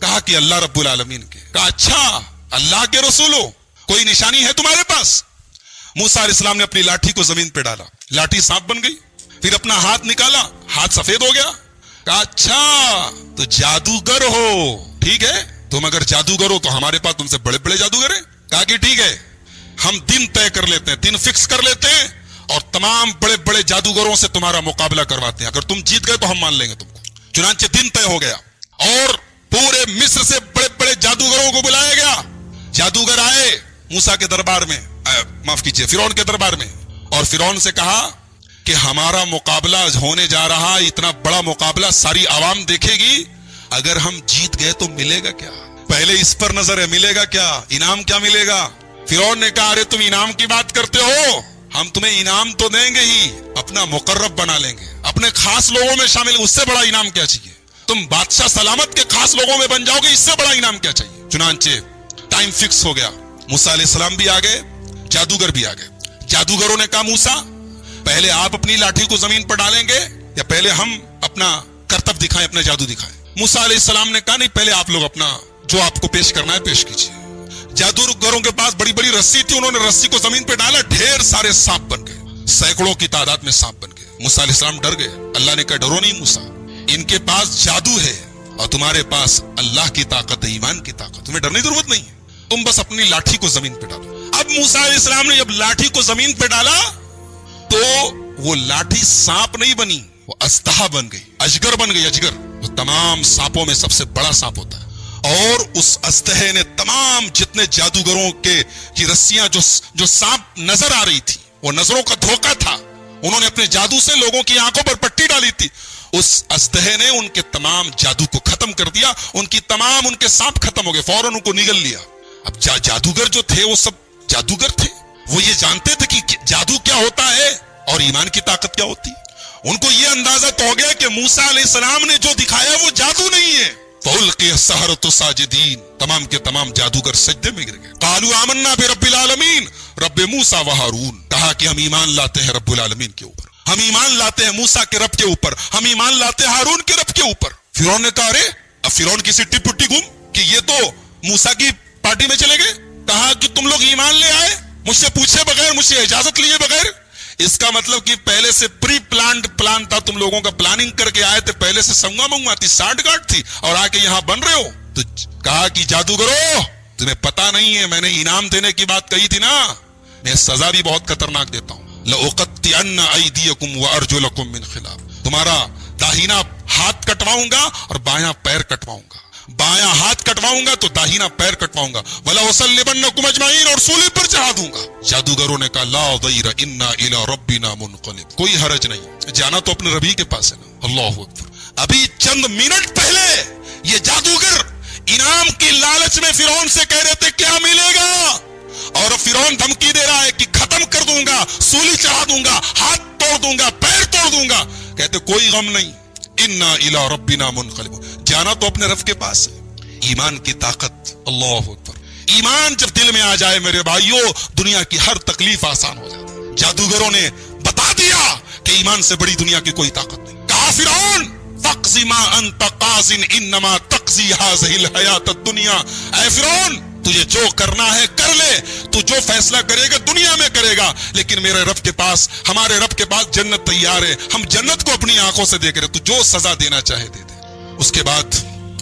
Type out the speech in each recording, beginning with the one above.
کہا کہ اللہ رب العالمین کے. کہا اچھا اللہ کے رسولو کوئی نشانی ہے تمہارے پاس؟ موسیٰ علیہ السلام نے اپنی لاٹھی کو زمین پہ ڈالا, لاٹھی سانپ بن گئی. پھر اپنا ہاتھ نکالا, ہاتھ سفید ہو گیا. کہا اچھا تو جادوگر ہو, ٹھیک ہے, تم اگر جادوگر ہو تو ہمارے پاس تم سے بڑے بڑے جادوگر ہیں. کہا کہ ٹھیک ہے, ہم دن طے کر لیتے ہیں, دن فکس کر لیتے ہیں اور تمام بڑے بڑے جادوگروں سے تمہارا مقابلہ کرواتے ہیں, اگر تم جیت گئے تو ہم مان لیں گے تم کو. چنانچہ دن طے ہو گیا اور پورے مصر سے بڑے بڑے جادوگروں کو بلایا گیا. جادوگر آئے موسیٰ کے دربار میں, معاف کیجئے فرعون کے دربار میں, اور فرعون سے کہا کہ ہمارا مقابلہ ہونے جا رہا, اتنا بڑا مقابلہ ساری عوام دیکھے گی, اگر ہم جیت گئے تو ملے گا کیا؟ پہلے اس پر نظر ہے, ملے گا کیا, انعام کیا ملے گا؟ فرعون نے کہا ارے تم انعام کی بات کرتے ہو, ہم تمہیں انعام تو دیں گے ہی, اپنا مقرب بنا لیں گے, اپنے خاص لوگوں میں شامل, اس سے بڑا انعام کیا چاہیے؟ تم بادشاہ سلامت کے خاص لوگوں میں بن جاؤ گے, اس سے بڑا انعام کیا چاہیے؟ چنانچہ ٹائم فکس ہو گیا, موسیٰ علیہ السلام بھی آ گئے, جادوگر بھی آ گئے. جادوگروں نے کہا موسیٰ پہلے آپ اپنی لاٹھی کو زمین پر ڈالیں گے یا پہلے ہم اپنا کرتب دکھائیں, اپنا جادو دکھائیں؟ موسیٰ علیہ السلام نے کہا نہیں, پہلے آپ لوگ اپنا جو آپ کو پیش کرنا ہے پیش کیجیے. جادوگروں کے پاس بڑی بڑی رسی تھی, انہوں نے رسی کو زمین پہ ڈالا, ڈھیر سارے سانپ بن گئے, سینکڑوں کی تعداد میں سانپ بن گئے. موسیٰ علیہ السلام ڈر گئے. اللہ نے کہا ڈرو نہیں موسیٰ, ان کے پاس جادو ہے اور تمہارے پاس اللہ کی طاقت ہے, ایمان کی طاقت, تمہیں ڈرنے کی ضرورت نہیں ہے, تم بس اپنی لاٹھی کو زمین پہ ڈالو. اب موسیٰ علیہ السلام نے جب لاٹھی کو زمین پہ ڈالا تو وہ لاٹھی سانپ نہیں بنی, وہ اژدہا بن گئی, اجگر بن گئی. اجگر وہ تمام سانپوں میں سب سے بڑا سانپ ہوتا ہے, اور اس اژدہے نے تمام جتنے جادوگروں کی رسیاں جو سانپ نظر آ رہی تھی, وہ نظروں کا دھوکہ تھا, انہوں نے اپنے جادو سے لوگوں کی آنکھوں پر پٹی ڈالی تھی, اس اژدہے نے ان کے تمام جادو کو ختم کر دیا, ان کے سانپ ختم ہو گئے, فوراً ان کو نگل لیا. اب جادوگر جو تھے وہ سب جادوگر تھے, وہ یہ جانتے تھے کہ جادو کیا ہوتا ہے اور ایمان کی طاقت کیا ہوتی. ان کو یہ اندازہ تو ہو گیا کہ موسیٰ علیہ السلام نے جو دکھایا وہ جادو نہیں ہے. فَأُلْقِيَ السَّحَرَةُ سَاجِدِينَ, تمام کے تمام جادوگر سجدے میں گر گئے. قَالُوا آمَنَّا بِرَبِّ الْعَالَمِينَ, رب موسیٰ و ہارون, کہا کہ ہم ایمان لاتے ہیں رب العالمین کے اوپر, ہم ایمان لاتے ہیں موسیٰ کے رب کے اوپر, ہم ایمان لاتے ہیں ہارون کے رب کے اوپر. فرعون نے کہا ارے اب فرعون کی سٹی پٹی گم کہ یہ تو موسیٰ کی پارٹی میں چلے گئے. کہا کہ تم لوگ ایمان لے آئے مجھ سے پوچھے بغیر, مجھ سے اجازت لیے بغیر, اس کا مطلب کہ پہلے سے پری پلان تھا, تم لوگوں کا پلاننگ کر کے آئے تھے, پہلے سے سنگا منگوا تھی, سانٹ گاٹ تھی, اور آ کے یہاں بن رہے ہو. تو کہا کہ جادوگرو تمہیں پتا نہیں ہے, میں نے انعام دینے کی بات کہی تھی نا, میں سزا بھی بہت خطرناک دیتا ہوں. لَأُقَطِّعَنَّ أَيْدِيَكُمْ وَأَرْجُلَكُمْ مِنْ خِلَافٍ, تمہارا داہنا ہاتھ کٹواؤں گا اور بایاں پیر کٹواؤں گا, بایاں ہاتھ کٹواؤں گا تو داہنا پیر کٹواؤں گا, وَلَأُصَلِّبَنَّكُمْ أَجْمَعِينَ, اور سولی پر چڑھا دوں گا. جادوگروں نے کہا لا ضیر انا الی ربنا منقلب, کوئی حرج نہیں, جانا تو اپنے ربی کے پاس ہے نا. اللہ اکبر. ابھی چند منٹ پہلے یہ جادوگر انعام کی لالچ میں فرعون سے کہہ رہے تھے کیا ملے گا, اور فرعون دھمکی دے رہا ہے کہ ختم کر دوں گا, سولی چڑھا دوں گا, ہاتھ توڑ دوں گا, پیر توڑ دوں گا. کہتے کوئی غم نہیں, انا الی ربنا منقلب, جانا تو اپنے رب کے پاس ہے. ایمان کی طاقت, اللہ اکبر. ایمان جب دل میں آ جائے میرے بھائیوں, دنیا کی ہر تکلیف آسان ہو جاتی ہے. جادوگروں نے بتا دیا کہ ایمان سے بڑی دنیا کی کوئی طاقت نہیں. کہا فرعون فَاقْضِ مَا أَنْتَ قَاضٍ إِنَّمَا تَقْضِي هَٰذِهِ الْحَيَاةَ الدُّنْيَا, اے فرعون تجھے جو کرنا ہے کر لے, تو جو فیصلہ کرے گا دنیا میں کرے گا, لیکن میرے رب کے پاس, ہمارے رب کے پاس جنت تیار ہے, ہم جنت کو اپنی آنکھوں سے دیکھ رہے, تو جو سزا دینا چاہے دے دے. اس کے بعد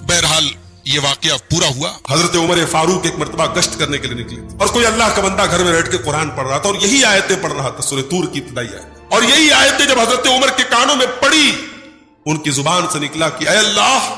بہرحال یہ واقعہ پورا ہوا. حضرت عمر فاروق ایک مرتبہ گشت کرنے کے لیے نکلے اور کوئی اللہ کا بندہ گھر میں بیٹھ کے قرآن پڑھ رہا تھا, اور یہی آیتیں پڑھ رہا تھا, سورہ طور کی ابتدائی آیت, اور یہی آیتیں جب حضرت عمر کے کانوں میں پڑی, ان کی زبان سے نکلا کہ اے اللہ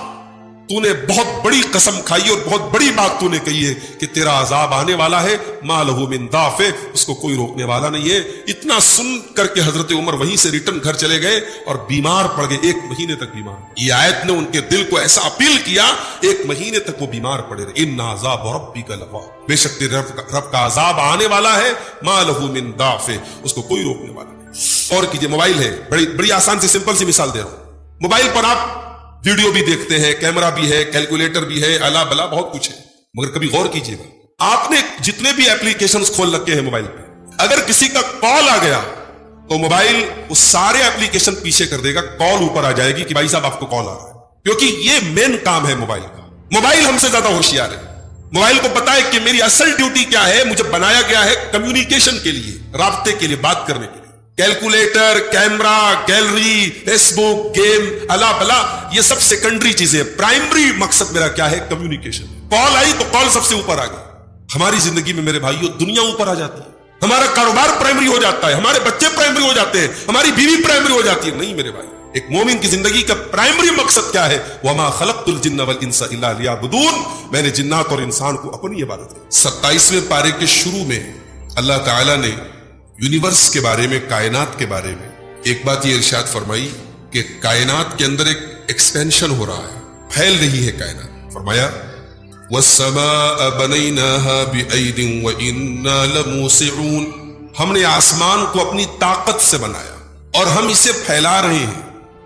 تو نے بہت بڑی قسم کھائی اور بہت بڑی بات تو نے کہی ہے کہ تیرا عذاب آنے والا ہے, ما لہ من دافع, اس کو کوئی روکنے والا نہیں ہے. اتنا سن کر کے حضرت عمر وہیں سے ریٹرن گھر چلے گئے اور بیمار پڑ گئے, 1 مہینے تک بیمار. یہ آیت نے ان کے دل کو ایسا اپیل کیا, 1 مہینے تک وہ بیمار پڑے رہے. ان عذاب ربک لواقع, بے شک تیرے رب کا عذاب آنے والا ہے, ما لہ من دافع, اس کو کوئی روکنے والا نہیں. اور کیجئے, موبائل ہے, بڑی آسان سی سمپل سی مثال دے رہا ہوں. موبائل پر آپ ویڈیو بھی دیکھتے ہیں, کیمرہ بھی ہے, کیلکولیٹر بھی ہے, الا بلا بہت کچھ ہے, مگر کبھی غور کیجئے گا, آپ نے جتنے بھی ایپلیکیشنز کھول رکھے ہیں موبائل پہ, اگر کسی کا کال آ گیا تو موبائل اس سارے ایپلیکیشن پیچھے کر دے گا, کال اوپر آ جائے گی کہ بھائی صاحب آپ کو کال آ رہا ہے, کیونکہ یہ مین کام ہے موبائل کا. موبائل ہم سے زیادہ ہوشیار ہے. موبائل کو پتا ہے کہ میری اصل ڈیوٹی کیا ہے. مجھے بنایا گیا ہے کمیونیکیشن کے لیے، رابطے کے لیے، بات کرنے کے لیے. کیلکولیٹر، کیمرا، گیلری، فیس بک، گیم، الا بلا، یہ سب سیکنڈری چیزیں. پرائمری مقصد میرا کیا ہے؟ کمیونیکیشن. کال آئی تو کال سب سے اوپر آ گئی. ہماری زندگی میں میرے بھائیوں دنیا اوپر آ جاتی ہے، ہمارا کاروبار پرائمری ہو جاتا ہے، ہمارے بچے پرائمری ہو جاتے ہیں، ہماری بیوی پرائمری ہو جاتی ہے. نہیں میرے بھائی، ایک مومن کی زندگی کا پرائمری مقصد کیا ہے؟ وَمَا خَلَقْتُ الْجِنَّ وَالْإِنسَ إِلَّا لِيَعْبُدُونَ. میں نے جنات اور انسان کو اپنی عبادت کی. 27ویں پارے کے شروع میں اللہ تعالیٰ نے یونیورس کے بارے میں، کائنات کے بارے میں ایک بات یہ ارشاد فرمائی کہ کائنات کے اندر ایک ایکسپینشن ہو رہا ہے، پھیل رہی ہے کائنات. فرمایا وَالسَّمَاءَ بَنَيْنَاهَا بِأَيْدٍ وَإِنَّا لَمُوسِعُونَ. ہم نے آسمان کو اپنی طاقت سے بنایا اور ہم اسے پھیلا رہے ہیں،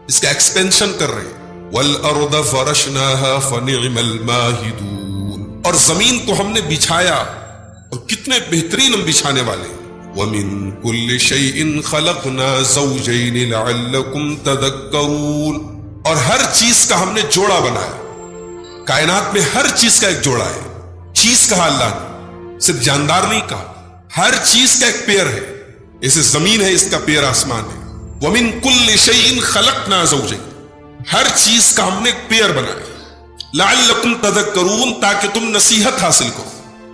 اس کا ایکسپینشن کر رہے ہیں. وَالْأَرْضَ فَرَشْنَاهَا فَنِعْمَ الْمَاهِدُونَ. اور زمین کو ہم نے بچھایا، اور کتنے بہترین ہم بچھانے والے ہیں. وَمِن كُلِّ شَيْءٍ خَلَقْنَا زَوْجَيْنِ لَعَلَّكُمْ تَذَكَّرُونَ. اور ہر چیز کا ہم نے جوڑا بنایا. کائنات میں ہر چیز کا ایک جوڑا ہے. چیز کہا اللہ نے، صرف جاندار نہیں کہا. ہر چیز کا ایک پیئر ہے. جیسے زمین ہے، اس کا پیئر آسمان ہے. وَمِن كُلِّ شَيْءٍ خَلَقْنَا زَوْجَيْنِ. ہر چیز کا ہم نے ایک پیئر بنایا. لَعَلَّكُمْ تَذَكَّرُونَ، تاکہ تم نصیحت حاصل کرو.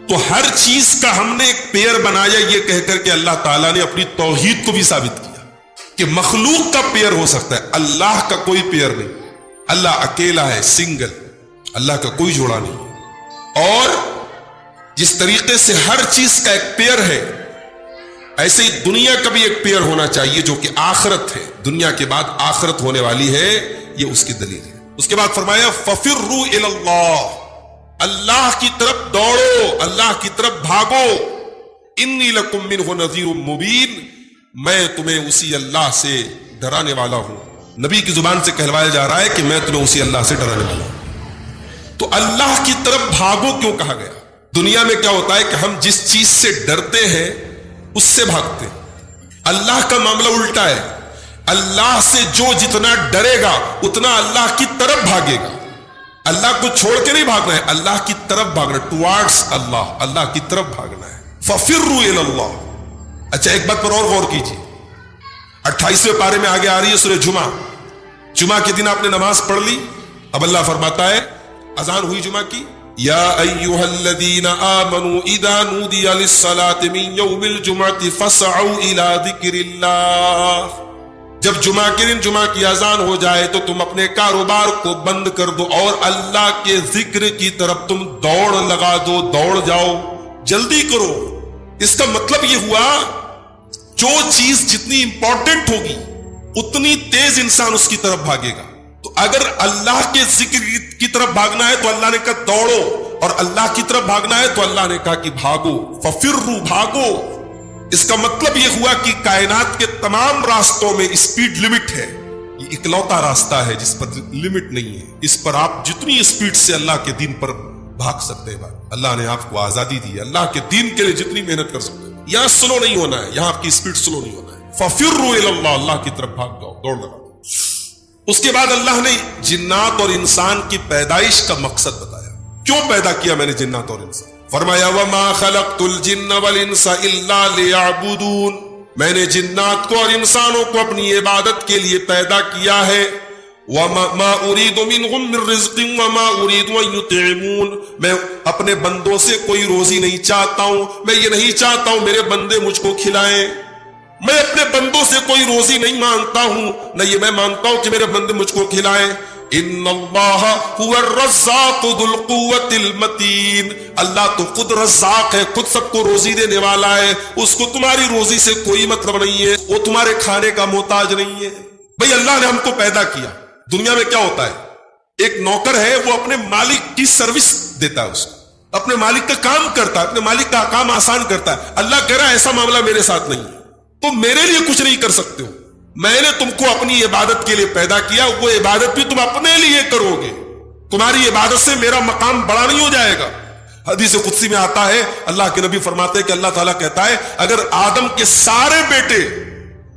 تو ہر چیز کا ہم نے ایک پیئر بنایا، یہ کہہ کر کے اللہ تعالیٰ نے اپنی توحید کو بھی ثابت کیا کہ مخلوق کا پیئر ہو سکتا ہے، اللہ کا کوئی پیئر نہیں. اللہ اکیلا ہے، سنگل. اللہ کا کوئی جوڑا نہیں. اور جس طریقے سے ہر چیز کا ایک پیئر ہے، ایسے ہی دنیا کا بھی ایک پیئر ہونا چاہیے جو کہ آخرت ہے. دنیا کے بعد آخرت ہونے والی ہے، یہ اس کی دلیل ہے. اس کے بعد فرمایا فَفِرُّوا إِلَى اللَّهِ. اللہ کی طرف دوڑو، اللہ کی طرف بھاگو. انی لکم منہ نذیر مبین. میں تمہیں اسی اللہ سے ڈرانے والا ہوں. نبی کی زبان سے کہلوایا جا رہا ہے کہ میں تمہیں اسی اللہ سے ڈرانے والا ہوں. تو اللہ کی طرف بھاگو کیوں کہا گیا؟ دنیا میں کیا ہوتا ہے کہ ہم جس چیز سے ڈرتے ہیں اس سے بھاگتے ہیں. اللہ کا معاملہ الٹا ہے. اللہ سے جو جتنا ڈرے گا اتنا اللہ کی طرف بھاگے گا. اللہ کو چھوڑ کے نہیں بھاگنا ہے، اللہ کی طرف بھاگنا، ٹوارڈز اللہ، اللہ کی طرف بھاگنا ہے. فَفِرُّوا إِلَى اللَّهِ. اچھا ایک بات پر اور غور کیجیے. 28ویں پارے میں آگے آ رہی ہے سورہ جمعہ. جمعہ کے دن آپ نے نماز پڑھ لی. اب اللہ فرماتا ہے، اذان ہوئی جمعہ کی، یا ایھا الذین آمنوا اذا نودی للصلاۃ من یوم الجمعۃ فاسعوا الی ذکر اللہ. جب جمعہ کے دن جمعہ کی اذان ہو جائے تو تم اپنے کاروبار کو بند کر دو اور اللہ کے ذکر کی طرف تم دوڑ لگا دو، دوڑ جاؤ، جلدی کرو. اس کا مطلب یہ ہوا جو چیز جتنی امپورٹنٹ ہوگی اتنی تیز انسان اس کی طرف بھاگے گا. تو اگر اللہ کے ذکر کی طرف بھاگنا ہے تو اللہ نے کہا دوڑو، اور اللہ کی طرف بھاگنا ہے تو اللہ نے کہا کہ بھاگو. ففروا، بھاگو. اس کا مطلب یہ ہوا کہ کائنات کے تمام راستوں میں اسپیڈ لمٹ ہے. یہ اکلوتا راستہ ہے جس پر لمٹ نہیں ہے. اس پر آپ جتنی اسپیڈ سے اللہ کے دین پر بھاگ سکتے ہیں. اللہ نے آپ کو آزادی دی ہے، اللہ کے دین کے لیے جتنی محنت کر سکتے ہیں. یہاں سلو نہیں ہونا ہے، یہاں آپ کی اسپیڈ سلو نہیں ہونا ہے. فَفِرُّوا إِلَى اللَّهِ، اللہ کی طرف بھاگ جاؤ، دوڑ لگاؤ. اس کے بعد اللہ نے جنات اور انسان کی پیدائش کا مقصد بتایا. کیوں پیدا کیا میں نے جنات اور انسان؟ فرمایا وَمَا خَلَقْتُ الْجِنَّ وَالْإِنسَ إِلَّا لِيَعْبُدُونَ. میں نے جنات کو اور انسانوں کو اپنی عبادت کے لیے پیدا کیا ہے. وَمَا أُرِيدُ مِنْهُمْ مِنْ رِزْقٍ وَمَا أُرِيدُ أَن يُطْعِمُونَ. میں اپنے بندوں سے کوئی روزی نہیں چاہتا ہوں. میں یہ نہیں چاہتا ہوں میرے بندے مجھ کو کھلائیں. میں اپنے بندوں سے کوئی روزی نہیں مانگتا ہوں، نہ یہ میں مانگتا ہوں کہ میرے بندے مجھ کو کھلائیں. ان اللہ هو الرزاق ذو القوة المتین. اللہ تو خود رزاق ہے، خود سب کو روزی دینے والا ہے. اس کو تمہاری روزی سے کوئی مطلب نہیں ہے، وہ تمہارے کھانے کا محتاج نہیں ہے. بھئی اللہ نے ہم کو پیدا کیا. دنیا میں کیا ہوتا ہے، ایک نوکر ہے وہ اپنے مالک کی سروس دیتا ہے، اس کو اپنے مالک کا کام کرتا ہے، اپنے مالک کا کام آسان کرتا ہے. اللہ کہہ رہا ہے ایسا معاملہ میرے ساتھ نہیں ہے، تم میرے لیے کچھ نہیں کر سکتے ہو. میں نے تم کو اپنی عبادت کے لیے پیدا کیا، وہ عبادت بھی تم اپنے لیے کرو گے. تمہاری عبادت سے میرا مقام بڑا نہیں ہو جائے گا. حدیث قدسی میں آتا ہے، اللہ کے نبی فرماتے ہیں کہ اللہ تعالیٰ کہتا ہے اگر آدم کے سارے بیٹے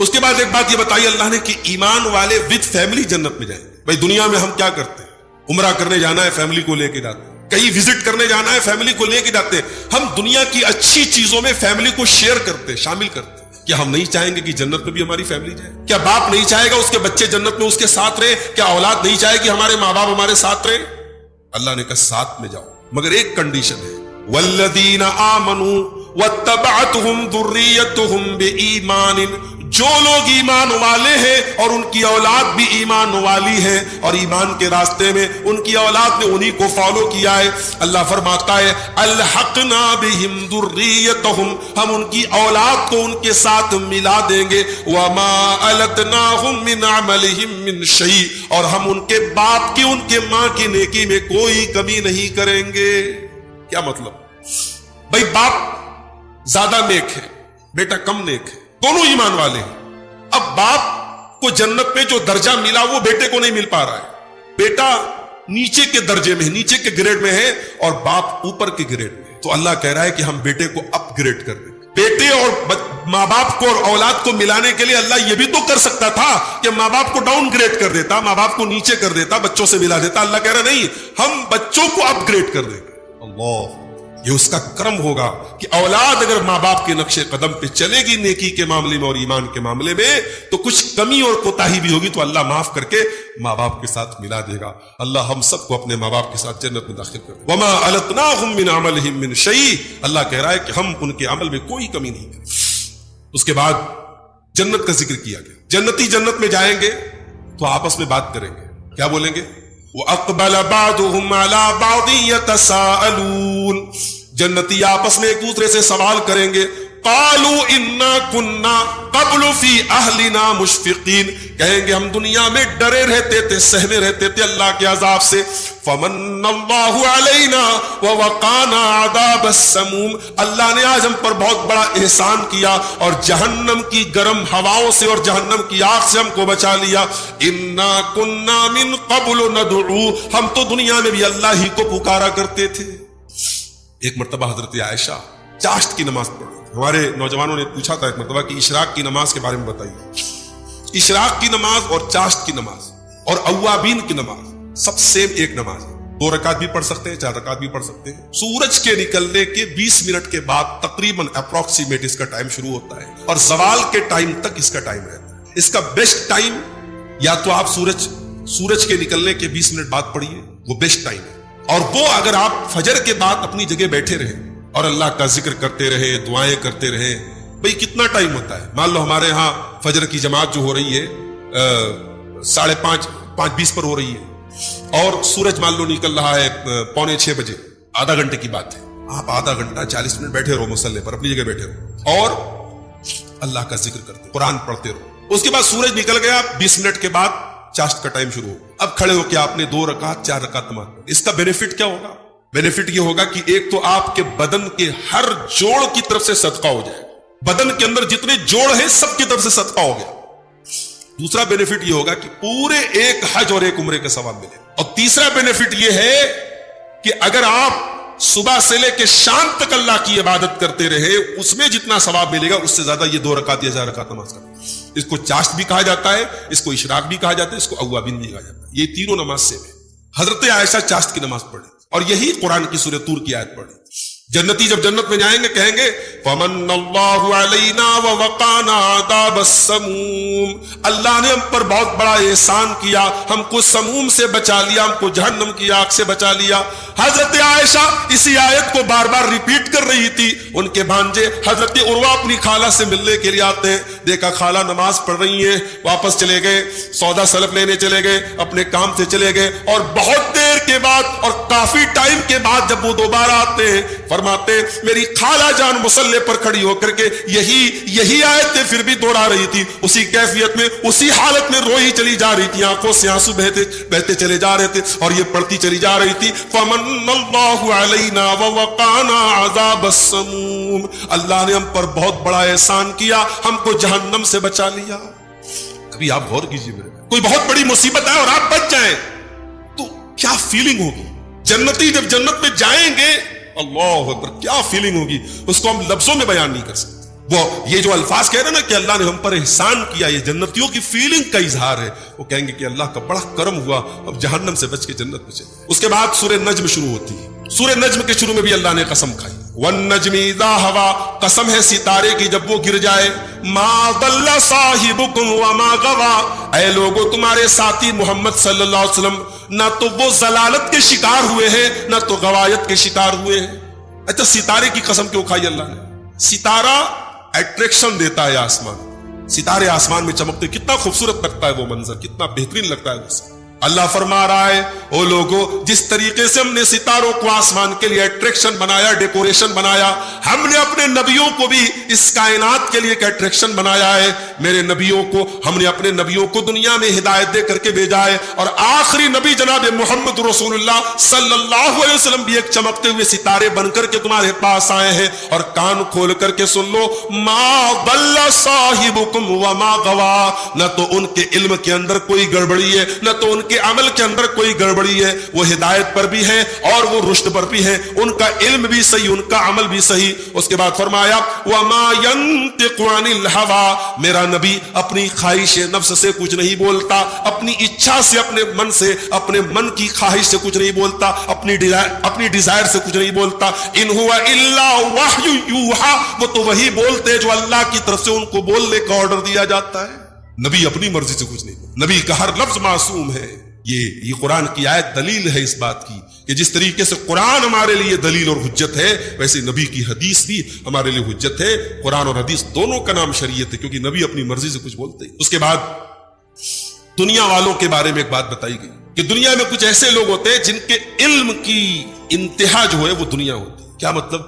اس کے بعد ایک بات یہ بتائی اللہ نے کہ ایمان والے وتھ فیملی جنت میں جائیں گے. بھائی دنیا میں ہم کیا کرتے ہیں؟ عمرہ کرنے جانا ہے فیملی کو لے کے جاتے ہیں, کہیں وزٹ کرنے جانا ہے فیملی کو لے کے جاتے ہیں. ہم دنیا کی اچھی چیزوں میں فیملی کو شیئر کرتے ہیں, شامل کرتے ہیں. کیا ہم نہیں چاہیں گے کہ جنت میں بھی ہماری فیملی جائے؟ کیا باپ نہیں چاہے گا اس کے بچے جنت میں اس کے ساتھ رہے؟ کیا اولاد نہیں چاہے کہ ہمارے ماں باپ ہمارے ساتھ رہے؟ اللہ نے کہا ساتھ میں جاؤ, مگر ایک کنڈیشن ہے, والذین آمنوا واتبعتهم ذریتهم بإیمان, جو لوگ ایمان والے ہیں اور ان کی اولاد بھی ایمان والی ہے اور ایمان کے راستے میں ان کی اولاد نے انہی کو فالو کیا ہے, اللہ فرماتا ہے الحقنا بہم ذریتہم, ہم ان کی اولاد کو ان کے ساتھ ملا دیں گے, وما التناہم من عملہم من شیء, اور ہم ان کے باپ کی ان کے ماں کی نیکی میں کوئی کمی نہیں کریں گے. کیا مطلب؟ بھائی باپ زیادہ نیک ہے, بیٹا کم نیک ہے, دونوں ایمان والے ہیں. اب باپ کو جنت میں جو درجہ ملا وہ بیٹے کو نہیں مل پا رہا ہے. بیٹا نیچے کے درجے میں, نیچے کے گریڈ میں ہے اور باپ اوپر کے گریڈ میں. تو اللہ کہہ رہا ہے کہ ہم بیٹے کو اپ گریڈ کر دیں. بیٹے اور ماں باپ کو اور اولاد کو ملانے کے لیے اللہ یہ بھی تو کر سکتا تھا کہ ماں باپ کو ڈاؤن گریڈ کر دیتا, ماں باپ کو نیچے کر دیتا, بچوں سے ملا دیتا. اللہ کہہ رہا نہیں, ہم بچوں کو اپ گریڈ کر دیں گے. اللہ, یہ اس کا کرم ہوگا کہ اولاد اگر ماں باپ کے نقش قدم پہ چلے گی نیکی کے معاملے میں اور ایمان کے معاملے میں, تو کچھ کمی اور کوتاہی بھی ہوگی تو اللہ معاف کر کے ماں باپ کے ساتھ ملا دے گا. اللہ ہم سب کو اپنے ماں باپ کے ساتھ جنت میں داخل کر دے. وما التناہم من عملہم من شیء, اللہ کہہ رہا ہے کہ ہم ان کے عمل میں کوئی کمی نہیں کریں. اس کے بعد جنت کا ذکر کیا گیا. جنتی جنت میں جائیں گے تو آپس میں بات کریں گے. کیا بولیں گے؟ وَأَقْبَلَ بَعْضُهُمْ عَلَى بَعْضٍ يَتَسَاءَلُونَ, جنتی آپس میں ایک دوسرے سے سوال کریں گے. قَالُوا إِنَّا كُنَّا قَبْلُ فِي أَهْلِنَا مُشْفِقِينَ, کہیں گے ہم دنیا میں ڈرے رہتے تھے, سہمے رہتے تھے اللہ کے عذاب سے. فَمَنَّ اللَّهُ عَلَيْنَا وَوَقَانَا عَذَابَ السَّمُومِ, اللہ نے آج ہم پر بہت بڑا احسان کیا اور جہنم کی گرم ہواؤں سے اور جہنم کی آگ سے ہم کو بچا لیا. إِنَّا كُنَّا مِن قَبْلُ نَدْعُوهُ, ہم تو دنیا میں بھی اللہ ہی کو پکارا کرتے تھے. ایک مرتبہ حضرت عائشہ چاشت کی نماز پڑھ, ہمارے نوجوانوں نے پوچھا تھا ایک مرتبہ کہ اشراق کی نماز کے بارے میں بتائیے. اشراق کی نماز اور چاشت کی نماز اور اوابین کی نماز سب سیم ایک نماز ہے. 2 رکعت بھی پڑھ سکتے ہیں, 4 رکعت بھی پڑھ سکتے ہیں. سورج کے نکلنے کے 20 منٹ کے بعد تقریباً اپروکسیمیٹ اس کا ٹائم شروع ہوتا ہے اور زوال کے ٹائم تک اس کا ٹائم رہتا ہے. اس کا بیسٹ ٹائم یا تو آپ سورج کے نکلنے کے 20 منٹ بعد پڑھیے, وہ بیسٹ ٹائم ہے. اور وہ اگر آپ فجر کے بعد اپنی جگہ بیٹھے رہیں اور اللہ کا ذکر کرتے رہے, دعائیں کرتے رہے. بھئی کتنا ٹائم ہوتا ہے؟ مان لو ہمارے ہاں فجر کی جماعت جو ہو رہی ہے 5:30 پر ہو رہی ہے اور سورج مان لو نکل رہا ہے 5:45 بجے, آدھا گھنٹے کی بات ہے. آپ آدھا گھنٹہ 40 منٹ بیٹھے رہو مصلی پر, اپنی جگہ بیٹھے رہو اور اللہ کا ذکر کرتے, قرآن پڑھتے رہو. اس کے بعد سورج نکل گیا, 20 منٹ کے بعد چاشت کا ٹائم شروع ہو. اب کھڑے ہو کے آپ نے 2 رکعت 4 رکعت نماز پڑھی. اس کا بینیفٹ کیا ہوگا؟ بینیفٹ یہ ہوگا کہ ایک تو آپ کے بدن کے ہر جوڑ کی طرف سے صدقہ ہو جائے, بدن کے اندر جتنے جوڑ ہیں سب کی طرف سے صدقہ ہو گیا. دوسرا بینیفٹ یہ ہوگا کہ پورے ایک حج اور ایک عمرے کا ثواب ملے. اور تیسرا بینیفٹ یہ ہے کہ اگر آپ صبح سے لے کے شام تک اللہ کی عبادت کرتے رہے, اس میں جتنا ثواب ملے گا اس سے زیادہ یہ 2 رکعت یا 4 رکعت نماز کرنا. اس کو چاشت بھی کہا جاتا ہے, اس کو اشراق بھی کہا جاتا ہے, اس کو اوابین بھی کہا جاتا ہے. یہ تینوں نماز سے ہے. حضرت عائشہ چاشت کی نماز پڑھی اور یہی قرآن کی سورہ طور کی آیت پڑھی. جنتی جب جنت میں جائیں گے کہیں گے فَمَنَّ اللَّهُ عَلَيْنَا وَوَقَانَا عَذَابَ السَّمُومِ, اللہ نے ہم پر بہت بڑا احسان کیا, ہم کو سموم سے بچا لیا, ہم کو جہنم کی آگ سے بچا لیا. حضرت عائشہ اسی آیت کو بار بار ریپیٹ کر رہی تھی. ان کے بھانجے حضرت عروہ اپنی خالہ سے ملنے کے لیے آتے ہیں, دیکھا خالہ نماز پڑھ رہی ہیں, واپس چلے گئے, سودا سلف لینے چلے گئے, اپنے کام سے چلے گئے. اور بہت دیر کے بعد اور کافی ٹائم کے بعد جب وہ دوبارہ آتے ہیں فرماتے میری خالہ جان مصلی پر کھڑی ہو کر کے یہی آیتیں پھر بھی دوہرا رہی تھی, اسی کیفیت میں اسی حالت میں روئی چلی جا رہی تھی, آنکھوں سے آنسو بہتے چلے جا رہے تھے اور یہ پڑھتی چلی جا رہی تھی فَمَنَّ اللَّهُ عَلَيْنَا وَوَقَانَا عَذَابَ السَّمُومِ, اللہ نے ہم پر بہت بڑا احسان کیا, ہم کو جہنم سے بچا لیا. کبھی آپ غور کیجئے, کوئی بہت بڑی مصیبت ہے اور آپ بچ جائیں تو کیا فیلنگ ہوگی. جنتی جب جنت میں جائیں گے اللہ اکبر کیا فیلنگ ہوگی, اس کو ہم لفظوں میں بیان نہیں کر سکتے. وہ یہ جو الفاظ کہہ رہے ہیں نا کہ اللہ نے ہم پر احسان کیا، یہ جنتیوں کی فیلنگ کا اظہار ہے. وہ کہیں گے کہ اللہ کا بڑا کرم ہوا، اب جہنم سے بچ کے جنت میں چلے. اس کے بعد سورہ نجم شروع ہوتی ہے. سورہ نجم کے شروع میں بھی اللہ نے قسم کھائی، والنجم اذا ہوا، قسم ہے ستارے کی جب وہ گر جائے. ما ضل صاحبکم وما غوا، اے لوگو تمہارے ساتھی محمد صلی اللہ علیہ وسلم نہ تو وہ ضلالت کے شکار ہوئے ہیں نہ تو غوایت کے شکار ہوئے ہیں. اچھا ستارے کی قسم کیوں کھائی اللہ نے؟ ستارہ اٹریکشن دیتا ہے آسمان. ستارے آسمان میں چمکتے، کتنا خوبصورت لگتا ہے وہ منظر، کتنا بہترین لگتا ہے وہ. اللہ فرما رہا ہے او لوگو جس طریقے سے ہم نے ستاروں کو آسمان کے لیے اٹریکشن بنایا، ڈیکوریشن بنایا، ہم نے اپنے نبیوں کو بھی اس کائنات کے لیے ایک اٹریکشن بنایا ہے. میرے نبیوں کو ہم نے اپنے نبیوں کو دنیا میں ہدایت دے کر کے بھیجا ہے، اور آخری نبی جناب محمد رسول اللہ صلی اللہ علیہ وسلم بھی ایک چمکتے ہوئے ستارے بن کر کے تمہارے پاس آئے ہیں. اور کان کھول کر کے سن لو، ما ضل صاحبکم وما غوا، نہ تو ان کے علم کے اندر کوئی گڑبڑی ہے نہ تو ان کے عمل کے اندر کوئی گڑبڑی ہے. وہ ہدایت پر بھی ہے اور وہ رشد پر بھی ہے، ان کا علم بھی صحیح، ان کا عمل بھی صحیح. اس کے بعد فرمایا وما ينطق عن الهوى، میرا نبی اپنی خواہش نفس سے کچھ نہیں بولتا، اپنی اچھا سے، اپنے اپنے من کی خواہش سے کچھ نہیں بولتا، اپنی ڈیزائر سے کچھ نہیں بولتا. ان هو الا وحی یوحى، وہ تو وہی بولتے ہیں جو اللہ کی طرف سے ان کو بولنے کا آرڈر دیا جاتا ہے. نبی اپنی مرضی سے کچھ نہیں بولتا، نبی کا ہر لفظ معصوم ہے. یہ قرآن کی آیت دلیل ہے اس بات کی کہ جس طریقے سے قرآن ہمارے لیے دلیل اور حجت ہے، ویسے نبی کی حدیث بھی ہمارے لیے حجت ہے. قرآن اور حدیث دونوں کا نام شریعت ہے، کیونکہ نبی اپنی مرضی سے کچھ بولتے ہیں. اس کے بعد دنیا والوں کے بارے میں ایک بات بتائی گئی کہ دنیا میں کچھ ایسے لوگ ہوتے ہیں جن کے علم کی انتہا جو ہے وہ دنیا ہوتی ہے. کیا مطلب؟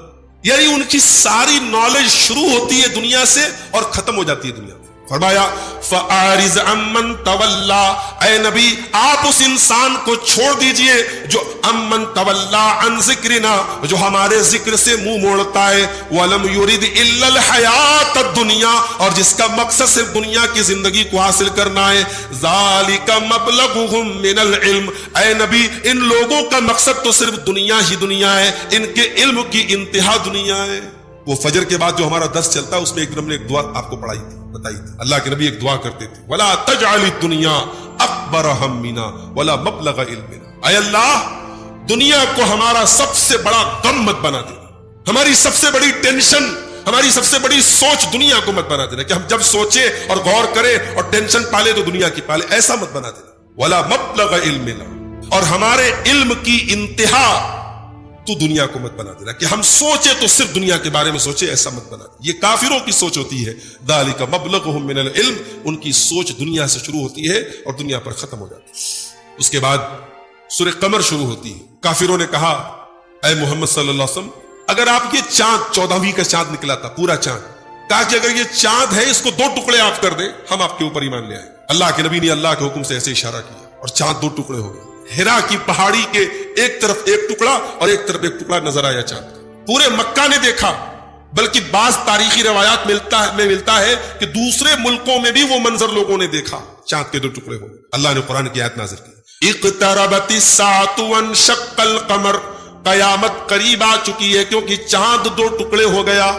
یعنی ان کی ساری نالج شروع ہوتی ہے دنیا سے اور ختم ہو جاتی ہے دنیا میں. فرمایا فَأَعْرِضْ عَمَّنْ تَوَلَّى، اے نبی آپ اس انسان کو چھوڑ دیجئے جو عَمَّنْ تَوَلَّى عَنْ ذِكْرِنَا، جو ہمارے ذکر سے منہ موڑتا ہے، وَلَمْ يُرِدْ إِلَّا الْحَيَاةَ الدُّنْيَا، اور جس کا مقصد صرف دنیا کی زندگی کو حاصل کرنا ہے. ذَلِكَ مَبْلَغُهُمْ مِنَ الْعِلْمِ، اے نبی ان لوگوں کا مقصد تو صرف دنیا ہی دنیا ہے، ان کے علم کی انتہا دنیا ہے. وہ فجر کے بعد جو ہمارا درس چلتا ہے اس میں ہم نے ایک دعا آپ کو پڑھائی تھی، بتائی تھی. اللہ کے نبی ایک دعا کرتے تھے، وَلَا تَجْعَلِ الدُّنْيَا أَكْبَرَ هَمِّنَا وَلَا مَبْلَغَ عِلْمِنَا، اے اللہ دنیا کو ہمارا سب سے بڑا غم مت بنا دینا، ہماری سب سے بڑی ٹینشن، ہماری سب سے بڑی سوچ دنیا کو مت بنا دینا کہ ہم جب سوچے اور غور کریں اور ٹینشن پالے تو دنیا کی پالے، ایسا مت بنا دینا. وَلَا مَبْلَغَ عِلْمِنَا، اور ہمارے علم کی انتہا تو دنیا کو مت بنا دینا کہ ہم سوچے تو صرف دنیا کے بارے میں سوچے، ایسا مت بنا دینا. یہ کافروں کی سوچ ہوتی ہے. ذالک مبلغہم من العلم، ان کی سوچ دنیا سے شروع ہوتی ہے اور دنیا پر ختم ہو جاتی ہے. اس کے بعد سورہ قمر شروع ہوتی ہے. کافروں نے کہا اے محمد صلی اللہ علیہ وسلم اگر آپ یہ چاند 14ویں کا چاند نکلا تھا پورا چاند، کہا کہ اگر یہ چاند ہے اس کو 2 ٹکڑے آپ کر دیں ہم آپ کے اوپر ایمان لے آئے. اللہ کے نبی نے اللہ کے حکم سے ایسے اشارہ کیا اور چاند 2 ٹکڑے ہو گئے. ہرا کی پہاڑی کے ایک طرف ایک ٹکڑا اور ایک طرف ایک ٹکڑا نظر آیا چاند کا. پورے مکہ نے دیکھا، بلکہ بعض تاریخی روایات میں ملتا ہے کہ دوسرے ملکوں میں بھی وہ منظر لوگوں نے دیکھا، چاند کے 2 ٹکڑے ہو گئے. اللہ نے قرآن کی آیت نازل کی، اقتربت الساعۃ وانشق القمر، قیامت قریب آ چکی ہے کیونکہ چاند 2 ٹکڑے ہو گیا.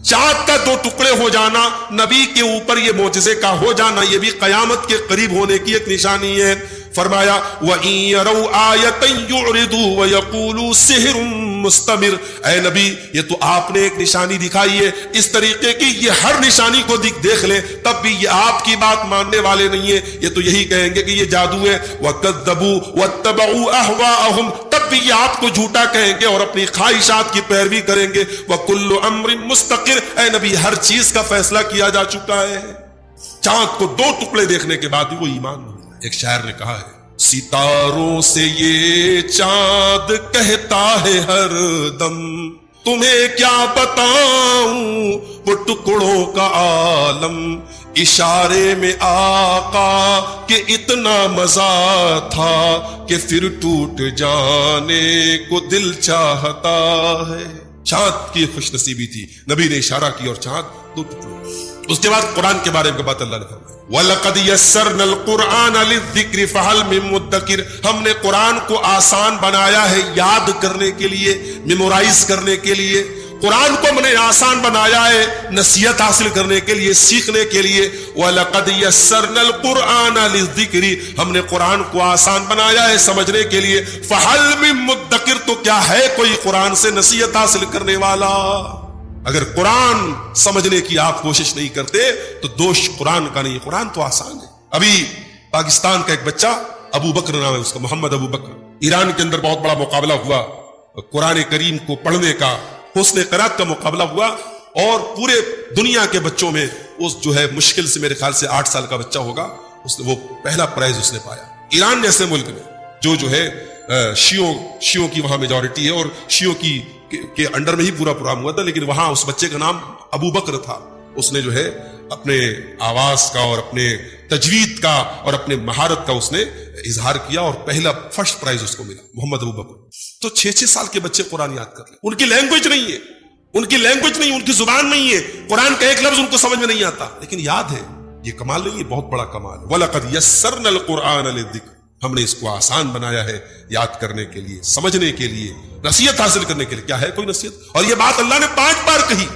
چاند کا 2 ٹکڑے ہو جانا، نبی کے اوپر یہ معجزے کا ہو جانا، یہ بھی قیامت کے قریب ہونے کی ایک نشانی ہے. فرمایا وَإِن يَرَوْا آيَةً يُعْرِضُوا وَيَقُولُوا سِحْرٌ مُسْتَمِرٌ، اے نبی یہ تو آپ نے ایک نشانی دکھائی ہے، اس طریقے کی یہ ہر نشانی کو دیکھ لیں تب بھی یہ آپ کی بات ماننے والے نہیں ہیں، یہ تو یہی کہیں گے کہ یہ جادو ہے. وَكَذَّبُوا وَاتَّبَعُوا أَهْوَاءَهُمْ، تب بھی یہ آپ کو جھوٹا کہیں گے اور اپنی خواہشات کی پیروی کریں گے. وَكُلُّ أَمْرٍ مُسْتَقِرٌ، اے نبی ہر چیز کا فیصلہ کیا جا چکا ہے. چاند کو 2 ٹکڑے دیکھنے کے بعد بھی وہ ایمان نہیں. ایک شاعر نے کہا ہے ستاروں سے یہ چاند کہتا ہے ہر دم، تمہیں کیا بتاؤں وہ ٹکڑوں کا عالم، اشارے میں آقا کہ اتنا مزہ تھا کہ پھر ٹوٹ جانے کو دل چاہتا ہے. چاند کی خوش نصیبی تھی، نبی نے اشارہ کیا اور چاند 2 ٹکڑے. اس کے بعد قرآن کے بارے میں بات اللہ نے فرمائی، وَلَقَدْ يَسَّرْنَا الْقُرْآنَ لِلذِّكْرِ فَهَلْ مِن مُدَّكِرٍ، ہم نے قرآن کو آسان بنایا ہے یاد کرنے کے لیے، میمورائز کرنے کے لیے. قرآن کو ہم نے آسان بنایا ہے نصیحت حاصل کرنے کے لیے، سیکھنے کے لیے. وَلَقَدْ يَسَّرْنَا الْقُرْآنَ لِلذِّكْرِ، ہم نے قرآن کو آسان بنایا ہے سمجھنے کے لیے. فَهَلْ مِن مُدَّكِرٍ، تو کیا ہے کوئی قرآن سے نصیحت حاصل کرنے والا؟ اگر قرآن سمجھنے کی آپ کوشش نہیں کرتے تو دوش قرآن کا نہیں، قرآن تو آسان ہے. ابھی پاکستان کا ایک بچہ ابو بکر نام ہے اس کا، محمد ابو بکر، ایران کے اندر بہت بڑا مقابلہ ہوا قرآن کریم کو پڑھنے کا، حسن قرات کا مقابلہ ہوا، اور پورے دنیا کے بچوں میں اس جو ہے مشکل سے میرے خیال سے 8 سال کا بچہ ہوگا، اس نے وہ پہلا پرائز اس نے پایا. ایران جیسے ملک میں جو ہے شیعوں کی وہاں میجورٹی ہے، اور شیعوں کے انڈر میں ہی پورا پروگرام ہوا تھا، لیکن وہاں اس بچے کا نام ابو بکر تھا. اس نے جو ہے اپنے آواز کا اور اپنے تجوید کا اور اپنے مہارت کا اس نے اظہار کیا، اور پہلا فرسٹ پرائز اس کو ملا، محمد ابو بکر. تو 6 سال کے بچے قرآن یاد کر لیں. ان کی لینگویج نہیں ہے، ان کی زبان نہیں ہے، قرآن کا ایک لفظ ان کو سمجھ میں نہیں آتا، لیکن یاد ہے. یہ کمال نہیں ہے، بہت بڑا کمال ہے. وَلَقَدْ يَسَّرْنَا الْقُرْآنَ لِلذِّكْرِ، ہم نے اس کو آسان بنایا ہے یاد کرنے کے لیے، سمجھنے کے لیے، نصیحت حاصل کرنے کے لیے. کیا ہے کوئی نصیحت؟ اور یہ بات اللہ نے 5 بار کہی،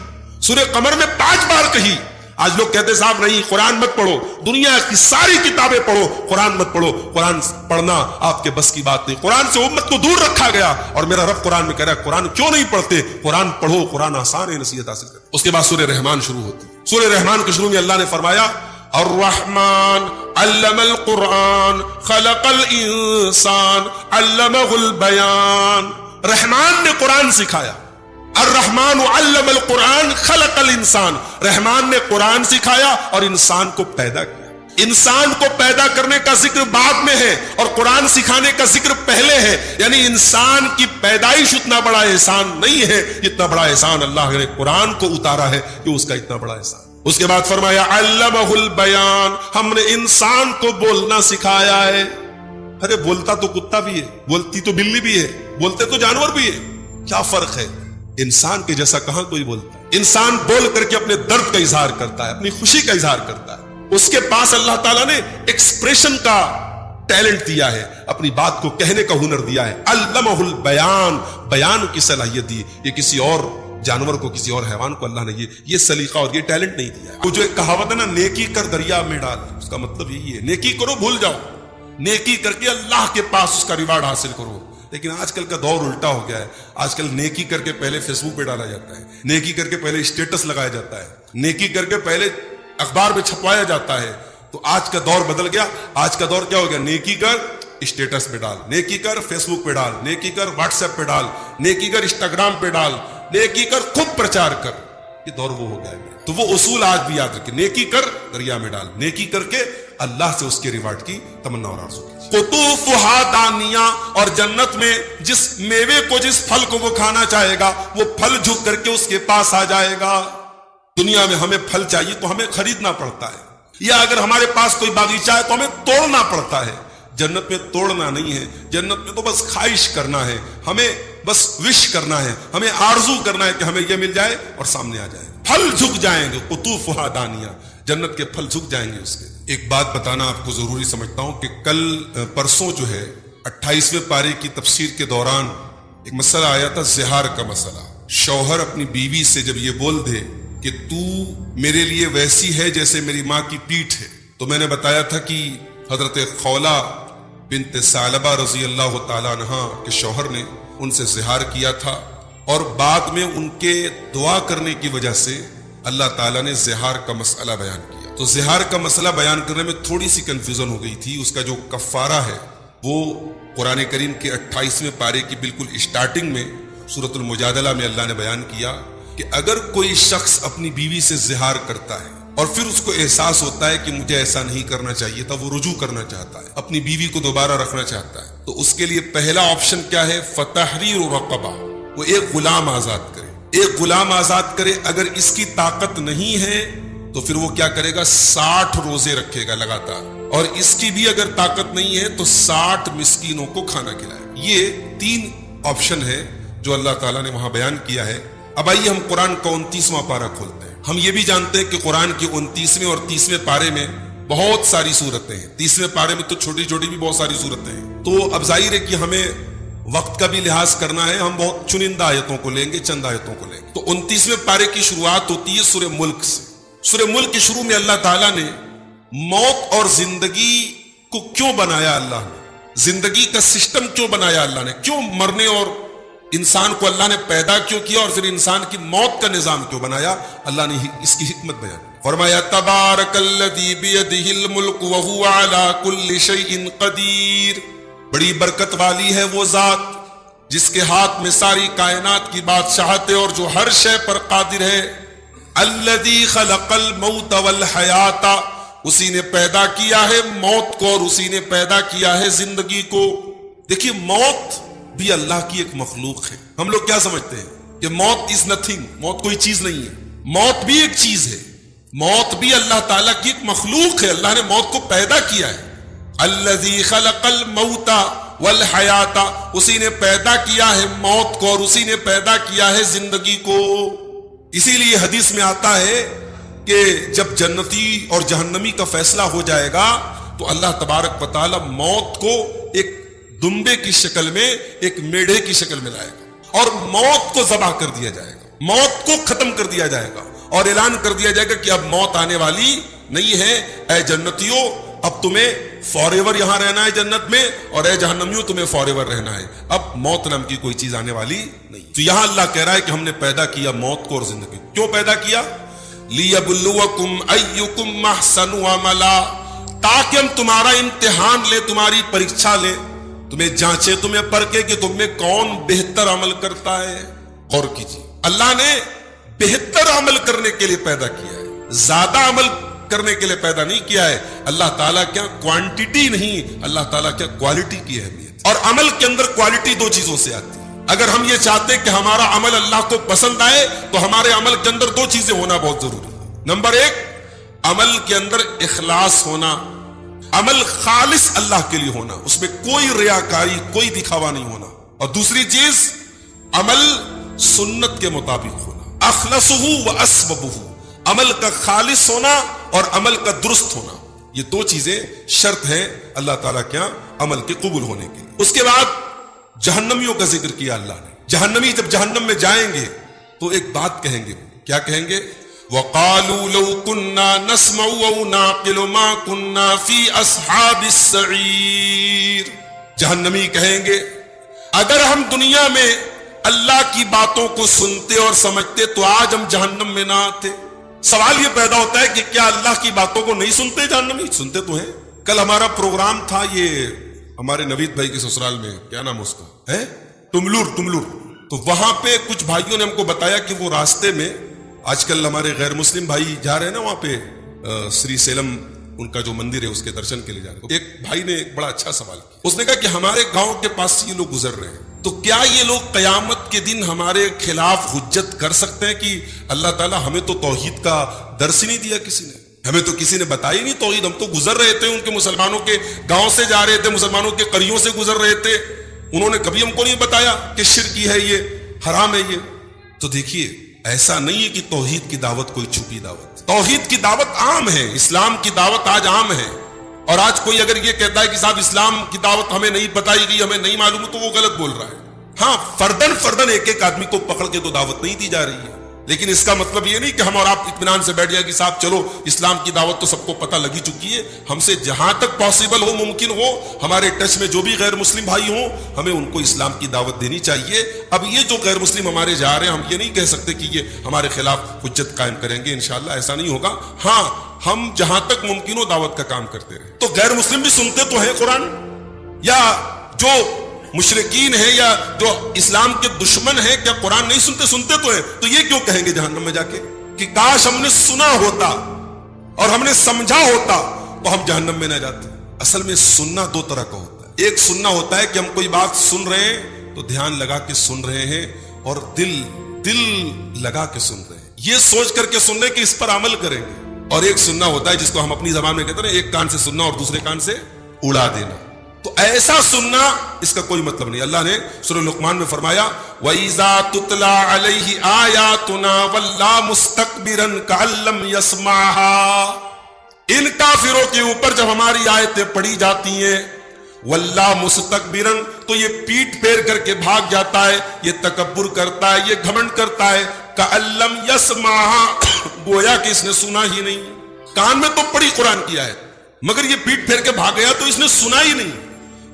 سورہ قمر میں 5 بار کہی. آج لوگ کہتے صاحب نہیں قرآن مت پڑھو، دنیا کی ساری کتابیں پڑھو، قرآن مت پڑھو. قرآن پڑھنا آپ کے بس کی بات نہیں. قرآن سے امت کو دور رکھا گیا، اور میرا رب قرآن میں کہہ رہا ہے قرآن کیوں نہیں پڑھتے؟ قرآن پڑھو، قرآن آسان ہے نصیحت حاصل کرو. اس کے بعد سورہ رحمان شروع ہوتی. سورہ رحمان کے شروع میں اللہ نے فرمایا الرحمن علم القرآن خلق الانسان علمہ البیان. رحمان نے قرآن سکھایا. الرحمن علم القرآن خلق الانسان، رحمان نے قرآن سکھایا اور انسان کو پیدا کیا. انسان کو پیدا کرنے کا ذکر بعد میں ہے اور قرآن سکھانے کا ذکر پہلے ہے. یعنی انسان کی پیدائش اتنا بڑا احسان نہیں ہے جتنا بڑا احسان اللہ نے قرآن کو اتارا ہے، کہ اس کا اتنا بڑا احسان. اس کے بعد فرمایا علمہ البیان، ہم نے انسان کو بولنا سکھایا ہے. ارے بولتا تو کتا بھی ہے، بولتی تو بلی بھی ہے، بولتے تو جانور بھی ہے، کیا فرق ہے؟ انسان کے جیسا کہاں کوئی بولتا ہے؟ انسان بول کر کے اپنے درد کا اظہار کرتا ہے، اپنی خوشی کا اظہار کرتا ہے. اس کے پاس اللہ تعالیٰ نے ایکسپریشن کا ٹیلنٹ دیا ہے، اپنی بات کو کہنے کا ہنر دیا ہے. علمہ البیان، بیان کی صلاحیت دی. یہ کسی اور جانور کو، کسی اور حیوان کو اللہ نے یہ سلیقہ اور یہ ٹیلنٹ نہیں دیا ہے. وہ جو ایک کہاوت ہے نا، نیکی کر دریا میں ڈال، اس کا مطلب یہی ہے نیکی کرو بھول جاؤ، نیکی کر کے اللہ کے پاس اس کا ریوارڈ حاصل کرو. لیکن آج کل کا دور الٹا ہو گیا ہے. آج کل نیکی کر کے پہلے فیس بک پہ ڈالا جاتا ہے، نیکی کر کے پہلے اسٹیٹس لگایا جاتا ہے، نیکی کر کے پہلے اخبار میں چھپوایا جاتا ہے. تو آج کا دور بدل گیا. آج کا دور کیا ہو گیا؟ نیکی کر اسٹیٹس پہ ڈال، نیکی کر فیس بک پہ ڈال، نیکی کر واٹس ایپ پہ ڈال، نیکی کر انسٹاگرام پہ ڈال، نیکی کر خود پرچار کر. یہ دور وہ ہو گیا ہے. تو وہ اصول آج بھی یاد رکھیں، نیکی کر دریا میں ڈال، نیکی کر کے اللہ سے اس کے ریوارڈ کی تمنا اور آرزو. قطوفہا دانیہ، اور جنت میں جس میوے کو، جس پھل کو وہ کھانا چاہے گا، وہ پھل جھک کر کے اس کے پاس آ جائے گا. دنیا میں ہمیں پھل چاہیے تو ہمیں خریدنا پڑتا ہے، یا اگر ہمارے پاس کوئی باغیچہ ہے تو ہمیں توڑنا پڑتا ہے. جنت میں توڑنا نہیں ہے، جنت میں تو بس خواہش کرنا ہے، ہمیں بس وش کرنا ہے، ہمیں آرزو کرنا ہے کہ ہمیں یہ مل جائے اور سامنے آ جائے. پھل جھک جائیں گے، قطوفہا دانیہ، جنت کے پھل جھک جائیں گے اس کے. ایک بات بتانا آپ کو ضروری سمجھتا ہوں کہ کل پرسوں جو ہے 28ویں پارے کی تفسیر کے دوران ایک مسئلہ آیا تھا، زہار کا مسئلہ. شوہر اپنی بیوی سے جب یہ بول دے کہ تو میرے لیے ویسی ہے جیسے میری ماں کی پیٹھ ہے، تو میں نے بتایا تھا کہ حضرت خولہ بنت ثعلبہ رضی اللہ تعالیٰ عنہ کے شوہر نے ان سے زہار کیا تھا، اور بعد میں ان کے دعا کرنے کی وجہ سے اللہ تعالیٰ نے زہار کا مسئلہ بیان کیا. تو زہار کا مسئلہ بیان کرنے میں تھوڑی سی کنفیوژن ہو گئی تھی. اس کا جو کفارہ ہے وہ قرآن کریم کے 28ویں پارے کی بالکل اسٹارٹنگ میں سورۃ المجادلہ میں اللہ نے بیان کیا کہ اگر کوئی شخص اپنی بیوی سے زہار کرتا ہے اور پھر اس کو احساس ہوتا ہے کہ مجھے ایسا نہیں کرنا چاہیے تھا، وہ رجوع کرنا چاہتا ہے، اپنی بیوی کو دوبارہ رکھنا چاہتا ہے، تو اس کے لیے پہلا آپشن کیا ہے؟ فتحریر رقبہ، وہ ایک غلام آزاد کرے. ایک غلام آزاد کرے. اگر اس کی طاقت نہیں ہے تو پھر وہ کیا کرے گا؟ 60 روزے رکھے گا لگاتار. اور اس کی بھی اگر طاقت نہیں ہے تو 60 مسکینوں کو کھانا کھلائے. یہ 3 آپشن ہے جو اللہ تعالیٰ نے وہاں بیان کیا ہے. اب آئیے ہم قرآن کا 29واں پارہ کھولتے ہیں. ہم یہ بھی جانتے ہیں کہ قرآن کے 29ویں اور 30ویں پارے میں بہت ساری صورتیں ہیں. 30ویں پارے میں تو چھوٹی چھوٹی بھی بہت ساری صورتیں ہیں. تو اب ظاہر ہے کہ ہمیں وقت کا بھی لحاظ کرنا ہے، ہم بہت چنندہ آیتوں کو لیں گے، چند آیتوں کو لیں گے۔ تو 29ویں پارے کی شروعات ہوتی ہے سورہ ملک سے۔ سورہ ملک کے شروع میں اللہ تعالیٰ نے موت اور زندگی کو کیوں بنایا، اللہ نے زندگی کا سسٹم کیوں بنایا، اللہ نے کیوں مرنے اور انسان کو اللہ نے پیدا کیوں کیا، اور پھر انسان کی موت کا نظام کیوں بنایا، اللہ نے اس کی حکمت بیان فرمایا۔ تبارک الذی بیدہ الملک وہو علی کل شیء قدیر، بڑی برکت والی ہے وہ ذات جس کے ہاتھ میں ساری کائنات کی بادشاہت ہے اور جو ہر شے پر قادر ہے۔ الذی خلق الموت والحیات، اسی نے پیدا کیا ہے موت کو اور اسی نے پیدا کیا ہے زندگی کو۔ دیکھیے موت بھی اللہ کی ایک مخلوق ہے۔ ہم لوگ کیا سمجھتے ہیں کہ موت از نتھنگ، موت کوئی چیز نہیں ہے۔ موت بھی ایک چیز ہے، موت بھی اللہ تعالیٰ کی ایک مخلوق ہے، اللہ نے موت کو پیدا کیا ہے۔ الذی خلق الموت والحیات، اسی نے پیدا کیا ہے موت کو اور اسی نے پیدا کیا ہے زندگی کو۔ اسی لیے حدیث میں آتا ہے کہ جب جنتی اور جہنمی کا فیصلہ ہو جائے گا تو اللہ تبارک و تعالی موت کو ایک دمبے کی شکل میں، ایک میڑھے کی شکل میں لائے گا اور موت کو ذبح کر دیا جائے گا، موت کو ختم کر دیا جائے گا اور اعلان کر دیا جائے گا کہ اب موت آنے والی نہیں ہے۔ اے جنتیوں، اب تمہیں فار ایور یہاں رہنا ہے جنت میں، اور اے جہنمیوں تمہیں فار ایور رہنا ہے، اب موت نام کی کوئی چیز آنے والی نہیں۔ تو یہاں اللہ کہہ رہا ہے کہ ہم نے پیدا کیا موت کو اور زندگی۔ کیوں پیدا کیا؟ لِيَبْلُوَكُمْ أَيُّكُمْ أَحْسَنُ عَمَلًا، تاکہ ہم تمہارا امتحان لیں، تمہاری پریکشا لیں، تمہیں جانچے، تمہیں پرکھے کہ تم میں کون بہتر عمل کرتا ہے۔ غور کیجیے، اللہ نے بہتر عمل کرنے کے لیے پیدا کیا ہے، زیادہ عمل کرنے کے لیے پیدا نہیں کیا ہے۔ اللہ تعالیٰ کیا کوانٹیٹی نہیں، اللہ تعالیٰ کیا کوالٹی کی اہمیت۔ اور عمل کے اندر کوالٹی دو چیزوں سے آتی ہے۔ اگر ہم یہ چاہتے کہ ہمارا عمل اللہ کو پسند آئے تو ہمارے عمل کے اندر دو چیزیں ہونا بہت ضروری ہے۔ نمبر ایک، عمل کے اندر اخلاص ہونا، عمل خالص اللہ کے لیے ہونا، اس میں کوئی ریاکاری، کوئی دکھاوا نہیں ہونا۔ اور دوسری چیز، عمل سنت کے مطابق ہونا، اخلصہ و اسببہ، عمل کا خالص ہونا اور عمل کا درست ہونا، یہ دو چیزیں شرط ہیں اللہ تعالیٰ کیا عمل کے قبول ہونے کے لیے۔ اس کے بعد جہنمیوں کا ذکر کیا اللہ نے۔ جہنمی جب جہنم میں جائیں گے تو ایک بات کہیں گے، کیا کہیں گے؟ وَقَالُوا لَوْ كُنَّا نَسْمَعُ أَوْ نَعْقِلُ مَا كُنَّا فِي أَصْحَابِ السَّعِيرِ، جہنمی کہیں گے اگر ہم دنیا میں اللہ کی باتوں کو سنتے اور سمجھتے تو آج ہم جہنم میں نہ آتے۔ سوال یہ پیدا ہوتا ہے کہ کیا اللہ کی باتوں کو نہیں سنتے جہنمی؟ سنتے تو ہیں۔ کل ہمارا پروگرام تھا یہ ہمارے نوید بھائی کے سسرال میں، کیا نام اس کا ہے، تملور، تو وہاں پہ کچھ بھائیوں نے ہم کو بتایا کہ وہ راستے میں آج کل ہمارے غیر مسلم بھائی جا رہے ہیں نا وہاں پہ سری سیلم ان کا جو مندر ہے اس کے درشن کے لیے جا رہے ہیں۔ ایک بھائی نے ایک بڑا اچھا سوال کیا، اس نے کہا کہ ہمارے گاؤں کے پاس سے یہ لوگ گزر رہے ہیں تو کیا یہ لوگ قیامت کے دن ہمارے خلاف حجت کر سکتے ہیں کہ اللہ تعالیٰ ہمیں تو توحید کا درس ہی نہیں دیا، کسی نے ہمیں تو کسی نے بتائی نہیں توحید، ہم تو گزر رہے تھے ان کے مسلمانوں کے گاؤں سے جا رہے تھے، مسلمانوں کے قریوں سے گزر رہے تھے، انہوں نے کبھی ہم کو نہیں بتایا کہ شرک ہے، یہ حرام ہے یہ۔ تو دیکھیے ایسا نہیں ہے کہ توحید کی دعوت کوئی چھپی دعوت، توحید کی دعوت عام ہے، اسلام کی دعوت آج عام ہے۔ اور آج کوئی اگر یہ کہتا ہے کہ صاحب اسلام کی دعوت ہمیں نہیں بتائی گئی، ہمیں نہیں معلوم، تو وہ غلط بول رہا ہے۔ ہاں فردن ایک آدمی کو پکڑ کے تو دعوت نہیں دی جا رہی ہے، لیکن اس کا مطلب یہ نہیں کہ ہم اور آپ اطمینان سے بیٹھ جائیں کہ صاحب چلو اسلام کی دعوت تو سب کو پتہ لگی چکی ہے، ہم سے جہاں تک پاسبل ہو، ممکن ہو، ہمارے ٹچ میں جو بھی غیر مسلم بھائی ہوں ہمیں ان کو اسلام کی دعوت دینی چاہیے۔ اب یہ جو غیر مسلم ہمارے جا رہے ہیں، ہم یہ نہیں کہہ سکتے کہ یہ ہمارے خلاف حجت قائم کریں گے، انشاءاللہ ایسا نہیں ہوگا۔ ہاں ہم جہاں تک ممکن ہو دعوت کا کام کرتے رہے۔ تو غیر مسلم بھی سنتے تو ہیں قرآن، یا جو مشرکین ہیں یا جو اسلام کے دشمن ہیں، کیا قرآن نہیں سنتے؟ سنتے تو ہیں، تو یہ کیوں کہیں گے جہنم میں جا کے کہ کاش ہم نے سنا ہوتا اور ہم نے سمجھا ہوتا تو ہم جہنم میں نہ جاتے۔ اصل میں سننا دو طرح کا ہوتا ہے، ایک سننا ہوتا ہے کہ ہم کوئی بات سن رہے ہیں تو دھیان لگا کے سن رہے ہیں اور دل لگا کے سن رہے ہیں، یہ سوچ کر کے سن رہے ہیں کہ اس پر عمل کریں گے۔ اور ایک سننا ہوتا ہے جس کو ہم اپنی زبان میں کہتے ہیں ایک کان سے سننا اور دوسرے کان سے اڑا دینا۔ تو ایسا سننا اس کا کوئی مطلب نہیں۔ اللہ نے سورہ لقمان میں فرمایا وَإِذَا تُتْلَى عَلَيْهِ آيَاتُنَا وَلَّى مُسْتَكْبِرًا كَأَن لَّمْ يَسْمَعْهَا، ان کافروں کے اوپر جب ہماری آیتیں پڑھی جاتی ہیں، وَلَّى مُسْتَكْبِرًا، تو یہ پیٹ پھیر کر کے بھاگ جاتا ہے، یہ تکبر کرتا ہے، یہ گھمنڈ کرتا ہے، کألم یسمعھا، گویا کہ اس نے سنا ہی نہیں. کان میں تو پڑھی قرآن کی آیت، مگر یہ پیٹ پھیر کے بھاگ گیا تو اس نے سنا ہی نہیں.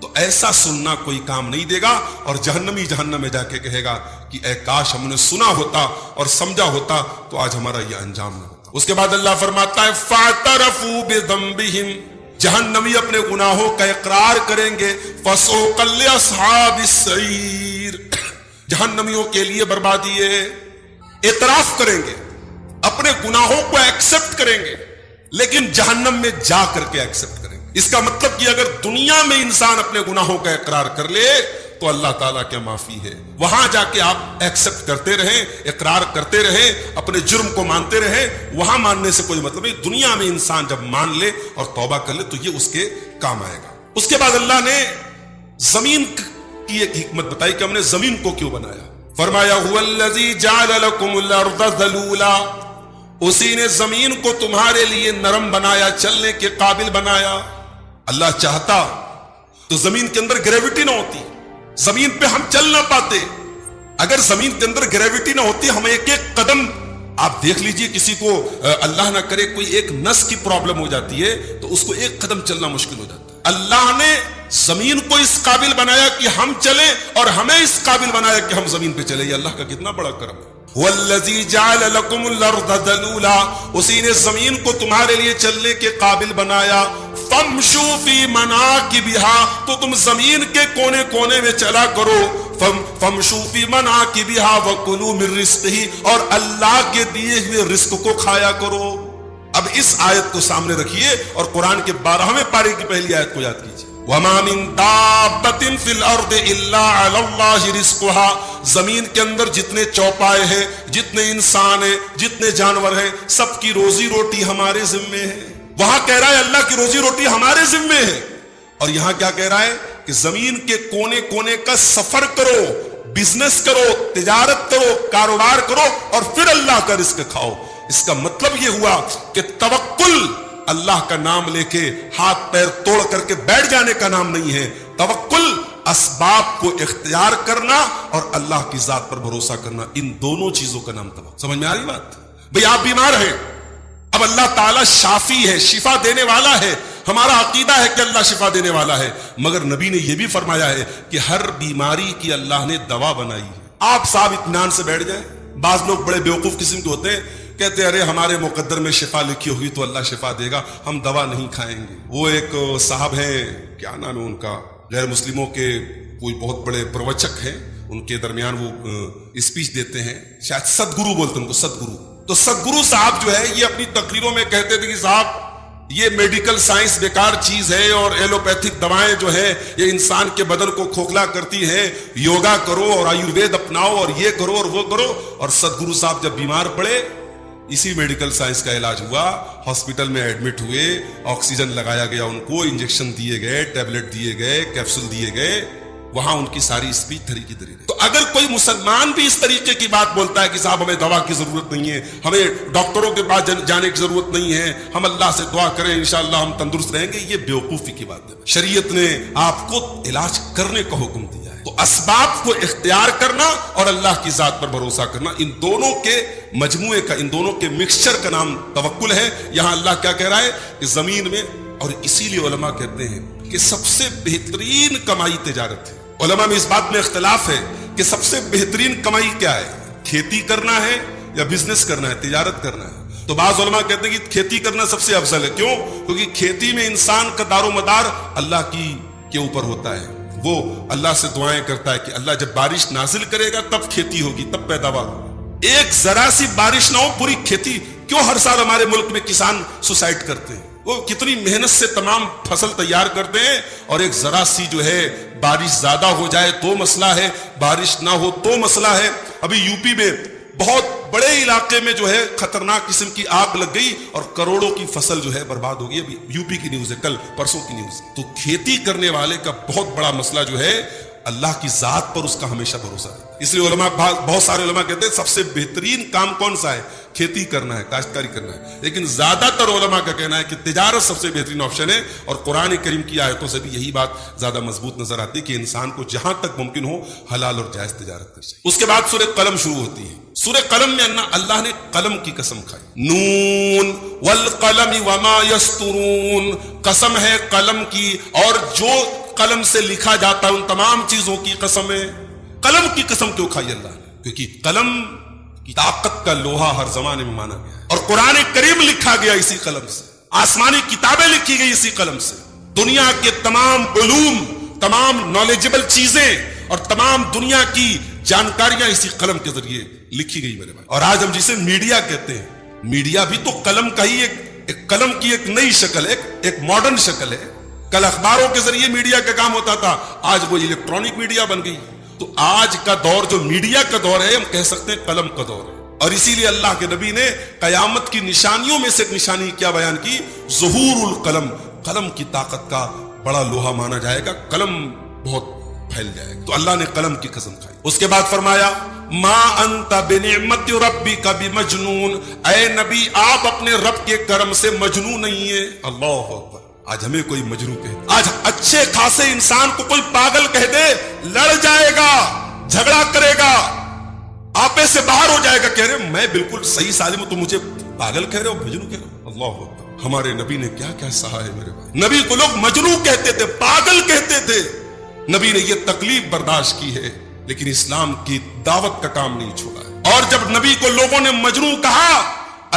تو ایسا سننا کوئی کام نہیں دے گا، اور جہنمی جہنم میں جا کے کہے گا کہ اے کاش ہم نے سنا ہوتا اور سمجھا ہوتا تو آج ہمارا یہ انجام نہ ہوتا. اس کے بعد اللہ فرماتا ہے فاعترفوا بذنبہم، جہنمی اپنے گناہوں کا اقرار کریں گے، فسوقا لاصحاب السعیر، جہنمیوں کے لیے بربادی ہے. اعتراف کریں گے، اپنے گناہوں کو ایکسپٹ کریں گے، لیکن جہنم میں جا کر کے ایکسپٹ کریں گے. اس کا مطلب کہ اگر دنیا میں انسان اپنے گناہوں کا اقرار کر لے تو اللہ تعالیٰ کیا معافی ہے، وہاں جا کے آپ ایکسپٹ کرتے رہیں، اقرار کرتے رہیں، اپنے جرم کو مانتے رہیں. وہاں ماننے سے کوئی مطلب نہیں، دنیا میں انسان جب مان لے اور توبہ کر لے تو یہ اس کے کام آئے گا. اس کے بعد اللہ نے زمین کی ایک حکمت بتائی کہ ہم نے زمین کو کیوں بنایا. فرمایا هو الذی جعل لکم الارض ذلولا، اسی نے زمین کو تمہارے لیے نرم بنایا، چلنے کے قابل بنایا. اللہ چاہتا تو زمین کے اندر گریویٹی نہ ہوتی، زمین پہ ہم چل نہ پاتے. اگر زمین کے اندر گریویٹی نہ ہوتی ہمیں ایک ایک قدم، آپ دیکھ لیجئے کسی کو اللہ نہ کرے کوئی ایک نس کی پرابلم ہو جاتی ہے تو اس کو ایک قدم چلنا مشکل ہو جاتا ہے. اللہ نے زمین کو اس قابل بنایا کہ ہم چلیں اور ہمیں اس قابل بنایا کہ ہم زمین پہ چلیں. یہ اللہ کا کتنا بڑا کرم ہے. وَالَّذِي جَعَلَ لَكُمُ الْأَرْضَ ذَلُولًا، اسی نے زمین کو تمہارے لیے چلنے کے قابل بنایا. فَامْشُوا فِي مَنَاكِبِهَا، تو تم زمین کے کونے کونے میں چلا کرو. فَامْشُوا فِي مَنَاكِبِهَا وَكُلُوا مِن رِزْقِهِ، اور اللہ کے دیے ہوئے رزق کو کھایا کرو. اب اس آیت کو سامنے رکھیے اور قرآن کے 12ویں پارے کی پہلی آیت کو یاد کیجیے. وَمَا مِن دَابَّةٍ فِي الْأَرْضِ إِلَّا عَلَى اللَّهِ رِزْقُهَا، زمین کے اندر جتنے چوپائے ہیں، جتنے انسان ہیں، جتنے جانور ہیں، سب کی روزی روٹی ہمارے ذمے ہے. وہاں کہہ رہا ہے اللہ کی روزی روٹی ہمارے ذمے ہے، اور یہاں کیا کہہ رہا ہے کہ زمین کے کونے کونے کا سفر کرو، بزنس کرو، تجارت کرو، کاروبار کرو، اور پھر اللہ کا رزق کھاؤ. اس کا مطلب یہ ہوا کہ توکل اللہ کا نام لے کے ہاتھ پیر توڑ کر کے بیٹھ جانے کا نام نہیں ہے. توکل اسباب کو اختیار کرنا اور اللہ کی ذات پر بھروسہ کرنا، ان دونوں چیزوں کا نام توکل. سمجھ میں آ رہی بات؟ بھئی آپ بیمار ہیں، اب اللہ تعالیٰ شافی ہے، شفا دینے والا ہے. ہمارا عقیدہ ہے کہ اللہ شفا دینے والا ہے، مگر نبی نے یہ بھی فرمایا ہے کہ ہر بیماری کی اللہ نے دوا بنائی ہے. آپ صاحب اطمینان سے بیٹھ جائیں. بعض لوگ بڑے بیوقوف قسم کے ہوتے ہیں، کہتے ہیں ارے ہمارے مقدر میں شفا لکھی ہوگی تو اللہ شفا دے گا، ہم دوا نہیں کھائیں گے. وہ ایک صاحب ہیں، کیا نام ہے ان کا، غیر مسلموں کے کوئی بہت بڑے پروچک ہیں، ان کے درمیان وہ اسپیچ دیتے ہیں، شاید ستگرو بولتے ہیں ان کو، ستگرو. تو ستگرو صاحب جو ہے یہ اپنی تقریروں میں کہتے تھے کہ صاحب یہ میڈیکل سائنس بیکار چیز ہے اور ایلوپیتھک دوائیں جو ہے یہ انسان کے بدن کو کھوکھلا کرتی ہیں، یوگا کرو اور آیوروید اپناؤ اور یہ کرو اور وہ کرو. اور ستگرو صاحب جب بیمار پڑے، اسی میڈیکل سائنس کا علاج ہوا، ہاسپٹل میں ایڈمٹ ہوئے، آکسیجن لگایا گیا ان کو، انجیکشن دیے گئے، ٹیبلٹ دیے گئے، کیپسول دیے گئے. وہاں ان کی ساری اسپیچ تھری کی تھری. تو اگر کوئی مسلمان بھی اس طریقے کی بات بولتا ہے کہ صاحب ہمیں دوا کی ضرورت نہیں ہے، ہمیں ڈاکٹروں کے پاس جانے کی ضرورت نہیں ہے، ہم اللہ سے دعا کریں انشاءاللہ ہم تندرست رہیں گے، یہ بیوقوفی کی بات ہے. شریعت نے آپ کو علاج کرنے کا حکم دیا ہے. تو اسباب کو اختیار کرنا اور اللہ کی ذات پر بھروسہ کرنا، ان دونوں کے مجموعے کا، ان دونوں کے مکسچر کا نام توکل ہے. یہاں اللہ کیا کہہ رہا ہے کہ زمین میں، اور اسی لیے علماء کہتے ہیں کہ سب سے بہترین کمائی تجارت ہے. علماء میں اس بات میں اختلاف ہے کہ سب سے بہترین کمائی کیا ہے، کھیتی کرنا ہے یا بزنس کرنا ہے، تجارت کرنا ہے. تو بعض علماء کہتے ہیں کہ کھیتی کرنا سب سے افضل ہے. کیوں؟ کیونکہ کھیتی میں انسان کا دار و مدار اللہ کے اوپر ہوتا ہے. وہ اللہ سے دعائیں کرتا ہے کہ اللہ جب بارش نازل کرے گا تب کھیتی ہوگی، تب پیداوار ہوگی. ایک ذرا سی بارش نہ ہو پوری کھیتی. کیوں ہر سال ہمارے ملک میں کسان سوسائڈ کرتے ہیں؟ وہ کتنی محنت سے تمام فصل تیار کرتے ہیں، اور ایک ذرا سی جو ہے بارش زیادہ ہو جائے تو مسئلہ ہے، بارش نہ ہو تو مسئلہ ہے. ابھی یو پی میں بہت بڑے علاقے میں جو ہے خطرناک قسم کی آگ لگ گئی اور کروڑوں کی فصل جو ہے برباد ہو گئی. ابھی یو پی کی نیوز ہے، کل پرسوں کی نیوز. تو کھیتی کرنے والے کا بہت بڑا مسئلہ جو ہے اللہ کی ذات پر اس کا ہمیشہ بھروسہ رہے. اس لیے علماء بہت سارے علماء کہتے ہیں سب سے بہترین کام کون سا ہے؟ کھیتی کرنا ہے, کاشتکاری کرنا ہے. لیکن زیادہ تر علماء کا کہنا ہے کہ تجارت سب سے بہترین آپشن ہے, اور قرآن کریم کی آیتوں سے بھی یہی بات زیادہ مضبوط نظر آتی ہے کہ انسان کو جہاں تک ممکن ہو حلال اور جائز تجارت کرنی چاہیے. اس کے بعد سورہ قلم شروع ہوتی ہے. سورہ قلم میں اللہ نے قلم کی قسم کھائی, نون والقلم وما یسطرون, قسم ہے قلم کی اور جو قلم سے لکھا جاتا ہے ان تمام چیزوں کی قسم ہے. قلم کی قسم کیوں کھائی اللہ نے؟ کیونکہ قلم کی طاقت کا لوہا ہر زمانے میں مانا گیا ہے, اور قرآن کریم لکھا گیا اسی قلم سے, آسمانی کتابیں لکھی گئی اسی قلم سے, دنیا کے تمام علوم, تمام نالجبل چیزیں اور تمام دنیا کی جانکاریاں اسی قلم کے ذریعے لکھی گئی میرے بھائی. اور آج ہم جسے میڈیا کہتے ہیں, میڈیا بھی تو قلم کا ہی ایک قلم کی ایک نئی شکل ہے, ایک ماڈرن شکل ہے. کل اخباروں کے ذریعے میڈیا کا کام ہوتا تھا, آج وہ الیکٹرانک میڈیا بن گئی. تو آج کا دور جو میڈیا کا دور ہے, ہم کہہ سکتے ہیں قلم کا دور ہے. اور اسی لیے اللہ کے نبی نے قیامت کی نشانیوں میں سے ایک نشانی کیا بیان کی؟ ظہور القلم, قلم کی طاقت کا بڑا لوہا مانا جائے گا, قلم بہت پھیل جائے گا. تو اللہ نے قلم کی قسم کھائی. اس کے بعد فرمایا ما انت بنعمت ربک بمجنون, اے نبی آپ اپنے رب کے کرم سے مجنون نہیں ہیں. اللہ اکبر. آج ہمیں کوئی مجنون کہے, آج اچھے خاصے انسان کو کوئی پاگل کہہ دے, لڑ جائے گا, جھگڑا کرے گا, آپے سے باہر ہو جائے گا, کہہ رہے میں بالکل صحیح سالم ہوں, تو مجھے پاگل کہہ رہے ہو, مجنون کہہ رہے ہو. اللہ اکبر. ہمارے نبی نے کیا کیا سہا ہے میرے بھائی. نبی کو لوگ مجنون کہتے تھے, پاگل کہتے تھے. نبی نے یہ تکلیف برداشت کی ہے, لیکن اسلام کی دعوت کا کام نہیں چھوڑا ہے. اور جب نبی کو لوگوں نے مجنون کہا,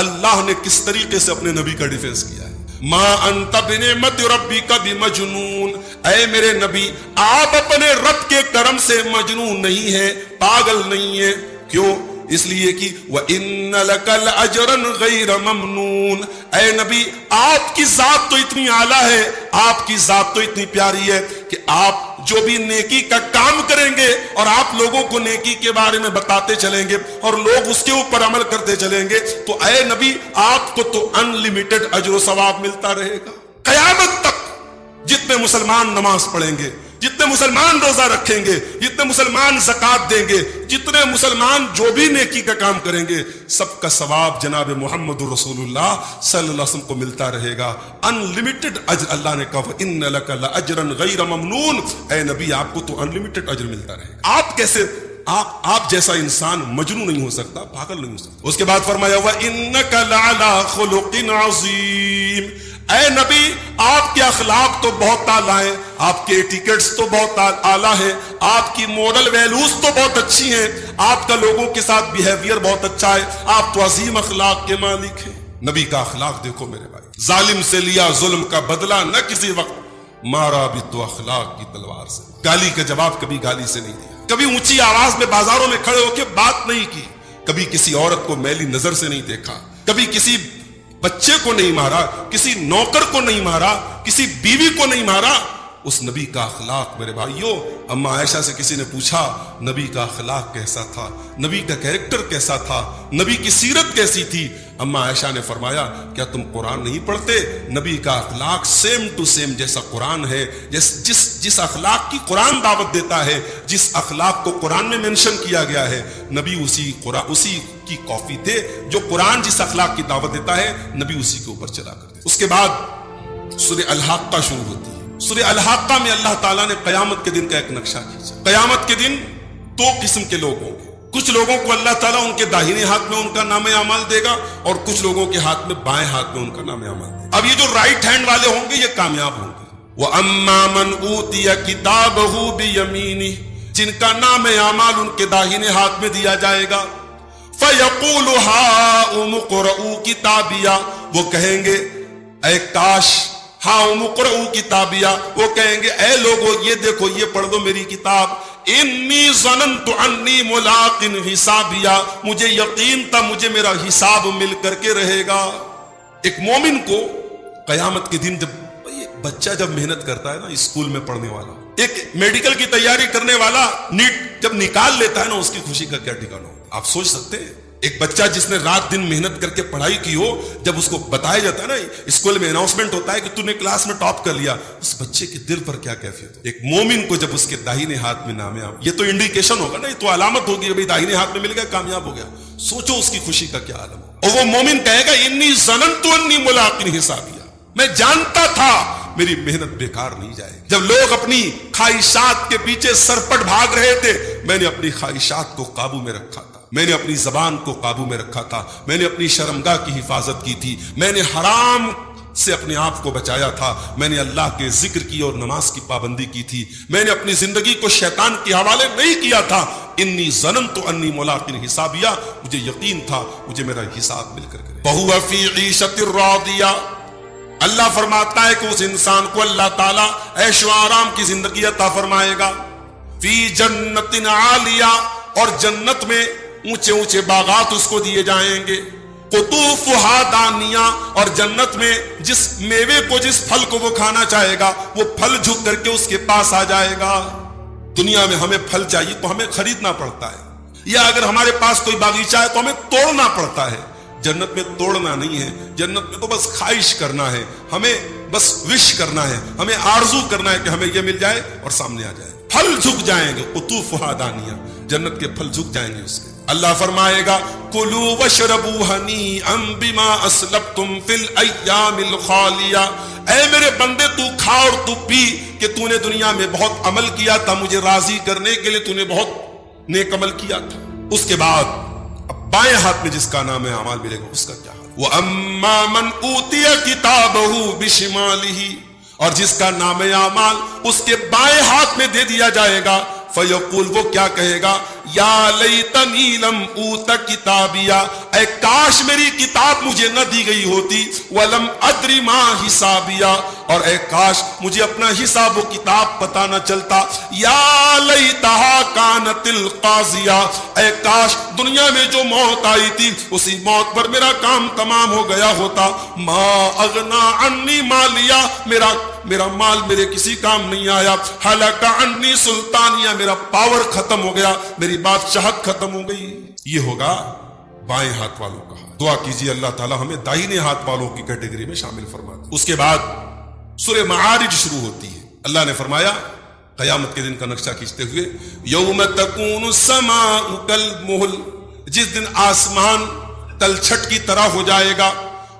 اللہ نے کس طریقے سے اپنے نبی کا ڈیفینس کیا ہے. ما انت بنعمت ربک بمجنون, اے میرے نبی آپ اپنے رب کے کرم سے مجنون نہیں ہیں, پاگل نہیں ہیں. کیوں؟ اس لیے کہ وَإِنَّ لَكَ لَأَجْرًا غَيْرَ مَمْنُونَ, اے نبی آپ کی ذات تو اتنی اعلیٰ ہے, آپ کی ذات تو اتنی پیاری ہے کہ آپ جو بھی نیکی کا کام کریں گے اور آپ لوگوں کو نیکی کے بارے میں بتاتے چلیں گے اور لوگ اس کے اوپر عمل کرتے چلیں گے, تو اے نبی آپ کو تو انلیمیٹڈ اجر و ثواب ملتا رہے گا قیامت تک. جتنے مسلمان نماز پڑھیں گے, جتنے مسلمان روزہ رکھیں گے, جتنے مسلمان زکات دیں گے, جتنے مسلمان جو بھی نیکی کا کام کریں گے, سب کا ثواب جناب محمد رسول اللہ صلی اللہ علیہ وسلم کو ملتا رہے گا, انلیمیٹڈ اجر. اللہ نے کہا وَإِنَّ لَكَ لَأَجْرًا غَيْرَ مَمْنُونَ, اے نبی آپ کو تو انلیمیٹڈ اجر ملتا رہے گا. آپ کیسے, آپ جیسا انسان مجنون نہیں ہو سکتا, پاگل نہیں ہو سکتا. اس کے بعد فرمایا وَإِنَّكَ لَعَلَىٰ خُلُقٍ عَظِيمٍ, اے نبی آپ کے اخلاق تو بہت اعلیٰ ہیں, آپ کے ایٹیکیٹس تو بہت اعلیٰ ہیں, آپ کی مورل ویلیوز تو بہت اچھی ہیں, آپ کا لوگوں کے ساتھ بیہیویئر بہت اچھا ہے, آپ تو عظیم اخلاق کے مالک ہیں. نبی کا اخلاق دیکھو میرے بھائی, ظالم سے لیا ظلم کا بدلہ نہ کسی وقت, مارا بھی تو اخلاق کی تلوار سے, گالی کا جواب کبھی گالی سے نہیں دیا, کبھی اونچی آواز میں بازاروں میں کھڑے ہو کے بات نہیں کی, کبھی کسی عورت کو میلی نظر سے نہیں دیکھا, کبھی کسی بچے کو نہیں مارا, کسی نوکر کو نہیں مارا, کسی بیوی کو نہیں مارا. اس نبی کا اخلاق میرے بھائیوں, اما عائشہ سے کسی نے پوچھا نبی کا اخلاق کیسا تھا, نبی کا کیریکٹر کیسا تھا, نبی کی سیرت کیسی تھی. اما عائشہ نے فرمایا کیا تم قرآن نہیں پڑھتے؟ نبی کا اخلاق سیم ٹو سیم جیسا قرآن ہے, جس اخلاق کی قرآن دعوت دیتا ہے, جس اخلاق کو قرآن میں منشن کیا گیا ہے, نبی اسی کی کاپی تھے. جو قرآن جس اخلاق کی دعوت دیتا ہے نبی اسی کے اوپر چلا کرتے. اس کے بعد سورہ الحاقہ شروع ہوتی ہے. سورہ الحاقہ میں اللہ تعالیٰ نے قیامت کے دن کا ایک نقشہ کھینچا. قیامت کے دن دو قسم کے لوگ ہوں گے. کچھ لوگوں کو اللہ تعالیٰ ان کے داہنے ہاتھ میں ان کا نام اعمال دے گا, اور کچھ لوگوں کے ہاتھ میں بائیں ہاتھ میں ان کا نام اعمال دے گا. اب یہ جو رائٹ ہینڈ والے ہوں گے یہ کامیاب ہوں گے. وَأَمَّا مَنْ أُوتِيَ كِتَابَهُ بِيَمِينِهِ, جن کا نام اعمال ان کے داہنے ہاتھ میں دیا جائے گا, فَيَقُولُ هَاؤُمُ اقْرَءُوا كِتَابِيَهْ, وہ کہیں گے اے کاش, ہاؤم اقرؤوا کتابیہ, وہ کہیں گے اے لوگو یہ دیکھو یہ پڑھ دو میری کتاب, انی ظننت انی ملاق حسابیہ, مجھے یقین تھا مجھے میرا حساب مل کر کے رہے گا. ایک مومن کو قیامت کے دن, جب بچہ جب محنت کرتا ہے نا اسکول میں پڑھنے والا, ایک میڈیکل کی تیاری کرنے والا نیٹ جب نکال لیتا ہے نا, اس کی خوشی کا کیا ٹھکانہ ہوتا ہے. آپ سوچ سکتے ہیں ایک بچہ جس نے رات دن محنت کر کے پڑھائی کی ہو، جب اس کو بتایا جاتا ہے نا، اسکول میں اناؤنسمنٹ ہوتا ہے کہ تو نے کلاس میں ٹاپ کر لیا، اس بچے کے دل پر کیا کیفیت ہو؟ ایک مومن کو جب اس کے داہنے ہاتھ میں نام، یہ تو انڈیکیشن ہوگا نا، یہ تو علامت ہوگی کہ داہنے ہاتھ میں مل گیا، کامیاب ہو گیا، سوچو اس کی خوشی کا کیا عالم ہو۔ اور وہ مومن کہے گا انی ظننت انی ملاق حسابیہ، میں جانتا تھا میری محنت بیکار نہیں جائے گی۔ جب لوگ اپنی خواہشات کے پیچھے سرپٹ بھاگ رہے تھے، میں نے اپنی خواہشات کو قابو میں رکھا تھا، میں نے اپنی زبان کو قابو میں رکھا تھا، میں نے اپنی شرمگاہ کی حفاظت کی تھی، میں نے حرام سے اپنے آپ کو بچایا تھا، میں نے اللہ کے ذکر کی اور نماز کی پابندی کی تھی، میں نے اپنی زندگی کو شیطان کے حوالے نہیں کیا تھا۔ انی ظننت انی ملاق حسابیہ، مجھے یقین تھا مجھے میرا حساب مل کر کرے۔ فہو فی عیشۃ راضیہ، اللہ فرماتا ہے کہ اس انسان کو اللہ تعالیٰ عیش و آرام کی زندگی عطا فرمائے گا۔ فی جنت عالیہ، اور جنت میں اونچے اونچے باغات اس کو دیے جائیں گے۔ قطوفہا دانیہ، اور جنت میں جس میوے کو، جس پھل کو وہ کھانا چاہے گا، وہ پھل جھک کر کے اس کے پاس آ جائے گا۔ دنیا میں ہمیں پھل چاہیے تو ہمیں خریدنا پڑتا ہے، یا اگر ہمارے پاس کوئی باغیچہ ہے تو ہمیں توڑنا پڑتا ہے۔ جنت میں توڑنا نہیں ہے، جنت میں تو بس خواہش کرنا ہے، ہمیں بس وش کرنا ہے، ہمیں آرزو کرنا ہے کہ ہمیں یہ مل جائے اور سامنے آ جائے۔ پھل جھک جائیں گے، قطوفہا دانیہ، جنت کے پھل جھک جائیں گے اس کے۔ اللہ فرمائے گا کلوا واشربوا ہنیئا بما اسلفتم فی الایام الخالیہ، اے میرے بندے تو کھا اور تو پی کہ تو نے دنیا میں بہت عمل کیا تھا، مجھے راضی کرنے کے لیے تو نے بہت نیک عمل کیا تھا۔ اس کے بعد اب بائیں ہاتھ میں جس کا نام ہے اعمال ملے گا، اس کا کیا حال؟ وَأَمَّا مَنْ أُوتِيَ كِتَابَهُ بِشِمَالِهِ، اور جس کا نام اعمال اس کے بائیں ہاتھ میں دے دیا جائے گا، فیقول، وہ کیا کہے گا؟ یا لیتنی لم اوت کتابیا، اے کاش میری کتاب مجھے نہ دی گئی ہوتی، ولم ادری ما حسابیا، اور اے کاش مجھے اپنا حساب و کتاب پتہ نہ چلتا۔ یا لیتہا کانت القاضیہ، اے کاش دنیا میں جو موت آئی تھی اسی موت پر میرا کام تمام ہو گیا ہوتا۔ ما اغنا عنی مالیا، میرا مال میرے کسی کام نہیں آیا۔ ہلک عنی سلطانیہ، میرا پاور ختم ہو گیا، میری بادشاہت ختم ہو گئی۔ یہ ہوگا بائیں ہاتھ والوں کا حال۔ دعا کیجیے اللہ تعالیٰ ہمیں داہنے ہاتھ والوں کی کیٹیگری میں شامل فرما دے۔ اس کے بعد سورہ معارج شروع ہوتی ہے۔ اللہ نے فرمایا قیامت کے دن کا نقشہ کھینچتے ہوئے، یوم تکون السماء کالمہل، جس دن آسمان تلچھٹ کی طرح ہو جائے گا،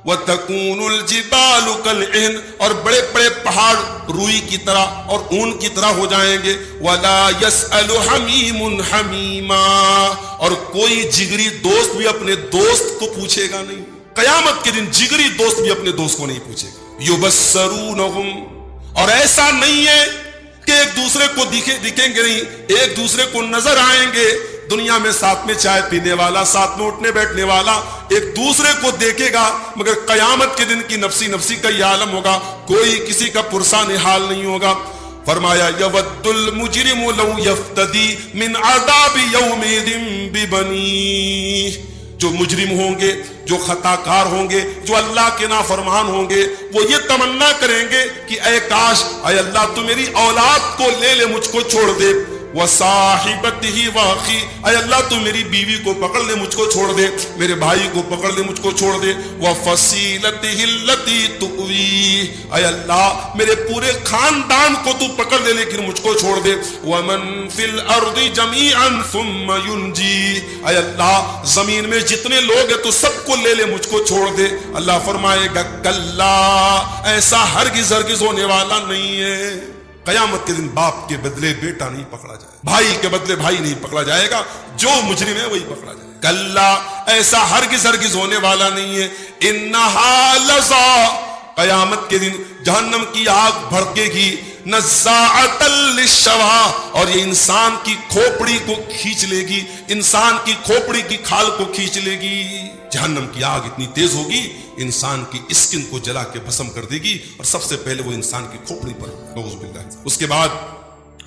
وَتَكُونُ الْجِبَالُ كَالْعِهْنِ، اور بڑے بڑے پہاڑ روئی کی طرح اور اون کی طرح ہو جائیں گے، وَلَا يَسْأَلُ حَمِيمٌ حَمِيمًا، اور کوئی جگری دوست بھی اپنے دوست کو پوچھے گا نہیں۔ قیامت کے دن جگری دوست بھی اپنے دوست کو نہیں پوچھے گا۔ يُبَصَّرُونَهُمْ، اور ایسا نہیں ہے کہ ایک دوسرے کو دکھیں گے نہیں، ایک دوسرے کو نظر آئیں گے۔ دنیا میں ساتھ میں چائے پینے والا، ساتھ میں اٹھنے بیٹھنے والا ایک دوسرے کو دیکھے گا، مگر قیامت کے دن کی نفسی نفسی کا یہ عالم ہوگا، کوئی کسی کا پرسان حال نہیں ہوگا۔ فرمایا یود المجرم لو یفتدی من عذاب یومئذ ببنیہ، جو مجرم ہوں گے، جو خطا کار ہوں گے، جو اللہ کے نافرمان ہوں گے، وہ یہ تمنا کریں گے کہ اے کاش، اے اللہ تو میری اولاد کو لے لے، مجھ کو چھوڑ دے، وَصَاحِبَتِهِ وَأَخِيهِ، اے اللہ تو میری بیوی کو پکڑ لے، مجھ کو چھوڑ دے، میرے بھائی کو پکڑ لے، مجھ کو چھوڑ دے، وَفَصِيلَتِهِ الَّتِي تُؤْوِيهِ، اے اللہ میرے پورے خاندان کو تو پکڑ لے لیکن مجھ کو چھوڑ دے، وَمَن فِي الْأَرْضِ جَمِيعًا ثُمَّ يُنْجِي، اے اللہ زمین میں جتنے لوگ ہیں تو سب کو لے لے، مجھ کو چھوڑ دے۔ اللہ فرمائے گا کلا، ایسا ہرگز ہونے والا نہیں ہے۔ قیامت کے دن باپ کے بدلے بیٹا نہیں پکڑا جائے، بھائی کے بدلے بھائی نہیں پکڑا جائے گا، جو مجرم ہے وہی پکڑا جائے گا۔ کلا، ایسا ہرگز ہونے والا نہیں ہے۔ انہا لظا، قیامت کے دن جہنم کی آگ بھڑکے گی، نزاعۃ للشوا، اور یہ انسان کی کھوپڑی کو کھینچ لے گی، انسان کی کھوپڑی کی کھال کو کھینچ لے گی۔ جہنم کی آگ اتنی تیز ہوگی انسان کی اسکن کو جلا کے بھسم کر دے گی، اور سب سے پہلے وہ انسان کی کھوپڑی پر نعوذ باللہ۔ اس کے بعد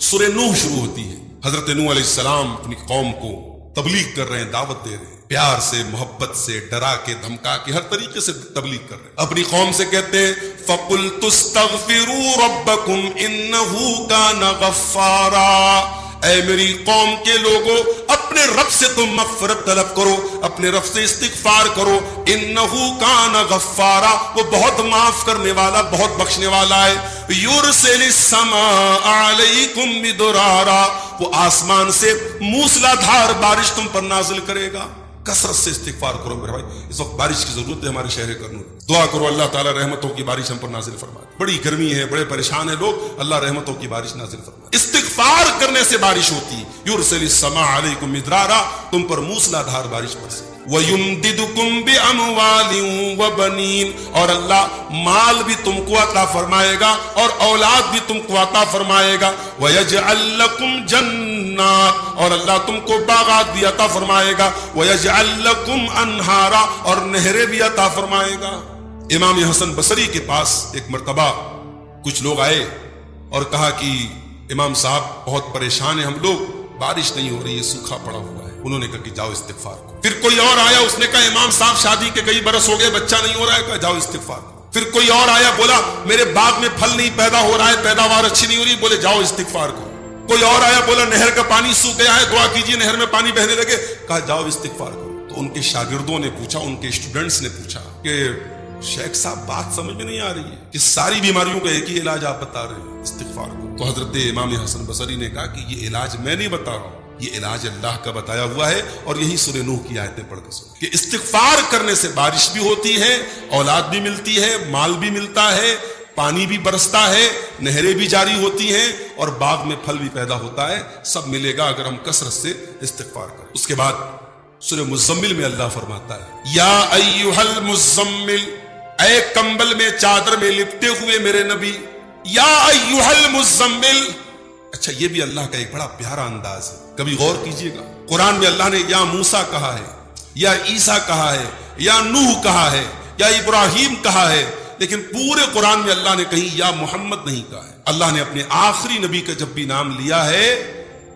سورہ نوح شروع ہوتی ہے۔ حضرت نوح علیہ السلام اپنی قوم کو تبلیغ کر رہے ہیں، دعوت دے رہے ہیں، پیار سے، محبت سے، ڈرا کے، دھمکا کے، ہر طریقے سے تبلیغ کر رہے ہیں۔ اپنی قوم سے کہتے ہیں فَقُلْتُ اسْتَغْفِرُوا رَبَّكُمْ إِنَّهُ كَانَ غَفَّارًا، اے میری قوم کے لوگوں اپنے رب سے تم مغفرت طلب کرو, اپنے رب سے استغفار کرو. انہو کان غفارا, وہ بہت معاف کرنے والا, بہت بخشنے والا ہے. یرسل السماء علیکم مدرارا, وہ آسمان سے موسلا دھار بارش تم پر نازل کرے گا. کثرت سے استغفار کرو میرے بھائی, اس وقت بارش کی ضرورت ہے ہمارے شہر کرنول. دعا کرو اللہ تعالیٰ رحمتوں کی بارش ہم پر نازل فرما دے. بڑی گرمی ہے, بڑے پریشان ہیں لوگ, اللہ رحمتوں کی بارش نازل فرما دے. استغفار کرنے سے بارش ہوتی. یرسل السماء علیکم مدرارا, تم پر موسلا دھار بارش برسے. وَيُمْدِدُكُمْ بِأَمْوَالٍ وَبَنِينَ, اور اللہ مال بھی تم کو عطا فرمائے گا اور اولاد بھی تم کو عطا فرمائے گا. وَيَجْعَلْ لَكُمْ جَنَّاتٍ, اور اللہ تم کو باغات بھی عطا فرمائے گا. وَيَجْعَلْ لَكُمْ أَنْهَارًا, اور نہریں بھی عطا فرمائے گا. امام حسن بصری کے پاس ایک مرتبہ کچھ لوگ آئے اور کہا کہ امام صاحب بہت پریشان ہیں ہم لوگ, بارش نہیں ہو رہی ہے, سوکھا پڑا ہوا ہے. انہوں نے کہا کہ جاؤ استغفار کرو. پھر کوئی اور آیا, اس نے کہا امام صاحب شادی کے کئی برس ہو گئے, بچہ نہیں ہو رہا ہے, کہا جاؤ استغفار کرو. پھر کوئی اور آیا, بولا میرے باغ میں پھل نہیں پیدا ہو رہا ہے, پیداوار اچھی نہیں ہو رہی, بولے جاؤ استغفار کرو. کوئی اور آیا, بولا نہر کا پانی سوکھ گیا ہے, دعا کیجیے نہر میں پانی بہنے لگے, کہا جاؤ استغفار کرو. تو ان کے شاگردوں نے پوچھا, ان کے اسٹوڈنٹس نے پوچھا کہ شیخ صاحب بات سمجھ میں نہیں آ رہی ہے کہ ساری بیماریوں کا ایک ہی علاج آپ بتا رہے ہیں, استغفار کرو. تو حضرت امام حسن بصری نے کہا کہ یہ علاج میں نہیں بتا رہا ہوں, یہ علاج اللہ کا بتایا ہوا ہے, اور یہی سورہ نوح کی آیتیں پڑھ کر سنو کہ استغفار کرنے سے بارش بھی ہوتی ہے, اولاد بھی ملتی ہے, مال بھی ملتا ہے, پانی بھی برستا ہے, نہریں بھی جاری ہوتی ہیں, اور باغ میں پھل بھی پیدا ہوتا ہے. سب ملے گا اگر ہم کثرت سے استغفار کریں. اس کے بعد سورہ مزمل میں اللہ فرماتا ہے یا ایھا المزمل, اے کمبل میں چادر میں لپٹے ہوئے میرے نبی. یا ایھا المزمل, اچھا یہ بھی اللہ کا ایک بڑا پیارا انداز ہے, کبھی غور کیجئے گا. قرآن میں اللہ نے یا موسیٰ کہا ہے, یا عیسیٰ کہا ہے, یا نوح کہا ہے, یا ابراہیم کہا ہے, لیکن پورے قرآن میں اللہ نے کہیں یا محمد نہیں کہا ہے. اللہ نے اپنے آخری نبی کا جب بھی نام لیا ہے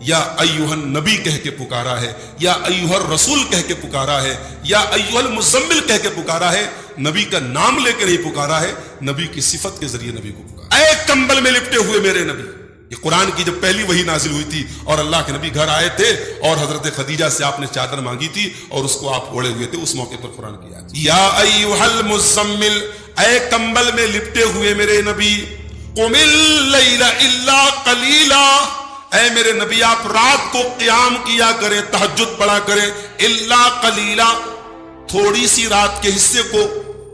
یا ایھا النبی کہہ کے پکارا ہے, یا ایھا الرسول کہہ کے پکارا ہے, یا ایھا المزمل کہہ کے پکارا ہے. نبی کا نام لے کے نہیں پکارا ہے, نبی کی صفت کے ذریعے نبی کو پکارا. اے کمبل میں لپٹے ہوئے میرے نبی. یہ قرآن کی جب پہلی وحی نازل ہوئی تھی اور اللہ کے نبی گھر آئے تھے اور حضرت خدیجہ سے آپ نے چادر مانگی تھی اور اس کو آپ اوڑے ہوئے تھے, اس موقع پر قرآن کی آیت یا ایھا المزمل, اے کمبل میں لپٹے ہوئے میرے نبی. قم اللیل الا قلیلا, اے میرے نبی آپ رات کو قیام کیا کریں, تہجد پڑھا کریں. الا قلیلا, تھوڑی سی رات کے حصے کو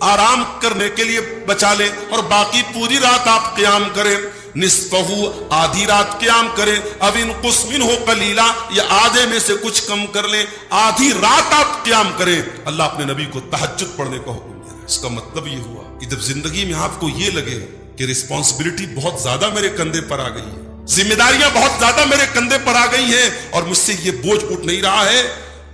آرام کرنے کے لیے بچا لیں, اور باقی پوری رات آپ قیام کریں. نصفہو, آدھی رات قیام کریں. اب انقص منہ قلیلا, یا آدھے میں سے کچھ کم کر لیں, آدھی رات آپ قیام کریں. اللہ اپنے نبی کو تہجد پڑھنے کا حکم دے رہا ہے. اس کا مطلب یہ ہوا کہ جب زندگی میں آپ کو یہ لگے کہ رسپانسبلٹی بہت زیادہ میرے کندھے پر آ گئی ہے, ذمہ داریاں بہت زیادہ میرے کندھے پر آ گئی ہیں, اور مجھ سے یہ بوجھ اٹھ نہیں رہا ہے,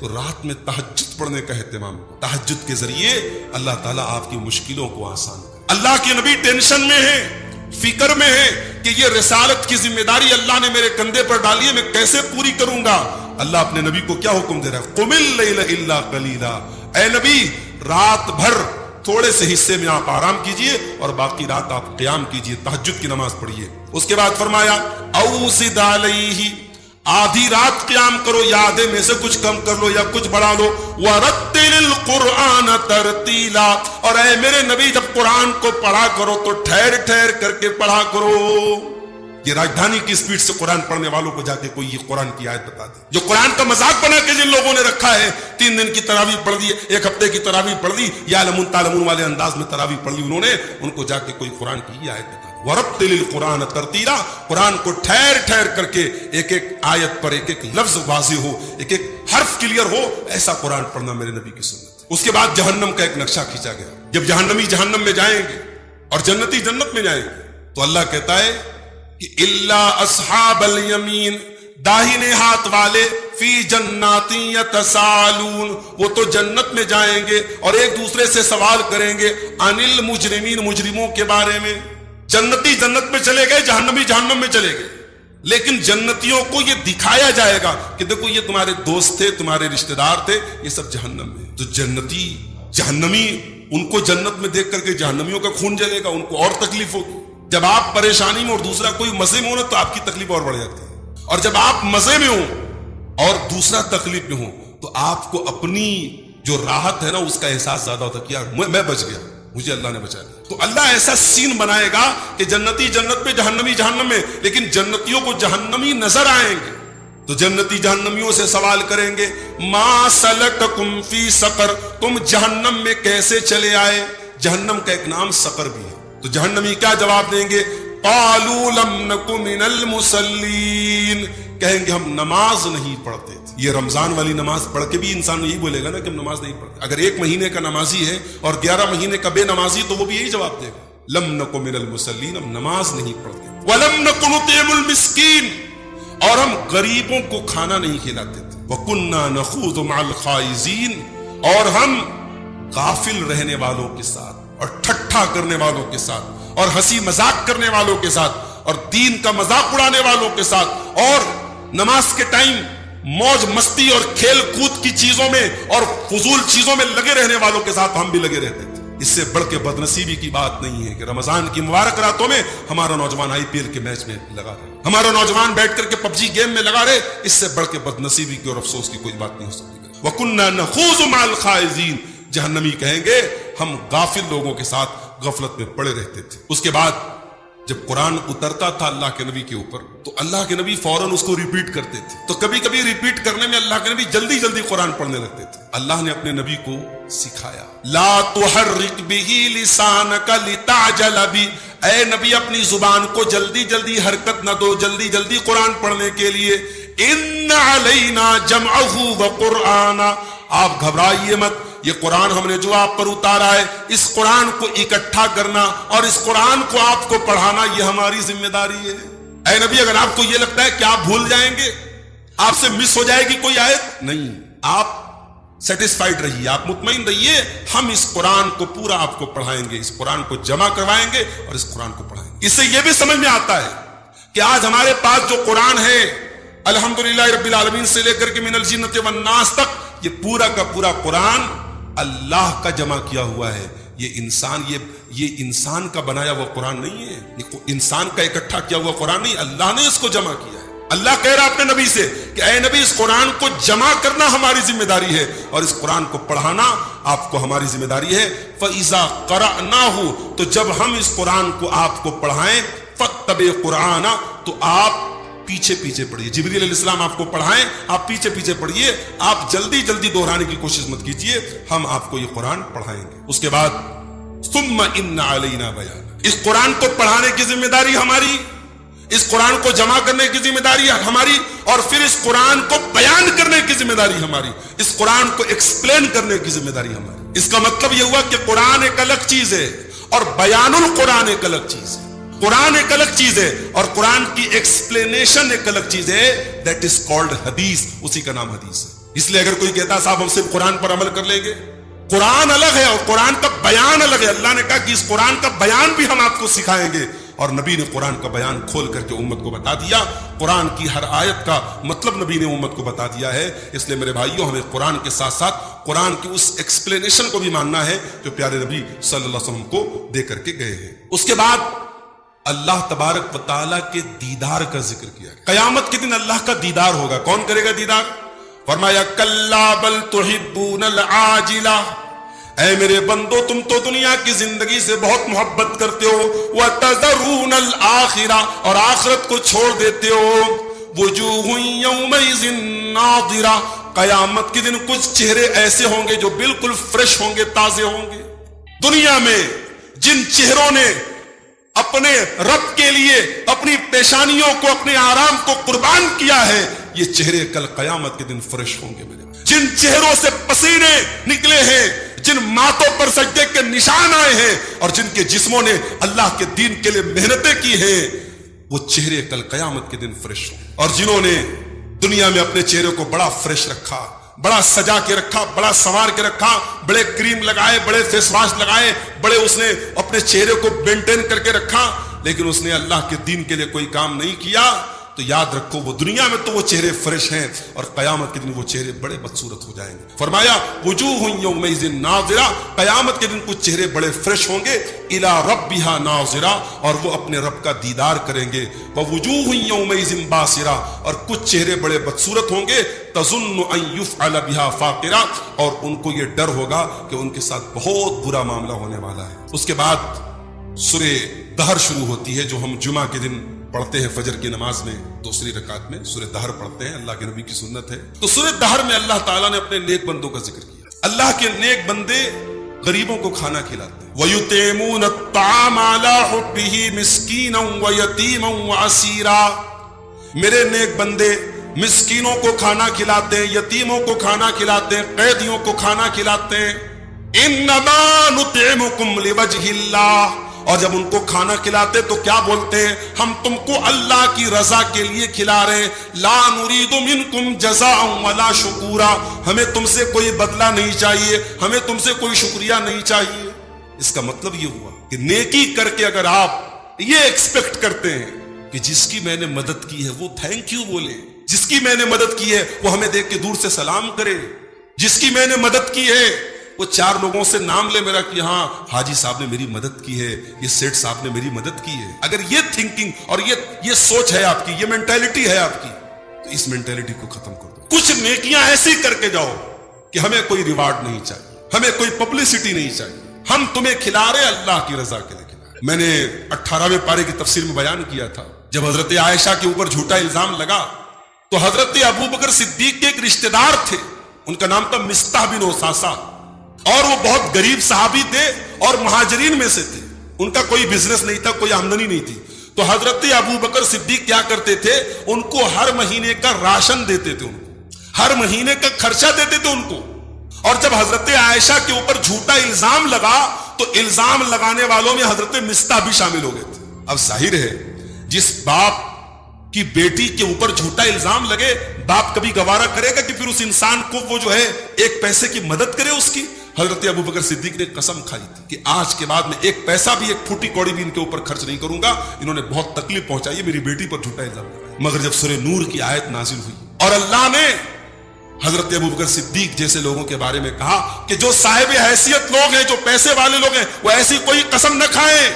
تو رات میں تہجد پڑھنے کا اہتمام. تہجد کے ذریعے اللہ تعالیٰ آپ کی مشکلوں کو آسان کرے. اللہ کے نبی ٹینشن میں ہیں, فکر میں ہے کہ یہ رسالت کی ذمہ داری اللہ نے میرے کندھے پر ڈالی ہے, میں کیسے پوری کروں گا. اللہ اپنے نبی کو کیا حکم دے رہا ہے, قم اللیل الا قلیلا, اے نبی رات بھر تھوڑے سے حصے میں آپ آرام کیجئے اور باقی رات آپ قیام کیجئے, تہجد کی نماز پڑھیے. اس کے بعد فرمایا او زد علیہ, آدھی رات قیام کرو, یا آدھے میں سے کچھ کم کر لو یا کچھ بڑھا لو. وَرَتِّلِ الْقُرْآنَ تَرْتِيلًا, اور اے میرے نبی جب قرآن کو پڑھا کرو تو ٹھہر ٹھہر کر کے پڑھا کرو. یہ راجدھانی کی سپیڈ سے قرآن پڑھنے والوں کو جا کے کوئی یہ قرآن کی آیت بتا دے. جو قرآن کا مذاق بنا کے جن لوگوں نے رکھا ہے, 3 دن کی تراویح پڑھ دی, 1 ہفتے کی تراویح پڑھ دی, یا لمن تعلمون والے انداز میں تراویح پڑھ لی انہوں نے, ان کو جا کے کوئی قرآن کی آیت بتا دے. وَرَتِّلِ الْقُرْآنَ تَرْتِيلًا, قرآن کو ٹھہر ٹھہر کر کے ایک ایک آیت پر ایک ایک لفظ واضح ہو, ایک ایک حرف کلیئر ہو, ایسا قرآن پڑھنا میرے نبی کی سنت. اس کے بعد جہنم کا ایک نقشہ کھینچا گیا. جب جہنمی جہنم میں جائیں گے اور جنتی جنت میں جائیں گے تو اللہ کہتا ہے کہ الا اصحاب الیمین, داہنے ہاتھ والے, فی جنات یتساءلون, وہ تو جنت میں جائیں گے اور ایک دوسرے سے سوال کریں گے, عن المجرمین, مجرموں کے بارے میں. جنتی جنت میں چلے گئے, جہنمی جہنم میں چلے گئے, لیکن جنتیوں کو یہ دکھایا جائے گا کہ دیکھو یہ تمہارے دوست تھے, تمہارے رشتہ دار تھے, یہ سب جہنم میں. تو جنتی جہنمی ان کو جنت میں دیکھ کر کے جہنمیوں کا خون جلے گا, ان کو اور تکلیف ہوگی. جب آپ پریشانی میں اور دوسرا کوئی مزے میں ہونا تو آپ کی تکلیف اور بڑھ جاتی ہے. اور جب آپ مزے میں ہوں اور دوسرا تکلیف میں ہوں تو آپ کو اپنی جو راحت ہے نا اس کا احساس زیادہ ہوتا ہے کہ یار میں بچ گیا, مجھے اللہ نے بچا لیا. تو اللہ ایسا سین بنائے گا کہ جنتی جنت میں, جہنمی جہنم میں, لیکن جنتیوں کو جہنمی نظر آئیں گے. تو جنتی جہنمیوں سے سوال کریں گے ما سلککم فی سقر, تم جہنم میں کیسے چلے آئے. جہنم کا ایک نام سقر بھی ہے. تو جہنمی کیا جواب دیں گے؟ قالوا لم نک من المصلین, کہیں گے ہم نماز نہیں پڑھتے تھے. یہ رمضان والی نماز پڑھ کے بھی انسان یہی بولے گا نا کہ ہم نماز نہیں پڑھتے. اگر 1 مہینے کا نمازی ہے اور 11 مہینے کا بے نمازی تو وہ بھی یہی جواب دے گا لم نک من المصلین, ہم نماز نہیں پڑھتے. ولم نک نطعم المسکین, اور ہم غریبوں کو کھانا نہیں کھلاتے تھے. وَكُنَّا نَخُوضُ مَعَ الْخَائِضِينَ, اور ہم غافل رہنے والوں کے ساتھ اور ٹھٹھا کرنے والوں کے ساتھ اور ہنسی مذاق کرنے والوں کے ساتھ اور دین کا مذاق اڑانے والوں کے ساتھ اور نماز کے ٹائم موج مستی اور کھیل کود کی چیزوں میں اور فضول چیزوں میں لگے رہنے والوں کے ساتھ ہم بھی لگے رہتے تھے. اس سے بڑھ کے بدنصیبی کی بات نہیں ہے کہ رمضان کی مبارک راتوں میں ہمارا نوجوان IPL کے میچ میں لگا رہے, ہمارا نوجوان بیٹھ کر کے PUBG گیم میں لگا رہے. اس سے بڑھ کے بدنصیبی کی اور افسوس کی کوئی بات نہیں ہو سکتی. وَكُنَّا نَخُوضُ مَعَ الْخَائِضِينَ, جہنمی کہیں گے ہم غافل لوگوں کے ساتھ غفلت میں پڑے رہتے تھے. اس کے بعد جب قرآن اترتا تھا اللہ کے نبی کے اوپر تو اللہ کے نبی فوراً اس کو ریپیٹ کرتے تھے. تو کبھی کبھی ریپیٹ کرنے میں اللہ کے نبی جلدی جلدی قرآن پڑھنے لگتے تھے. اللہ نے اپنے نبی کو سکھایا لا تحرک به لسانک لتعجل به, اے نبی اپنی زبان کو جلدی جلدی حرکت نہ دو جلدی جلدی قرآن پڑھنے کے لیے. ان علینا جمعہ وقرآنا, آپ گھبرائیے مت, یہ قرآن ہم نے جو آپ پر اتارا ہے اس قرآن کو اکٹھا کرنا اور اس قرآن کو آپ کو پڑھانا یہ ہماری ذمہ داری ہے. اے نبی اگر آپ کو یہ لگتا ہے کہ آپ بھول جائیں گے, آپ سے مس ہو جائے گی کوئی آیت, نہیں, آپ سیٹسفائیڈ رہیے, آپ مطمئن رہیے, ہم اس قرآن کو پورا آپ کو پڑھائیں گے, اس قرآن کو جمع کروائیں گے اور اس قرآن کو پڑھائیں گے. اس سے یہ بھی سمجھ میں آتا ہے کہ آج ہمارے پاس جو قرآن ہے الحمدللہ رب العالمین سے لے کر کے من الجنۃ والناس تک, یہ پورا کا پورا قرآن اللہ کا جمع کیا ہوا ہے. یہ انسان کا بنایا ہوا قرآن نہیں ہے, یہ انسان کا اکٹھا کیا ہوا قرآن نہیں, اللہ نے اس کو جمع کیا ہے. اللہ کہہ رہا اپنے نبی سے کہ اے نبی اس قرآن کو جمع کرنا ہماری ذمہ داری ہے اور اس قرآن کو پڑھانا آپ کو ہماری ذمہ داری ہے. فَإِذَا قَرَأْنَاهُ, تو جب ہم اس قرآن کو آپ کو پڑھائیں, فَاتَّبِعْ قُرْآنَ, تو آپ پیچھے پیچھے پڑھیے. جبریل علیہ السلام آپ کو پڑھائیں, آپ پیچھے پیچھے پڑھیے, آپ جلدی جلدی دہرانے کی کوشش مت کیجیے, ہم آپ کو یہ قرآن پڑھائیں گے. اس کے بعد ثم ان علینا بیان, اس قرآن کو پڑھانے کی ذمہ داری ہماری, اس قرآن کو جمع کرنے کی ذمہ داری ہماری, اور پھر اس قرآن کو بیان کرنے کی ذمہ داری ہماری, اس قرآن کو ایکسپلین کرنے کی ذمہ داری ہماری. اس کا مطلب یہ ہوا کہ قرآن ایک الگ چیز ہے اور بیان القرآن ایک الگ چیز ہے. قرآن ایک الگ چیز ہے اور قرآن کی ایکسپلینیشن ایک الگ چیز ہے, دیٹ از کالڈ حدیث, اسی کا نام حدیث ہے. اس لیے اگر کوئی کہتا صاحب ہم صرف قرآن پر عمل کر لیں گے, قرآن الگ ہے اور قرآن کا بیان الگ ہے. اللہ نے کہا کہ اس قرآن کا بیان بھی ہم آپ کو سکھائیں گے, اور نبی نے قرآن کا بیان کھول کر کے امت کو بتا دیا. قرآن کی ہر آیت کا مطلب نبی نے امت کو بتا دیا ہے. اس لیے میرے بھائیوں ہمیں قرآن کے ساتھ ساتھ قرآن کی اس ایکسپلینیشن کو بھی ماننا ہے جو پیارے نبی صلی اللہ علیہ وسلم کو دے کر کے گئے ہیں. اس کے بعد اللہ تبارک و تعالیٰ کے دیدار کا ذکر کیا. قیامت کے دن اللہ کا دیدار ہوگا. کون کرے گا دیدار؟ فرمایا کلا بل تحبون العاجلہ, اے میرے بندو تم تو دنیا کی زندگی سے بہت محبت کرتے ہو, وَتَذَرُونَ الْآخِرَةَ, اور آخرت کو چھوڑ دیتے ہو. وُجُوهٌ يَوْمَئِذٍ نَاظِرَةٌ, قیامت کے دن کچھ چہرے ایسے ہوں گے جو بالکل فریش ہوں گے, تازے ہوں گے. دنیا میں جن چہروں نے اپنے رب کے لیے اپنی پیشانیوں کو, اپنے آرام کو قربان کیا ہے, یہ چہرے کل قیامت کے دن فریش ہوں گے. جن چہروں سے پسینے نکلے ہیں, جن ماتوں پر سجدے کے نشان آئے ہیں اور جن کے جسموں نے اللہ کے دین کے لیے محنتیں کی ہیں, وہ چہرے کل قیامت کے دن فریش ہوں. اور جنہوں نے دنیا میں اپنے چہرے کو بڑا فریش رکھا, بڑا سجا کے رکھا, بڑا سنوار کے رکھا, بڑے کریم لگائے, بڑے فیس واش لگائے, بڑے اس نے اپنے چہرے کو مینٹین کر کے رکھا, لیکن اس نے اللہ کے دین کے لیے کوئی کام نہیں کیا, تو یاد رکھو وہ دنیا میں تو وہ چہرے فریش ہیں اور قیامت کے دن وہ چہرے بڑے بدصورت ہو جائیں گے. فرمایا وجوہ یومئذ ناظرہ، قیامت کے دن کچھ چہرے بڑے فریش ہوں گے، الی ربہا ناظرہ، اور وہ اپنے رب کا دیدار کریں گے. ووجوہ یومئذ باسرہ، اور کچھ چہرے بڑے بدصورت ہوں گے، تظن ان یفعل بہا فاقرہ، اور ان کو یہ ڈر ہوگا کہ ان کے ساتھ بہت برا معاملہ ہونے والا ہے. اس کے بعد سورہ دہر شروع ہوتی ہے جو ہم جمعہ کے دن پڑھتے ہیں فجر کی نماز میں، دوسری رکعت میں سورہ دہر پڑھتے ہیں، اللہ کے نبی کی سنت ہے. تو سورہ دہر میں اللہ تعالیٰ نے اپنے نیک بندوں کا ذکر کیا. اللہ کے نیک بندے غریبوں کو کھانا کھلاتے ہیں. وَيُطْعِمُونَ الطَّعَامَ عَلَىٰ حُبِّهِ مِسْكِينًا وَيَتِيمًا وَأَسِيرًا، میرے نیک بندے مسکینوں کو کھانا کھلاتے ہیں، یتیموں کو کھانا کھلاتے ہیں، قیدیوں کو کھانا کھلاتے ہیں. إِنَّمَا نُطْعِمُكُمْ لِوَجْهِ اللَّهِ، اور جب ان کو کھانا کھلاتے تو کیا بولتے ہیں؟ ہم تم کو اللہ کی رضا کے لیے کھلا رہے ہیں. لا نريد منکم جزاء ولا شکورا، ہمیں تم سے کوئی بدلہ نہیں چاہیے، ہمیں تم سے کوئی شکریہ نہیں چاہیے. اس کا مطلب یہ ہوا کہ نیکی کر کے اگر آپ یہ ایکسپیکٹ کرتے ہیں کہ جس کی میں نے مدد کی ہے وہ تھینک یو بولے، جس کی میں نے مدد کی ہے وہ ہمیں دیکھ کے دور سے سلام کرے، جس کی میں نے مدد کی ہے وہ چار لوگوں سے نام لے میرا کہ ہاں حاجی صاحب نے میری مدد کی ہے، یہ سیٹھ صاحب نے میری مدد کی ہے. اگر یہ تھنکنگ اور یہ سوچ ہے آپ کی، یہ مینٹیلٹی ہے آپ کی، تو اس مینٹیلٹی کو ختم کر دو. کچھ نیکیاں ایسی کر کے جاؤ کہ ہمیں کوئی ریوارڈ نہیں چاہیے، ہمیں کوئی پبلسٹی نہیں چاہیے، ہم تمہیں کھلا رہے اللہ کی رضا کے لیے کھلا رہے. میں نے 18ویں پارے کی تفسیر میں بیان کیا تھا، جب حضرت عائشہ کے اوپر جھوٹا الزام لگا تو حضرت ابوبکر صدیق کے ایک رشتہ دار تھے، ان کا نام تھا مصطح بن اساسہ، اور وہ بہت غریب صحابی تھے اور مہاجرین میں سے تھے، ان کا کوئی بزنس نہیں تھا، کوئی آمدنی نہیں تھی. تو حضرت ابوبکر صدیق کیا کرتے تھے؟ ان کو ہر مہینے کا راشن دیتے تھے، ان کو ہر مہینے کا خرچہ دیتے تھے ان کو. اور جب حضرت عائشہ کے اوپر جھوٹا الزام لگا تو الزام لگانے والوں میں حضرت مصطح بھی شامل ہو گئے تھے. اب ظاہر ہے جس باپ کی بیٹی کے اوپر جھوٹا الزام لگے، باپ کبھی گوارا کرے گا کہ پھر اس انسان کو وہ جو ہے ایک پیسے کی مدد کرے اس کی؟ حضرت ابوبکر صدیق نے قسم کھائی تھی کہ آج کے بعد میں ایک پیسہ بھی، ایک پھوٹی کوڑی بھی ان کے اوپر خرچ نہیں کروں گا، انہوں نے بہت تکلیف پہنچائی ہے میری بیٹی پر جھوٹا الزام لگایا. مگر جب سورہ نور کی آیت نازل ہوئی اور اللہ نے حضرت ابوبکر صدیق جیسے لوگوں کے بارے میں کہا کہ جو صاحب حیثیت لوگ ہیں، جو پیسے والے لوگ ہیں، وہ ایسی کوئی قسم نہ کھائیں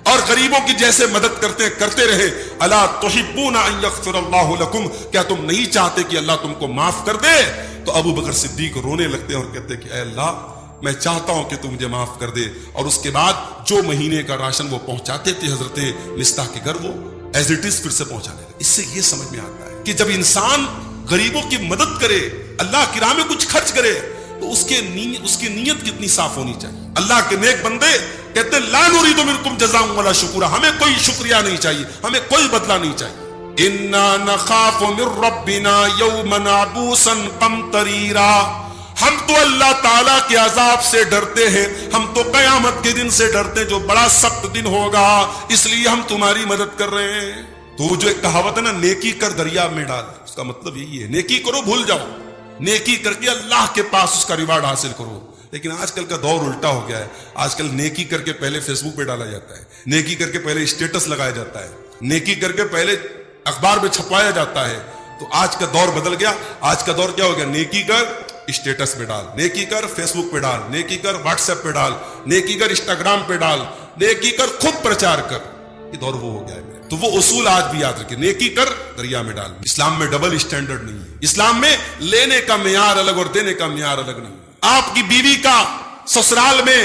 اور غریبوں کی جیسے مدد کرتے رہے. الا تحبون ان یغفر اللہ لکم، کیا تم نہیں چاہتے کہ اللہ تم کو معاف کر دے؟ تو ابوبکر صدیق رونے لگتے ہیں اور کہتے ہیں کہ اے اللہ میں چاہتا ہوں کہ تم مجھے معاف کر دے. اور اس کے بعد جو مہینے کا راشن وہ پہنچاتے تھے حضرت مصطح کے گھر، وہ ایز اٹ از پھر سے پہنچانے لگے. اس سے یہ سمجھ میں آتا ہے کہ جب انسان غریبوں کی مدد کرے، اللہ کی راہ میں کچھ خرچ کرے، تو اس کی نیت کتنی صاف ہونی چاہیے. اللہ کے نیک بندے کہتے ہیں لا نريد منکم جزاء ولا شکورا، ہمیں کوئی شکریہ نہیں چاہیے، ہمیں کوئی بدلہ نہیں چاہیے. انا نخاف من ربنا یوما عبوسا قمطریرا، ہم تو اللہ تعالیٰ کے عذاب سے ڈرتے ہیں، ہم تو قیامت کے دن سے ڈرتے ہیں جو بڑا سخت دن ہوگا، اس لیے ہم تمہاری مدد کر رہے ہیں. تو وہ جو ایک کہاوت ہے نا، نیکی کر دریا میں ڈال، اس کا مطلب یہی ہے نیکی کرو بھول جاؤ، نیکی کر کے اللہ کے پاس اس کا ریوارڈ حاصل کرو. لیکن آج کل کا دور الٹا ہو گیا ہے. آج کل نیکی کر کے پہلے فیس بک پہ ڈالا جاتا ہے، نیکی کر کے پہلے اسٹیٹس لگایا جاتا ہے، نیکی کر کے پہلے اخبار میں چھپوایا جاتا ہے. تو آج کا دور بدل گیا. آج کا دور کیا ہو گیا؟ نیکی کر اسٹیٹس پہ ڈال، نیکی کر فیس بک پہ ڈال، نیکی کر واٹس ایپ پہ ڈال، نیکی کر انسٹاگرام پہ ڈال، نیکی کر خود پرچار کر. یہ دور وہ ہو گیا ہے. تو وہ اصول آج بھی یاد رکھیں، نیکی کر دریا میں ڈال. اسلام میں ڈبل اسٹینڈرڈ نہیں ہے. اسلام میں لینے کا معیار الگ اور دینے کا معیار الگ نہیں. آپ کی بیوی کا سسرال میں،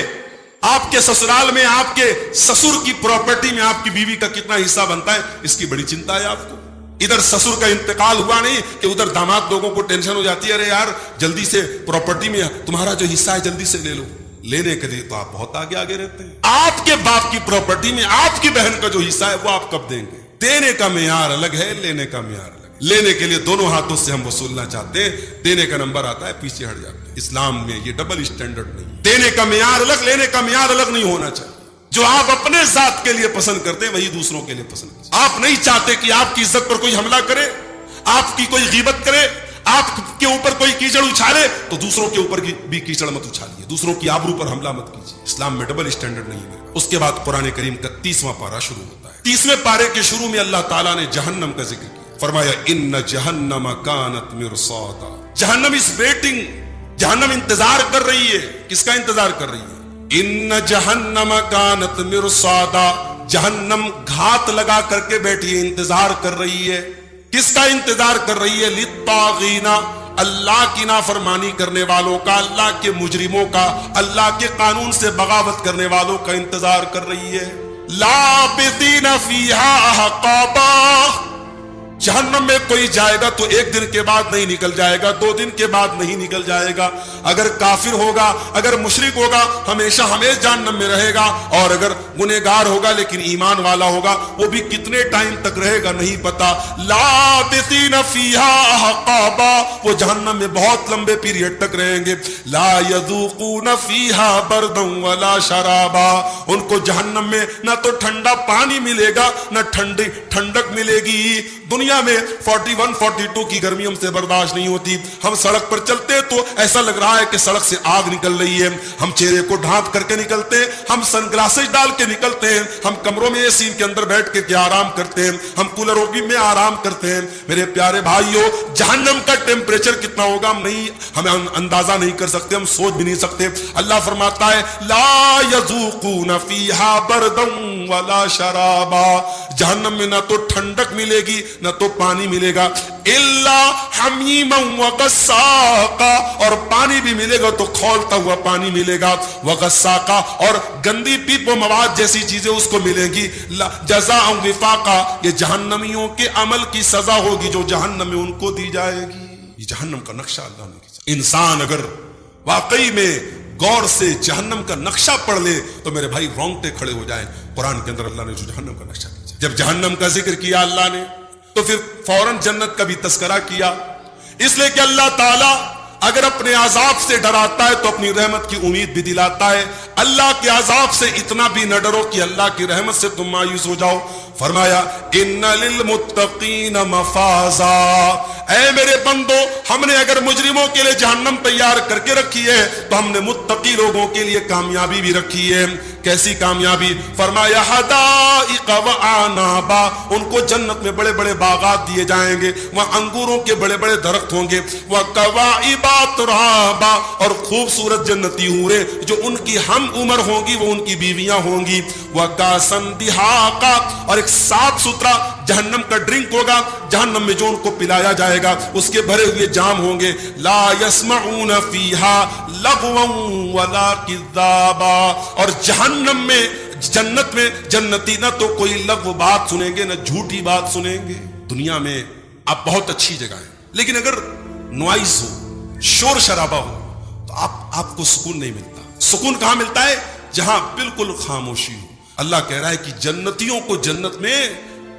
آپ کے سسرال میں، آپ کے سسر کی پراپرٹی میں آپ کی بیوی کا کتنا حصہ بنتا ہے، اس کی بڑی چنتا ہے آپ کو. ادھر سسر کا انتقال ہوا نہیں کہ ادھر داماد لوگوں کو ٹینشن ہو جاتی ہے، ارے یار جلدی سے پراپرٹی میں تمہارا جو حصہ ہے جلدی سے لے لو. لینے کے لیے تو آپ بہت آگے رہتے ہیں. آپ کے باپ کی پراپرٹی میں آپ کی بہن کا جو حصہ ہے وہ آپ کب دیں گے؟ دینے کا معیار الگ ہے، لینے کا معیار الگ ہے. لینے کے لیے دونوں ہاتھوں سے ہم وصولنا چاہتے ہیں، دینے کا نمبر آتا ہے پیچھے ہٹ جاتے ہیں. اسلام میں یہ ڈبل اسٹینڈرڈ نہیں. دینے کا معیار الگ، لینے کا معیار الگ نہیں ہونا چاہیے. جو آپ اپنے ذات کے لیے پسند کرتے ہیں وہی دوسروں کے لیے پسند کرتے ہیں. آپ نہیں چاہتے کہ آپ کی عزت پر کوئی حملہ کرے، آپ کی کوئی غیبت کرے، آپ کے اوپر کوئی کیچڑ اچھالے، تو دوسروں کے اوپر بھی کیچڑ مت اچھالیے، دوسروں کی آبرو پر حملہ مت کیجیے. اسلام میں ڈبل اسٹینڈرڈ نہیں ہے. اس کے بعد قرآن کریم کا 30واں پارہ شروع ہوتا ہے. 30ویں پارے کے شروع میں اللہ تعالیٰ نے جہنم کا ذکر کیا. فرمایا ان جہنم کانت مرصادا، جہنم از ویٹنگ، جہنم انتظار کر رہی ہے. کس کا انتظار کر رہی ہے؟ ان جہنم کانت مرصادا، جہنم گھات لگا کر کے بیٹھی ہے، انتظار کر رہی ہے. کس کا انتظار کر رہی ہے؟ للطاغین، اللہ کی نافرمانی کرنے والوں کا، اللہ کے مجرموں کا، اللہ کے قانون سے بغاوت کرنے والوں کا انتظار کر رہی ہے. لابثین فیہا احقابا، جہنم میں کوئی جائے گا تو ایک دن کے بعد نہیں نکل جائے گا، 2 دن کے بعد نہیں نکل جائے گا. اگر کافر ہوگا، اگر مشرک ہوگا، ہمیشہ ہمیشہ جہنم میں رہے گا. اور اگر گنہگار ہوگا لیکن ایمان والا ہوگا، وہ بھی کتنے ٹائم تک رہے گا نہیں پتا. لابثین فیہا احقابا، وہ جہنم میں بہت لمبے پیریڈ تک رہیں گے. لا یذوقون فیہا بردا ولا شرابا، ان کو جہنم میں نہ تو ٹھنڈا پانی ملے گا نہ ٹھنڈک ملے گی. دنیا میں 41 42 کی گرمی ہم سے برداشت نہیں ہوتی. ہم سڑک پر چلتے تو ایسا لگ رہا ہے کہ سڑک سے آگ نکل رہی ہے. ہم چہرے کو ڈھانپ کر کے نکلتے ہیں، ہم سن گلاسز ڈال کے نکلتے ہیں، ہم کمروں میں اے سی کے اندر بیٹھ کے آرام کرتے ہیں، ہم کولروں میں آرام کرتے ہیں. میرے پیارے بھائیوں، جہنم کا ٹیمپریچر کتنا ہوگا ہمیں اندازہ نہیں کر سکتے، ہم سوچ بھی نہیں سکتے. اللہ فرماتا ہے لا یذوقون فیہا بردا ولا شرابا، جہنم میں نہ تو ٹھنڈک ملے گی نہ تو پانی ملے گا. الا حمیما وغساقا، اور پانی بھی ملے گا تو کھولتا ہوا پانی ملے گا. وغساقا، اور گندی پیپ و مواد جیسی چیزیں اس کو ملیں گی. جزاء وفاقا، یہ جہنمیوں کے عمل کی سزا ہوگی جو جہنم میں ان کو دی جائے گی. یہ جہنم کا نقشہ اللہ نے کیا. انسان اگر واقعی میں غور سے جہنم کا نقشہ پڑھ لے تو میرے بھائی رونگٹے کھڑے ہو جائیں. قرآن کے اندر اللہ نے جو جہنم کا نقشہ کیا، جب جہنم کا ذکر کیا اللہ نے تو پھر فوراً جنت کا بھی تذکرہ کیا. اس لیے کہ اللہ تعالیٰ اگر اپنے عذاب سے ڈراتا ہے تو اپنی رحمت کی امید بھی دلاتا ہے. اللہ کے عذاب سے اتنا بھی نہ ڈرو کہ اللہ کی رحمت سے تم مایوس ہو جاؤ. فرمایا ان للمتقین مفازا، اے میرے بندو، ہم نے اگر مجرموں کے لیے جہنم تیار کر کے رکھی ہے تو ہم نے متقی لوگوں کے لیے کامیابی بھی رکھی ہے. کیسی کامیابی؟ فرمایا حدائق وعنابا، ان کو جنت میں بڑے بڑے باغات دیے جائیں گے، وہاں انگوروں کے بڑے بڑے درخت ہوں گے. وکواعب ترابا، اور خوبصورت جنتی حوریں جو ان کی ہم عمر ہوں گی وہ ان کی بیویاں ہوں گی. وکاسن دہاقا، اور ایک صاف ستھرا جہنم کا ڈرنک ہوگا، جہنم میں جو ان کو پلایا جائے گا اس کے بھرے ہوئے جام ہوں گے. لا يسمعون فيها لغوا ولا كذابا، اور جہنم میں، جنت میں جنتی نہ تو کوئی لغو بات سنیں گے نہ جھوٹی بات سنیں گے. دنیا میں آپ بہت اچھی جگہ ہے لیکن اگر نوائز ہو، شور شرابہ ہو تو آپ کو سکون نہیں ملتا. سکون کہاں ملتا ہے؟ جہاں بالکل خاموشی ہو. اللہ کہہ رہا ہے کہ جنتیوں کو جنت میں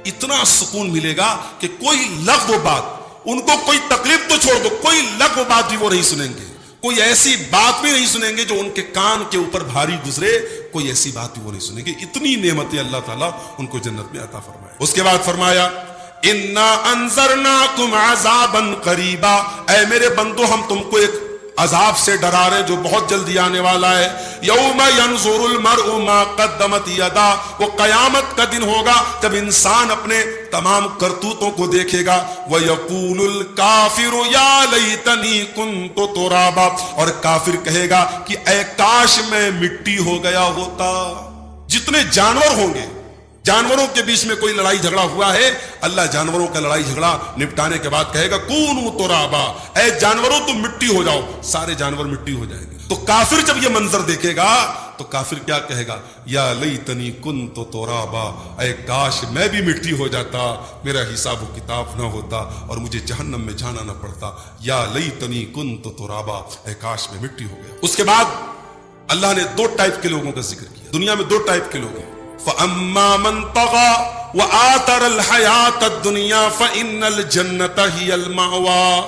اتنا سکون ملے گا کہ کوئی لغو بات، ان کو کوئی تکلیف تو چھوڑ دو، کوئی لغو بات بھی وہ نہیں سنیں گے، کوئی ایسی بات بھی نہیں سنیں گے جو ان کے کان کے اوپر بھاری گزرے، کوئی ایسی بات بھی وہ نہیں سنیں گے. اتنی نعمتیں اللہ تعالیٰ ان کو جنت میں عطا فرمائے. اس کے بعد فرمایا انا انذرناکم عذابا قریبا، اے میرے بندو ہم تم کو ایک عذاب سے ڈرا رہے جو بہت جلدی آنے والا ہے. یوم ینظر المرء ما قدمت یدا، وہ قیامت کا دن ہوگا جب انسان اپنے تمام کرتوتوں کو دیکھے گا. وَيَقُولُ الْكَافِرُ يَا لَيْتَنِي كُنْتُ تُرَابًا، اور کافر کہے گا کہ اے کاش میں مٹی ہو گیا ہوتا. جتنے جانور ہوں گے، جانوروں کے بیچ میں کوئی لڑائی جھگڑا ہوا ہے، اللہ جانوروں کا لڑائی جھگڑا نپٹانے کے بعد کہے گا کونوا ترابا، اے جانوروں تم مٹی ہو جاؤ. سارے جانور مٹی ہو جائیں گے. تو کافر جب یہ منظر دیکھے گا تو کافر کیا کہے گا؟ یا لیتنی کنت ترابا، اے کاش میں بھی مٹی ہو جاتا، میرا حساب و کتاب نہ ہوتا اور مجھے جہنم میں جانا نہ پڑتا. یا لیتنی کنت ترابا، اے کاش میں مٹی ہو گیا. اس کے بعد اللہ نے 2 ٹائپ کے لوگوں کا ذکر کیا. دنیا میں 2 ٹائپ کے لوگ ہیں. فَأَمَّا مَنْ طَغَى وَآثَرَ الْحَيَاةَ الدُّنْيَا فَإِنَّ الْجَنَّةَ هِيَ الْمَأْوَى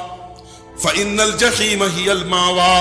فَإِنَّ الْجَحِيمَ هِيَ الْمَأْوَى.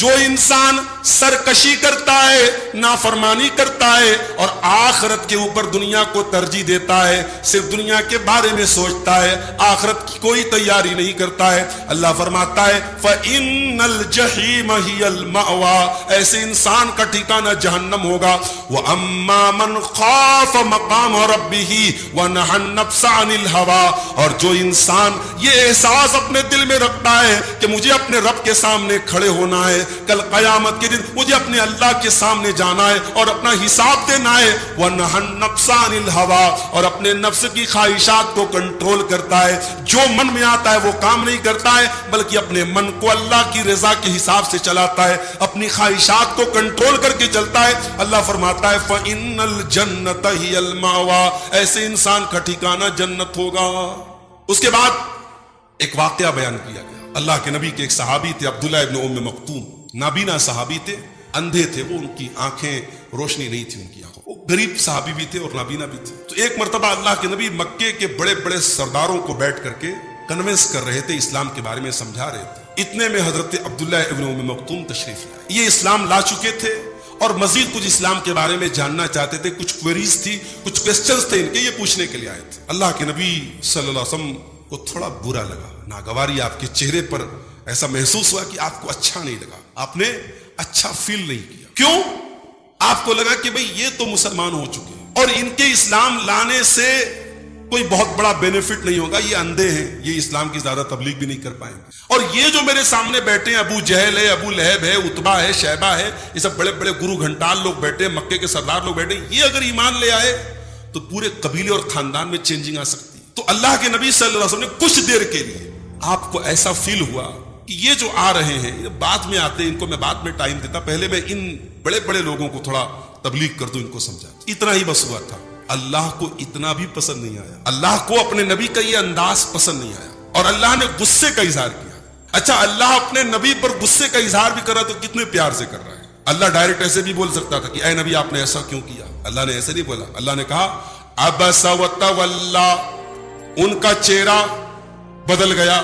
جو انسان سرکشی کرتا ہے، نافرمانی کرتا ہے اور آخرت کے اوپر دنیا کو ترجیح دیتا ہے، صرف دنیا کے بارے میں سوچتا ہے، آخرت کی کوئی تیاری نہیں کرتا ہے، اللہ فرماتا ہے فَإِنَّ الْجَحِيمَ هِيَ الْمَأْوَى، ایسے انسان کا ٹھکانہ جہنم ہوگا۔ وَأَمَّا مَنْ خَافَ مَقَامَ رَبِّهِ وَنَهَى النَّفْسَ عَنِ الْهَوَىٰ، اور جو انسان یہ احساس اپنے دل میں رکھتا ہے کہ مجھے اپنے رب کے سامنے کھڑے ہونا ہے، کل قیامت کے دن مجھے اپنے اللہ کے سامنے جانا ہے اور اپنا حساب دینا ہے، وَنَهَى النَّفْسَ عَنِ الْهَوَىٰ، اور اپنے نفس کی خواہشات کو کنٹرول کرتا ہے، جو من میں آتا ہے وہ کام نہیں کرتا ہے بلکہ اپنے من کو اللہ کی رضا کے حساب سے چلاتا ہے، اپنی خواہشات کو کنٹرول کر کے چلتا ہے۔ اللہ فرماتا ہے فَإِنَّ الْجَنَّةَ هِيَ الْمَأْوَىٰ، ایسے انسان کا ٹھکانہ جنت ہوگا۔ اس کے بعد ایک واقعہ بیان کیا گیا، اللہ کے نبی کے ایک صحابی تھے عبداللہ ابن ام مکتوم، نابینا صحابی تھے، اندھے تھے وہ، ان کی آنکھیں روشنی نہیں تھی ان کی آنکھوں، وہ غریب صحابی بھی تھے اور نابینا بھی تھے۔ تو ایک مرتبہ اللہ کے نبی مکے کے بڑے بڑے سرداروں کو بیٹھ کر کے کنونس کر رہے تھے، اسلام کے بارے میں سمجھا رہے تھے، اتنے میں حضرت عبداللہ ابن ام مکتوم تشریف لائے۔ یہ اسلام لا چکے تھے اور مزید کچھ اسلام کے بارے میں جاننا چاہتے تھے، کچھ کوئریز تھی، کچھ کوسچنز تھے ان کے، یہ پوچھنے کے لیے آئے تھے۔ اللہ کے نبی صلی اللہ علیہ وسلم کو تھوڑا برا لگا، ناگواری آپ کے چہرے پر ایسا محسوس ہوا کہ آپ کو اچھا نہیں لگا، آپ نے اچھا فیل نہیں کیا۔ کیوں؟ آپ کو لگا کہ بھئی یہ تو مسلمان ہو چکے ہیں اور ان کے اسلام لانے سے کوئی بہت بڑا بینیفٹ نہیں ہوگا، یہ اندھے ہیں، یہ اسلام کی زیادہ تبلیغ بھی نہیں کر پائیں گے، اور یہ جو میرے سامنے بیٹھے ہیں ابو جہل ہے، ابو لہب ہے، اتبا ہے، شیبہ ہے، یہ سب بڑے بڑے گرو گھنٹال لوگ بیٹھے ہیں، مکے کے سردار لوگ بیٹھے ہیں، یہ اگر ایمان لے آئے تو پورے قبیلے اور خاندان میں چینجنگ آ سکتی ہے۔ تو اللہ کے نبی صلی اللہ علیہ وسلم نے کچھ دیر کے لیے آپ کو ایسا فیل ہوا کہ یہ جو آ رہے ہیں یہ بعد میں آتے ہیں، ان کو میں بعد میں ٹائم دیتا، پہلے میں ان بڑے بڑے لوگوں کو تھوڑا تبلیغ کر دوں، ان کو سمجھا، اتنا ہی بس ہوا تھا۔ اللہ کو اتنا بھی پسند نہیں آیا، اللہ کو اپنے نبی کا یہ انداز پسند نہیں آیا اور اللہ نے غصے کا اظہار کیا۔ اچھا، اللہ اپنے نبی پر غصے کا اظہار بھی کر رہا تو کتنے پیار سے کر رہا ہے۔ اللہ ڈائریکٹ ایسے بھی بول سکتا تھا کہ اے نبی آپ نے ایسا کیوں کیا، اللہ نے ایسے نہیں بولا، اللہ نے کہا عبس وتولی، ان کا چہرہ بدل گیا،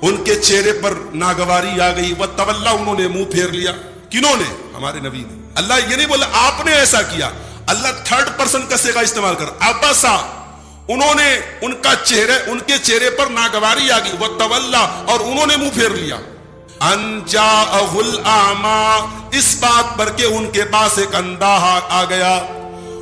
ان کے چہرے پر ناگواری آ گئی، وتولی، انہوں نے منہ پھیر لیا۔ کنہوں نے؟ ہمارے نبی نے۔ اللہ یہ نہیں بولا آپ نے ایسا کیا، اللہ تھرڈ پرسن کا صیغہ استعمال کر، عبسا، انہوں نے، ان کے چہرے پر ناگواری آ گئی، وتولی، اور انہوں نے منہ پھیر لیا۔ ان جاءہ الاعمی، اس بات پر کہ ان کے پاس ایک اندھا آ گیا۔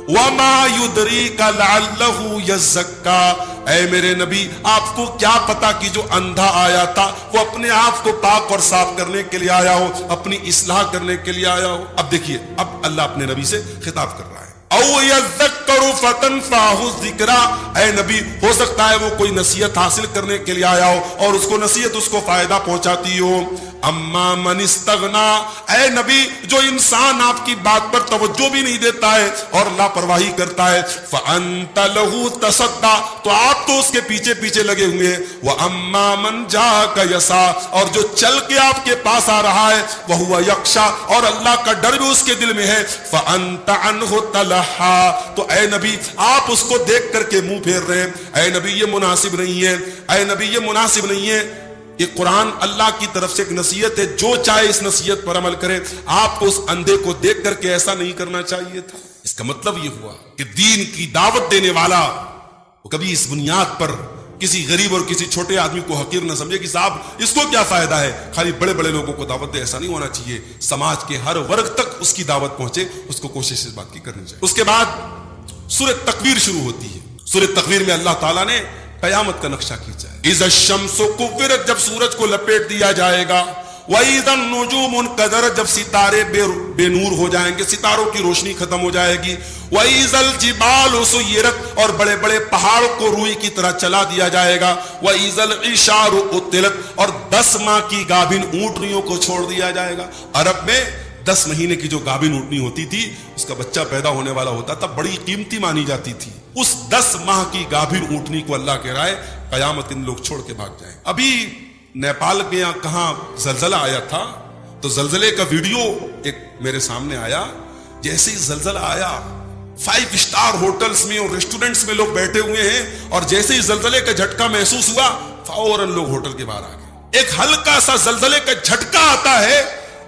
وما یدریک لعلہ یزکا، اے میرے نبی آپ کو کیا پتا کہ جو اندھا آیا تھا وہ اپنے آپ کو پاک اور صاف کرنے کے لیے آیا ہو، اپنی اصلاح کرنے کے لیے آیا ہو۔ اب دیکھیے، اب اللہ اپنے نبی سے خطاب کر رہا ہے، او یذکر فتنفعہ الذکریٰ، اے نبی ہو سکتا ہے وہ کوئی نصیحت حاصل کرنے کے لیے آیا ہو اور اس کو نصیحت اس کو فائدہ پہنچاتی ہو۔ اما من استغنا، اے نبی جو انسان آپ کی بات پر توجہ بھی نہیں دیتا ہے اور لاپرواہی کرتا ہے، فانت لہ تصدی، تو آپ تو اس کے پیچھے پیچھے لگے ہوئے ہیں۔ واما من جاءک یسعی، اور جو چل کے آپ کے پاس آ رہا ہے، وہو یخشی، اور اللہ کا ڈر بھی اس کے دل میں ہے، فانت عنہ تلہی، تو اے نبی آپ اس کو دیکھ کر کے منہ پھیر رہے ہیں۔ اے نبی یہ مناسب نہیں ہے، اے نبی یہ مناسب نہیں ہے۔ یہ قرآن اللہ کی طرف سے ایک نصیحت ہے، جو چاہے اس نصیحت پر عمل کرے، آپ کو اس اندھے کو دیکھ کر کے ایسا نہیں کرنا چاہیے تھا۔ اس کا مطلب یہ ہوا کہ دین کی دعوت دینے والا وہ کبھی اس بنیاد پر کسی غریب اور کسی چھوٹے آدمی کو حقیر نہ سمجھے کہ صاحب اس کو کیا فائدہ ہے، خالی بڑے بڑے لوگوں کو دعوت دے، ایسا نہیں ہونا چاہیے۔ سماج کے ہر ورگ تک اس کی دعوت پہنچے، اس کو کوشش اس بات کی کرنی چاہیے۔ اس کے بعد سورۃ تکویر شروع ہوتی ہے۔ سورۃ تکویر میں اللہ تعالیٰ نے قیامت کا نقشہ کھینچا ہے۔ اذا الشمس کورت، جب سورج کو لپیٹ دیا جائے گا، وَإِذَا النُّجُومُ انْكَدَرَتْ، جب ستارے بے نور ہو جائیں گے، ستاروں کی روشنی ختم ہو جائے گی، وَإِذَا الْجِبَالُ سُيِّرَتْ، اور بڑے بڑے پہاڑ کو روئی کی طرح چلا دیا جائے گا، وَإِذَا الْعِشَارُ عُطِّلَتْ، اور 10 ماہ کی گابن اونٹنیوں کو چھوڑ دیا جائے گا۔ عرب میں 10 مہینے کی جو گابن اونٹنی ہوتی تھی، اس کا بچہ پیدا ہونے والا ہوتا تھا، بڑی قیمتی مانی جاتی تھی۔ اس 10 ماہ کی گابن اونٹنی کو اللہ کہہ رہا ہے قیامت ان لوگ چھوڑ کے بھاگ جائیں۔ ابھی نیپال کے یہاں کہاں زلزلہ آیا تھا، تو زلزلے کا ویڈیو ایک میرے سامنے آیا۔ جیسے ہی زلزلہ آیا، 5 اسٹار ہوٹلز میں اور ریسٹورنٹس میں لوگ بیٹھے ہوئے ہیں، اور جیسے ہی زلزلے کا جھٹکا محسوس ہوا، فوراً لوگ ہوٹل کے باہر آ گئے۔ ایک ہلکا سا زلزلے کا جھٹکا آتا ہے،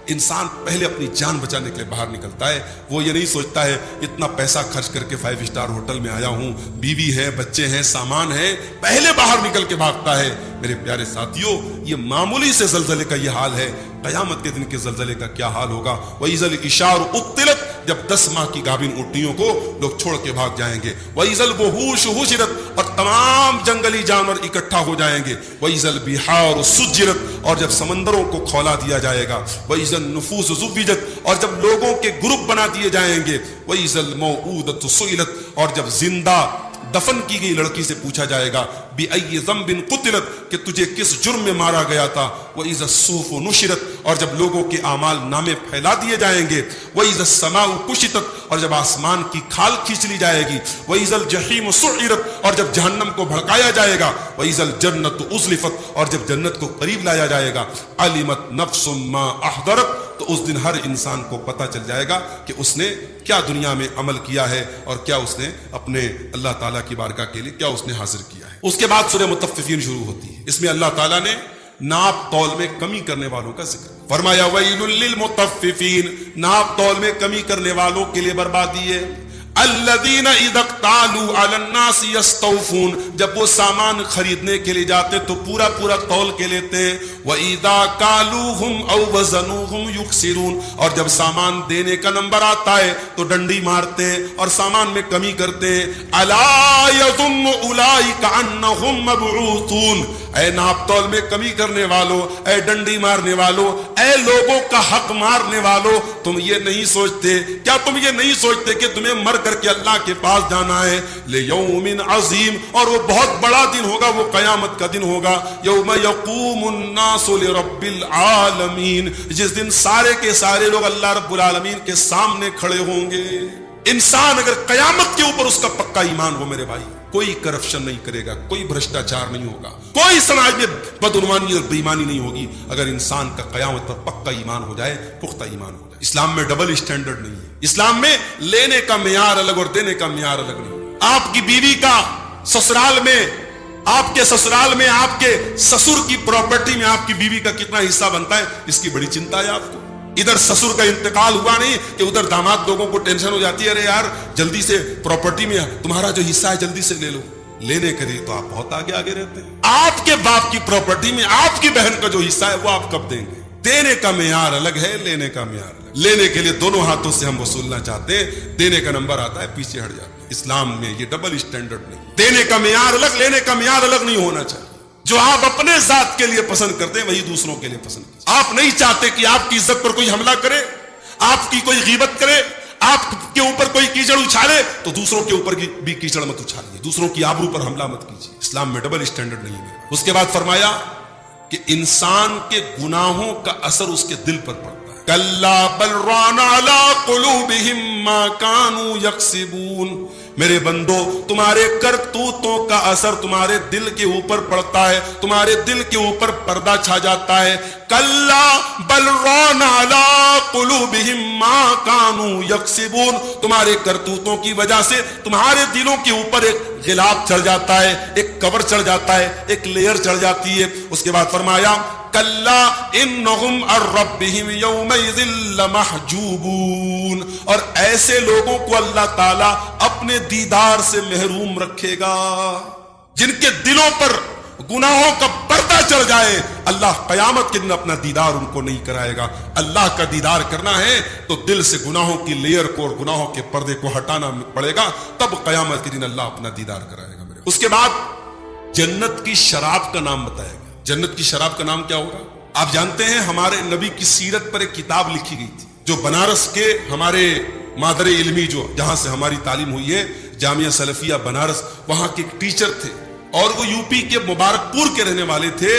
انسان پہلے اپنی جان بچانے کے لیے باہر نکلتا ہے. وہ یہ نہیں سوچتا ہے اتنا پیسہ خرچ کر کے 5 اسٹار ہوٹل میں آیا ہوں, بیوی ہے, بچے ہیں, سامان ہے, پہلے باہر نکل کے بھاگتا ہے. میرے پیارے ساتھیوں, یہ معمولی سے زلزلے کا یہ حال ہے, قیامت کے دن کے زلزلے کا کیا حال ہوگا. وَإِذَا الْإِشَارُ اُطِّلَتْ, جب 10 ماہ کی گابن اونٹنیوں کو لوگ چھوڑ کے بھاگ جائیں گے. وَإِذَا الْوُحُوشُ حُشِرَتْ, اور تمام جنگلی جانور اکٹھا ہو جائیں گے. وَإِذَا الْبِحَارُ سُجِّرَتْ, اور جب سمندروں کو کھولا دیا جائے گا. وَإِذَا النُّفُوسُ زُوِّجَتْ, اور جب لوگوں کے گروپ بنا دیے جائیں گے. وَإِذَا الْمَوْءُودَةُ سُئِلَتْ, اور جب زندہ دفن کی گئی لڑکی سے پوچھا جائے گا بِأَيِّ ذَنبٍ قُتِلَتْ, کہ تجھے کس جرم میں مارا گیا تھا. وَإِذَا الصُّحُفُ نُشِرَتْ, اور جب لوگوں کے اعمال نامے پھیلا دیے جائیں گے. وَإِذَا السَّمَاءُ كُشِطَتْ, اور جب آسمان کی کھال کھینچ لی جائے گی. وَإِذَا الْجَحِيمُ سُعِّرَتْ, اور جب جہنم کو بھڑکایا جائے گا. وَإِذَا الْجَنَّةُ أُزْلِفَتْ, اور جب جنت کو قریب لایا جائے گا. عَلِمَتْ نَفْسٌ مَّا أَحْضَرَتْ, تو اس دن ہر انسان کو پتہ چل جائے گا کہ اس نے کیا دنیا میں عمل کیا ہے اور کیا اس نے اپنے اللہ تعالیٰ کی بارگاہ کے لیے کیا اس نے حاضر کیا ہے. اس کے بعد سورہ مطففین شروع ہوتی ہے. اس میں اللہ تعالیٰ نے ناپ تول میں کمی کرنے والوں کا ذکر فرمایا. وَيْلٌ لِّلْمُطَفِّفِينَ, ناپ تول میں کمی کرنے والوں کے لیے بربادی ہے. الذین اذا اکتالوا علی الناس یستوفون, جب وہ سامان خریدنے کے لیے جاتے تو پورا پورا تول کے لیتے ہیں. واذا کالوہم او وزنوہم یخسرون, اور جب سامان دینے کا نمبر آتا ہے تو ڈنڈی مارتے ہیں اور سامان میں کمی کرتے ہیں. الا یظن اولئک انہم مبعوثون, اے ناپ تول میں کمی کرنے والو, اے ڈنڈی مارنے والو, اے لوگوں کا حق مارنے والو, تم یہ نہیں سوچتے, کیا تم یہ نہیں سوچتے کہ تمہیں مر کر کے اللہ کے پاس جانا ہے. لیوم عظیم, اور وہ بہت بڑا دن ہوگا, وہ قیامت کا دن ہوگا. یوم یقوم الناس لرب العالمین, جس دن سارے کے سارے لوگ اللہ رب العالمین کے سامنے کھڑے ہوں گے. انسان اگر قیامت کے اوپر اس کا پکا ایمان ہو میرے بھائی, کوئی کرپشن نہیں کرے گا, کوئی بھرشٹاچار نہیں ہوگا, کوئی سماج میں بدعنوانی اور بے ایمانی نہیں ہوگی, اگر انسان کا قیامت پر پکا ایمان ہو جائے, پختہ ایمان ہو جائے. اسلام میں ڈبل اسٹینڈرڈ نہیں ہے. اسلام میں لینے کا معیار الگ اور دینے کا معیار الگ نہیں. آپ کی بیوی کا سسرال میں, آپ کے سسرال میں, آپ کے سسر کی پراپرٹی میں آپ کی بیوی کا کتنا حصہ بنتا ہے, اس کی بڑی چنتا ہے آپ کو. ادھر سسر کا انتقال ہوا نہیں کہ ادھر داماد لوگوں کو ٹینشن ہو جاتی ہے, ارے یار جلدی سے پراپرٹی میں تمہارا جو حصہ ہے جلدی سے لے لو. لینے کے لیے تو آپ بہت آگے آگے رہتے ہیں. آپ کے باپ کی پراپرٹی میں آپ کی بہن کا جو حصہ ہے وہ آپ کب دیں گے؟ دینے کا معیار الگ ہے, لینے کا معیار الگ. لینے کے لیے دونوں ہاتھوں سے ہم وصولنا چاہتے ہیں, دینے کا نمبر آتا ہے پیچھے ہٹ جاتے ہیں. اسلام میں یہ ڈبل اسٹینڈرڈ نہیں. دینے کا معیار الگ, لینے کا معیار الگ نہیں ہونا چاہیے. جو آپ اپنے ذات کے لیے پسند کرتے ہیں وہی دوسروں کے لیے پسند کرتے. آپ نہیں چاہتے کہ آپ کی عزت پر کوئی حملہ کرے, آپ کی کوئی غیبت کرے, آپ کے اوپر کوئی کیچڑ اچھالے, تو دوسروں کے اوپر بھی کیچڑ مت اچھالیے, دوسروں کی آبرو پر حملہ مت کیجیے. اسلام میں ڈبل اسٹینڈرڈ نہیں ہے. اس کے بعد فرمایا کہ انسان کے گناہوں کا اثر اس کے دل پر پڑتا ہے. کلا بل ران علی قلوبہم ما کانوا یکسبون, میرے بندو تمہارے کرتوتوں کا اثر تمہارے دل کے اوپر پڑتا ہے, تمہارے دل کے اوپر پردہ چھا جاتا ہے. کلا بل ران علی قلوبہم ما کانوا یکسبون, تمہارے کرتوتوں کی وجہ سے تمہارے دلوں کے اوپر ایک غلاف چڑھ جاتا ہے, ایک کور چڑھ جاتا ہے, ایک لیئر چڑھ جاتی ہے. اس کے بعد فرمایا کلا انہم عن ربہم یومئذ لمحجوبون, اور ایسے لوگوں کو اللہ تعالیٰ اپنے دیدار سے محروم رکھے گا جن کے دلوں پر گناہوں کا پردہ چڑھ جائے. اللہ قیامت کے دن اپنا دیدار ان کو نہیں کرائے گا. اللہ کا دیدار کرنا ہے تو دل سے گناہوں کی لیئر کو اور گناہوں کے پردے کو ہٹانا پڑے گا, تب قیامت کے دن اللہ اپنا دیدار کرائے گا. میرے اس کے بعد جنت کی شراب کا نام بتایا گیا. جنت کی شراب کا نام کیا ہوگا؟ آپ جانتے ہیں ہمارے نبی کی سیرت پر ایک کتاب لکھی گئی تھی جو بنارس کے ہمارے مادر علمی جو جہاں سے ہماری تعلیم ہوئی ہے, جامعہ سلفیہ بنارس, وہاں کے ایک ٹیچر تھے اور وہ یو پی کے مبارک پور کے رہنے والے تھے.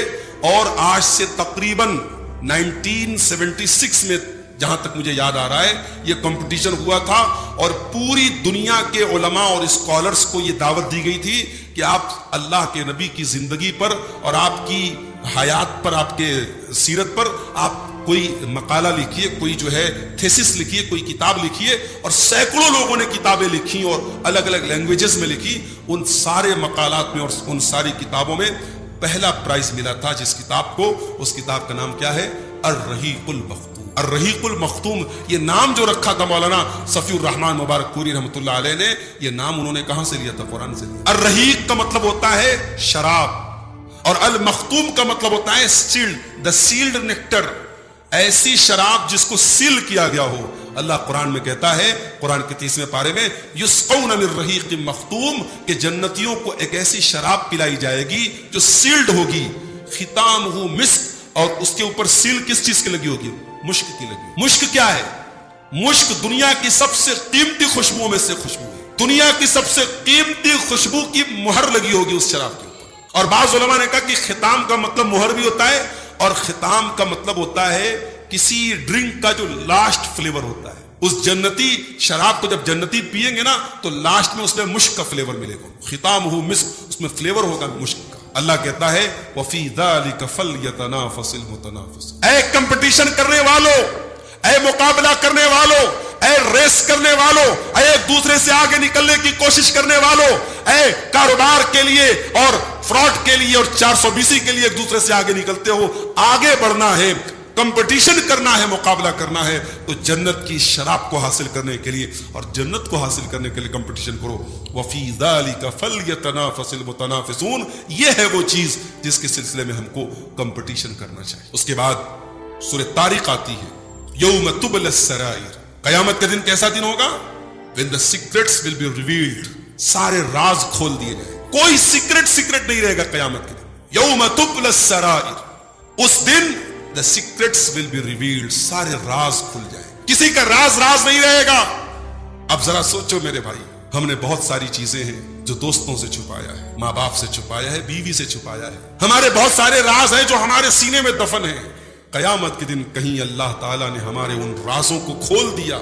اور آج سے تقریباً 1976 میں جہاں تک مجھے یاد آ رہا ہے یہ کمپٹیشن ہوا تھا اور پوری دنیا کے علماء اور اسکالرز کو یہ دعوت دی گئی تھی کہ آپ اللہ کے نبی کی زندگی پر اور آپ کی حیات پر, آپ کے سیرت پر آپ کوئی مقالہ لکھیے, کوئی جو ہے تھیسس لکھیے, کوئی کتاب لکھیے. اور سینکڑوں لوگوں نے کتابیں لکھی اور الگ الگ لینگویجز میں لکھی. ان سارے مقالات میں اور ان ساری کتابوں میں پہلا پرائز ملا تھا جس کتاب کو, اس کتاب کا نام کیا ہے؟ الرحیق المختوم. الرحیق المختوم، یہ نام جو رکھا تھا مولانا صفی الرحمان مبارک پوری رحمۃ اللہ علیہ نے، یہ نام انہوں نے کہاں سے لیا تھا؟ قرآن سے لیا۔ الرحیق کا مطلب ہوتا ہے شراب، اور المختوم کا مطلب ہوتا ہے سیلڈ، دا سیلڈ نیکٹر، ایسی شراب جس کو سیل کیا گیا ہو۔ اللہ قرآن میں کہتا ہے، قرآن کے 30ویں پارے میں، یسقون من رحیق مختوم، کہ جنتیوں کو ایک ایسی شراب پلائی جائے گی جو سیلڈ ہوگی، ختامہ مسک، اور اس کے اوپر سیل کس چیز کی لگی ہوگی؟ مشک کی لگی ہوگی۔ مشک کیا ہے؟ مشک دنیا کی سب سے قیمتی خوشبوؤں میں سے خوشبو ہے، دنیا کی سب سے قیمتی خوشبو کی مہر لگی ہوگی اس شراب کے اوپر۔ اور بعض علماء نے کہا کہ ختام کا مطلب مہر بھی ہوتا ہے، اور ختام کا مطلب ہوتا ہے کسی ڈرنک کا جو لاسٹ فلیور ہوتا ہے۔ اس جنتی شراب کو جب جنتی پیئیں گے نا تو لاسٹ میں اس میں مشک کا فلیور ملے گا، ختامہ مسک، اس میں فلیور ہوگا مشک کا۔ اللہ کہتا ہے وَفِي ذَلِكَ فَلْيَتَنَافَسِ الْمُتَنَافِسُونَ، اے کمپٹیشن کرنے والوں، اے مقابلہ کرنے والوں، اے ریس کرنے والوں، اے ایک دوسرے سے آگے نکلنے کی کوشش کرنے والوں، اے کاروبار کے لیے اور فراڈ کے لیے اور 420 کے لیے ایک دوسرے سے آگے نکلتے ہو، آگے بڑھنا ہے، کمپٹیشن کرنا ہے، مقابلہ کرنا ہے، تو جنت کی شراب کو حاصل کرنے کے لیے اور جنت کو حاصل کرنے کے لیے کمپٹیشن کرو۔ وَفِي ذَلِكَ فَلْيَتَنَافَسِ الْمُتَنَافِسُونَ، یہ ہے وہ چیز جس کے سلسلے میں ہم کو کمپٹیشن کرنا چاہیے۔ اس کے بعد سورہ طارق آتی ہے، یوم تبلی السرائر، قیامت کا دن کیسا دن ہوگا؟ when the secrets will be revealed، سارے راز کھول دیے جائیں، کوئی سیکرٹ نہیں رہے گا قیامت کے دن۔ یوم تبلی السرائر، اس دن the secrets will be revealed، سارے راز کھل جائیں، کسی کا راز نہیں رہے گا۔ اب ذرا سوچو میرے بھائی، ہم نے بہت ساری چیزیں ہیں جو دوستوں سے چھپایا ہے، ماں باپ سے چھپایا ہے، بیوی سے چھپایا ہے، ہمارے بہت سارے راز ہیں جو ہمارے سینے میں دفن ہیں۔ قیامت کے دن کہیں اللہ تعالیٰ نے ہمارے ان رازوں کو کھول دیا،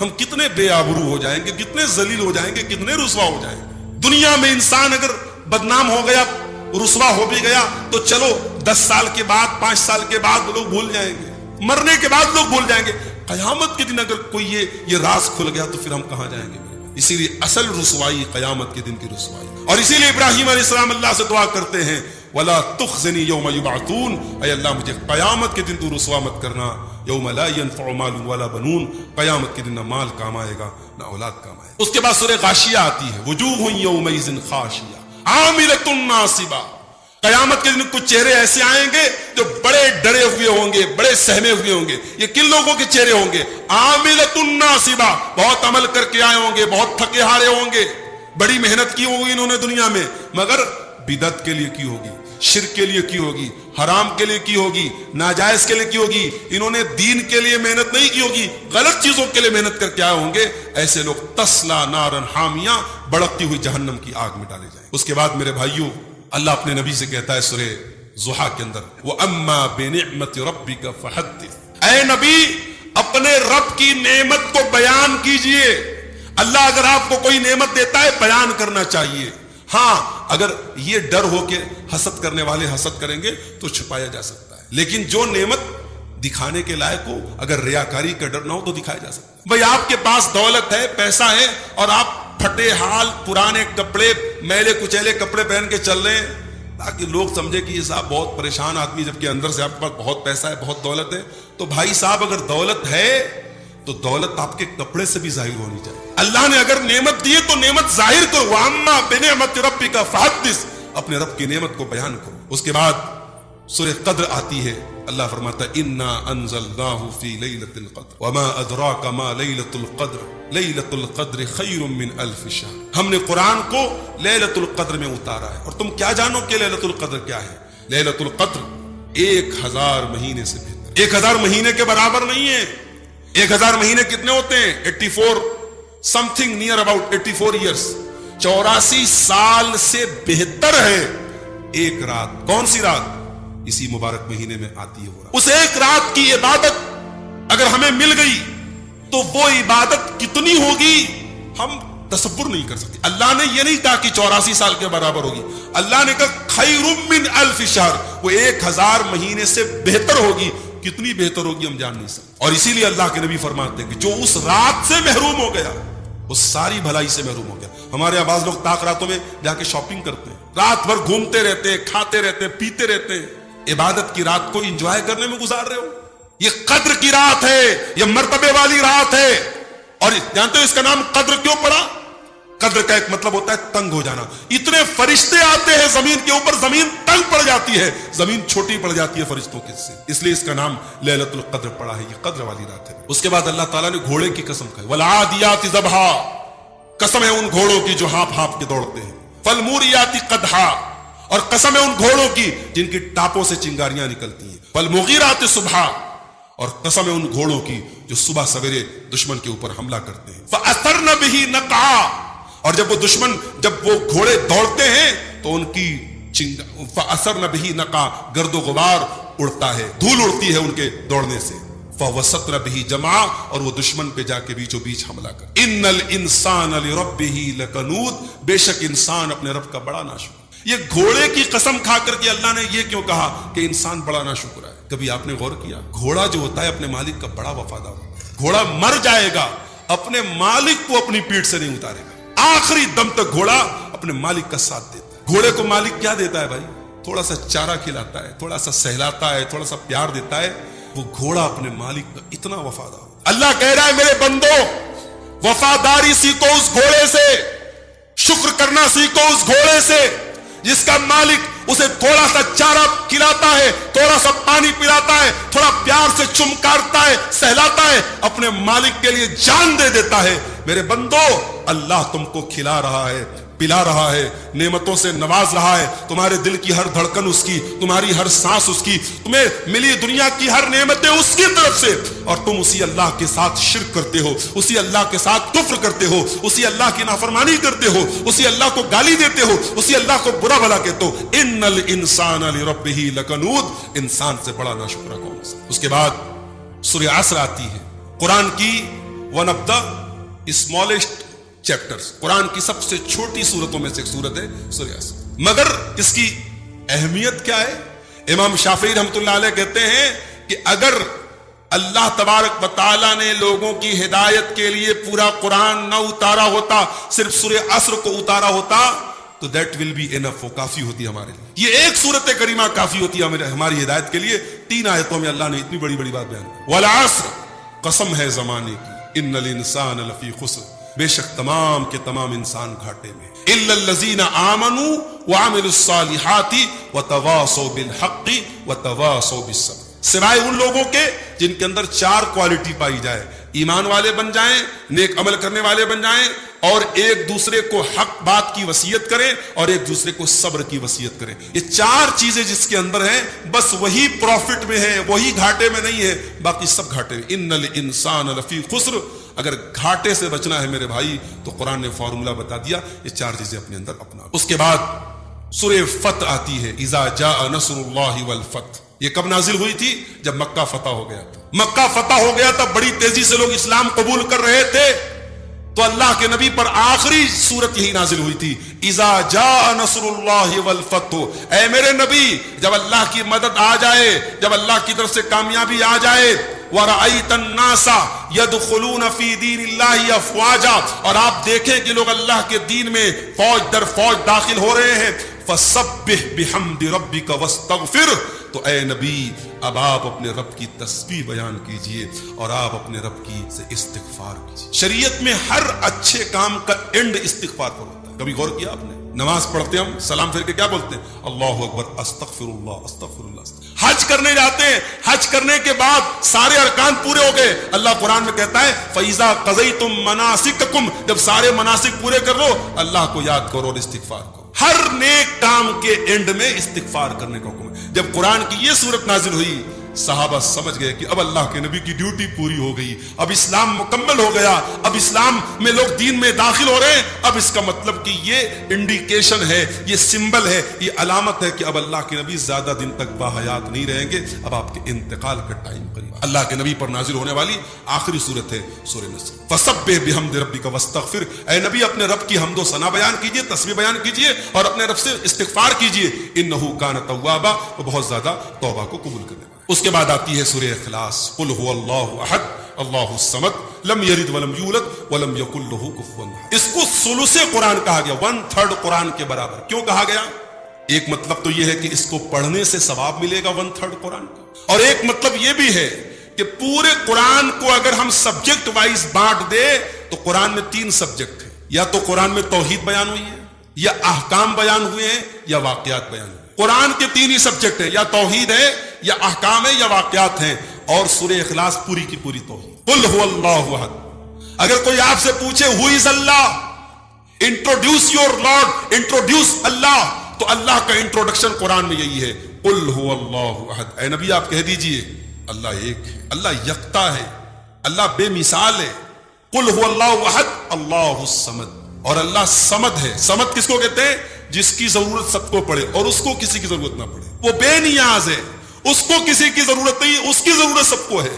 ہم کتنے بے آبرو ہو جائیں گے، کتنے ذلیل ہو جائیں گے، کتنے رسوا ہو جائیں گے۔ دنیا میں انسان اگر بدنام ہو گیا، رسوا ہو بھی گیا، تو چلو 10 سال کے بعد، 5 سال کے بعد لوگ بھول جائیں گے، مرنے کے بعد لوگ بھول جائیں گے۔ قیامت کے دن اگر کوئی یہ راز کھل گیا تو پھر ہم کہاں جائیں گے؟ اسی لیے اصل رسوائی قیامت کے دن کی رسوائی، اور اسی لیے ابراہیم علیہ السلام اللہ سے دعا کرتے ہیں، وَلَا تُخْزِنِي يَوْمَ يُبْعَثُونَ، اے اللہ مجھے قیامت کے دن تو رسوا مت کرنا۔ یوم لا ينفع مال ولا بنون، قیامت کے دن نہ مال کام آئے گا نہ اولاد کام آئے گا۔ اس کے بعد سورہ غاشیہ آتی ہے، وجوہ یومئذ خاشیہ عاملۃ ناصبہ، قیامت کے دن کچھ چہرے ایسے آئیں گے جو بڑے ڈرے ہوئے ہوں گے، بڑے سہمے ہوئے ہوں گے۔ یہ کن لوگوں کے چہرے ہوں گے؟ عاملۃ ناصبہ، بہت عمل کر کے آئے ہوں گے، بہت تھکے ہارے ہوں گے، بڑی محنت کی ہوگی انہوں نے دنیا میں، مگر بدعت کے لیے کی ہوگی، شرک کے لیے کی ہوگی، حرام کے لیے کی ہوگی، ناجائز کے لیے کی ہوگی، انہوں نے دین کے لیے محنت نہیں کی ہوگی، غلط چیزوں کے لیے محنت کر کے آئے ہوں گے۔ ایسے لوگ تسلا نارن حامیہ، بڑکتی ہوئی جہنم کی آگ میں ڈالے جائیں۔ اس کے بعد میرے بھائیوں، اللہ اپنے نبی سے کہتا ہے سورہ ضحیٰ کے اندر، وَأَمَّا بِنِعْمَةِ رَبِّكَ فَحَدِّثْ، اے نبی اپنے رب کی نعمت کو بیان کیجئے۔ اللہ اگر آپ کو کوئی نعمت دیتا ہے بیان کرنا چاہیے۔ ہاں اگر یہ ڈر ہو کہ حسد کرنے والے حسد کریں گے تو چھپایا جا سکتا ہے، لیکن جو نعمت دکھانے کے لائق ہو، اگر ریاکاری کا ڈر نہ ہو تو دکھایا جا سکتا ہے۔ بھئی آپ کے پاس دولت ہے، پیسہ ہے، اور آپ پھٹے حال پرانے کپڑے، میلے کچیلے کپڑے پہن کے چل رہے ہیں تاکہ لوگ سمجھے کہ یہ صاحب بہت پریشان آدمی، جبکہ اندر سے آپ کے پاس بہت پیسہ ہے، بہت دولت ہے۔ تو بھائی صاحب اگر دولت ہے تو دولت آپ کے کپڑے سے بھی ظاہر ہونی چاہیے۔ اللہ نے اگر نعمت دی ہے تو نعمت ظاہر کرو، وَأَمَّا بِنِعْمَةِ رَبِّكَ فَحَدِّثْ، اپنے رب کی نعمت کو بیان کرو۔ اس کے بعد سورہ قدر آتی ہے، اللہ فرماتا ہے اِنَّا أَنزَلْنَاهُ فِي لَيْلَةِ الْقَدْرِ وَمَا أَدْرَاكَ مَا لَيْلَةُ الْقَدْرِ لَيْلَةُ الْقَدْرِ خَيْرٌ مِّنْ أَلْفِ شَهْرٍ، ہم نے قرآن کو لیلۃ القدر میں اتارا ہے، اور تم کیا جانو کہ لیلۃ القدر کیا ہے؟ لیلۃ القدر 1000 مہینے سے بہتر، 1000 مہینے کے برابر نہیں ہے۔ 1000 مہینے کتنے ہوتے ہیں؟ 84 something near about 84 years، 84 سال سے بہتر ہے ایک رات۔ کون سی رات؟ اسی مبارک مہینے میں آتی ہے وہ رات۔ اس ایک رات کی عبادت اگر ہمیں مل گئی تو وہ عبادت کتنی ہوگی ہم تصور نہیں کر سکتے۔ اللہ نے یہ نہیں کہا کہ 84 سال کے برابر ہوگی، اللہ نے کہا خیر من الف شہر، وہ 1000 مہینے سے بہتر ہوگی۔ کتنی بہتر ہوگی ہم جان نہیں سکتے۔ اور اسی لیے اللہ کے نبی فرماتے ہیں کہ جو اس رات سے محروم ہو گیا وہ ساری بھلائی سے محروم ہو گیا۔ ہمارے بعض لوگ طاق راتوں میں جا کے شاپنگ کرتے ہیں، رات بھر گھومتے رہتے ہیں، کھاتے رہتے ہیں، پیتے رہتے ہیں۔ عبادت کی رات کو انجوائے کرنے میں گزار رہے ہو، یہ قدر کی رات ہے، یہ مرتبے والی رات ہے. اور جانتے ہو اس کا نام قدر کیوں پڑا؟ قدر کا ایک مطلب ہوتا ہے تنگ ہو جانا. اتنے فرشتے آتے ہیں زمین کے اوپر، زمین تنگ پڑ جاتی ہے، زمین چھوٹی پڑ جاتی ہے فرشتوں کے سے، اس لیے اس کا نام لیلۃ القدر پڑا ہے. یہ قدر والی رات ہے. اس کے بعد اللہ تعالیٰ نے گھوڑے کی قسم کھائی. والعادیات ضبحا، قسم ہے ان گھوڑوں کی جو ہانپ ہانپ کے دوڑتے ہیں. فالموریات قدحا، اور قسم ہے ان گھوڑوں کی جن کی ٹاپوں سے چنگاریاں نکلتی ہیں. فالمغیرات صبحا، اور قسم ہے ان گھوڑوں کی جو صبح سویرے دشمن کے اوپر حملہ کرتے ہیں. فاثرن به نقعا، اور جب وہ گھوڑے دوڑتے ہیں تو ان کی فاثرن به نقعا، گرد و غبار اڑتا ہے، دھول اڑتی ہے ان کے دوڑنے سے. فوسطن به جمعا، اور وہ دشمن پہ جا کے بیچوں بیچ حملہ کر. ان الانسان لربه لکنود، بے شک انسان اپنے رب کا بڑا ناشکر. یہ گھوڑے کی قسم کھا کر کے اللہ نے یہ کیوں کہا کہ انسان بڑا ناشکر ہے؟ کبھی آپ نے غور کیا؟ گھوڑا جو ہوتا ہے اپنے مالک کا بڑا وفادار ہوتا ہے. گھوڑا مر جائے گا، اپنے مالک کو اپنی پیٹھ سے نہیں اتارے گا. آخری دم تک گھوڑا اپنے مالک کا ساتھ دیتا ہے. گھوڑے کو مالک کیا دیتا ہے بھائی؟ تھوڑا سا چارہ کھلاتا ہے، تھوڑا سا سہلاتا ہے، تھوڑا سا پیار دیتا ہے. وہ گھوڑا اپنے مالک کا اتنا وفادار ہوتا ہے. اللہ کہہ رہا ہے میرے بندو، وفاداری سیکھو اس گھوڑے سے، شکر کرنا سیکھو اس گھوڑے سے جس کا مالک اسے تھوڑا سا چارہ کھلاتا ہے، تھوڑا سا پانی پلاتا ہے، تھوڑا پیار سے چمکارتا ہے، سہلاتا ہے، اپنے مالک کے لیے جان دے دیتا ہے. میرے بندو، اللہ تم کو کھلا رہا ہے، پلا رہا ہے، نعمتوں سے نواز رہا ہے. تمہارے دل کی ہر دھڑکن اس کی، تمہاری ہر سانس اس کی، تمہیں ملی دنیا کی ہر نعمتیں اس کی طرف سے، اور تم اسی اللہ کے ساتھ شرک کرتے ہو، اسی اللہ کے ساتھ کفر کرتے ہو، اسی اللہ کی نافرمانی کرتے ہو، اسی اللہ کو گالی دیتے ہو، اسی اللہ کو برا بھلا کہتے ہو. ان الانسان لربه لکنود، انسان سے بڑا ناشکرا کون سا؟ اس کے بعد سورہ عصر آتی ہے، قرآن کی one of the smallest chapters, Quran کی سب سے چھوٹی سورتوں میں سے ایک سورت ہے سورہ عصر. مگر اس کی اہمیت کیا ہے؟ امام شافعی رحمۃ اللہ علیہ کہتے ہیں کہ اگر اللہ تبارک و تعالیٰ نے لوگوں کی ہدایت کے لیے پورا قرآن نہ اتارا ہوتا، صرف سورہ عصر کو اتارا ہوتا، تو دیٹ ول بی انف، وہ کافی ہوتی ہمارے لیے. یہ ایک سورت کریمہ کافی ہوتی ہے ہماری ہدایت کے لیے. 3 آیتوں میں اللہ نے اتنی بڑی بڑی بات بیان کی. والعصر، قسم ہے زمانے کی، ان الانسان لفی خسر، بے شک تمام کے تمام انسان گھاٹے میں. الا الذین آمنوا وعملوا الصالحات وتواصوا بالحق وتواصوا بالصبر، سوائے ان لوگوں کے جن کے اندر 4 کوالٹی پائی جائے، ایمان والے بن جائیں، نیک عمل کرنے والے بن جائیں، اور ایک دوسرے کو حق بات کی وصیت کریں، اور ایک دوسرے کو صبر کی وصیت کریں. یہ 4 چیزیں جس کے اندر ہیں، بس وہی پروفٹ میں ہے، وہی گھاٹے میں نہیں ہے، باقی سب گھاٹے میں. ان الانسان لفی خسر، اگر گھاٹے سے بچنا ہے میرے بھائی تو قرآن نے فارمولا بتا دیا، یہ 4 چیزیں اپنے اندر اپنا. اس کے بعد سورہ فتح آتی ہے، اذا جاء نصر اللہ والفتح. یہ کب نازل ہوئی تھی؟ جب مکہ فتح ہو گیا تھا. مکہ فتح ہو گیا تھا، بڑی تیزی سے لوگ اسلام قبول کر رہے تھے، تو اللہ کے نبی پر آخری سورت یہی نازل ہوئی تھی، اذا جاء نصر اللہ والفتح. اے میرے نبی، جب اللہ کی مدد آ جائے، جب اللہ کی طرف سے کامیابی آ جائے، وَرَأَيْتَ النَّاسَ يَدْخُلُونَ فِي دِينِ اللَّهِ أَفْوَاجًا، اور آپ دیکھیں کہ لوگ اللہ کے دین میں فوج در فوج داخل ہو رہے ہیں. فَسَبِّحْ بِحَمْدِ رَبِّكَ وَاسْتَغْفِرْ، تو اے نبی اب آپ اپنے رب کی تسبیح بیان کیجئے اور آپ اپنے رب کی سے استغفار کیجئے. شریعت میں ہر اچھے کام کا اینڈ استغفار پر ہوتا ہے. کبھی غور کیا آپ نے؟ نماز پڑھتے ہم سلام پھیر کے کیا بولتے ہیں؟ اللہ اکبر، استغفر اللہ، استغفر اللہ. حج کرنے جاتے ہیں، حج کرنے کے بعد سارے ارکان پورے ہو گئے، اللہ قرآن میں کہتا ہے فَإِذَا قَضَيْتُم مَنَاسِكَكُمْ، جب سارے مناسک پورے کر لو اللہ کو یاد کرو اور استغفار کرو. ہر نیک کام کے اینڈ میں استغفار کرنے کا حکم ہے. جب قرآن کی یہ صورت نازل ہوئی، صحابہ سمجھ گئے کہ اب اللہ کے نبی کی ڈیوٹی پوری ہو گئی، اب اسلام مکمل ہو گیا، اب اسلام میں لوگ دین میں داخل ہو رہے ہیں. اب اس کا مطلب کہ یہ انڈیکیشن ہے، یہ سمبل ہے، یہ علامت ہے کہ اب اللہ کے نبی زیادہ دن تک باحیات نہیں رہیں گے، اب آپ کے انتقال کا ٹائم قریب. اللہ کے نبی پر نازل ہونے والی آخری صورت ہے سورہ نصر. فسبح بحمد ربک واستغفر، اے نبی اپنے رب کی حمد و ثنا بیان کیجئے، تسبیح بیان کیجئے اور اپنے رب سے استغفار کیجئے. انہ کان توابا، وہ بہت زیادہ توبہ کو قبول کرنے والا. اس کے بعد آتی ہے سورہ اخلاص، قل هو اللہ احد اللہ الصمد لم یلد ولم یولد ولم یکن له کفوا احد. اس کو ثلث قرآن کہا گیا، 1/3 قرآن کے برابر. کیوں کہا گیا؟ ایک مطلب تو یہ ہے کہ اس کو پڑھنے سے ثواب ملے گا 1/3 قرآن کا، اور ایک مطلب یہ بھی ہے کہ پورے قرآن کو اگر ہم سبجیکٹ وائز بانٹ دے تو قرآن میں 3 سبجیکٹ ہیں. یا تو قرآن میں توحید بیان ہوئی ہے, یا احکام بیان ہوئے ہیں, یا واقعات بیان ہوئے ہیں. قرآن کے 3 ہی سبجیکٹ ہیں, یا توحید ہے, یا احکام ہے, یا واقعات ہیں. اور سورہ اخلاص پوری کی پوری توحید. قل هو اللہ احد. اگر کوئی آپ سے پوچھے ہو از اللہ, انٹروڈیوس یور لارڈ, انٹروڈیوس اللہ, تو اللہ کا انٹروڈکشن قرآن میں یہی ہے, قل هو اللہ احد. اے نبی آپ کہہ دیجئے اللہ ایک ہے, اللہ یکتا ہے, اللہ بے مثال ہے. قل هو اللہ احد اللہ الصمد. اور اللہ صمد ہے. صمد کس کو کہتے ہیں؟ جس کی ضرورت سب کو پڑے اور اس کو کسی کی ضرورت نہ پڑے. وہ بے نیاز ہے, اس کو کسی کی ضرورت نہیں, اس کی ضرورت سب کو ہے.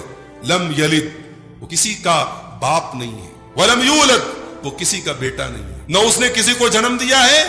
لم یلد, وہ کسی کا باپ نہیں ہے. ولم یولد, وہ کسی کا بیٹا نہیں ہے. نہ اس نے کسی کو جنم دیا ہے,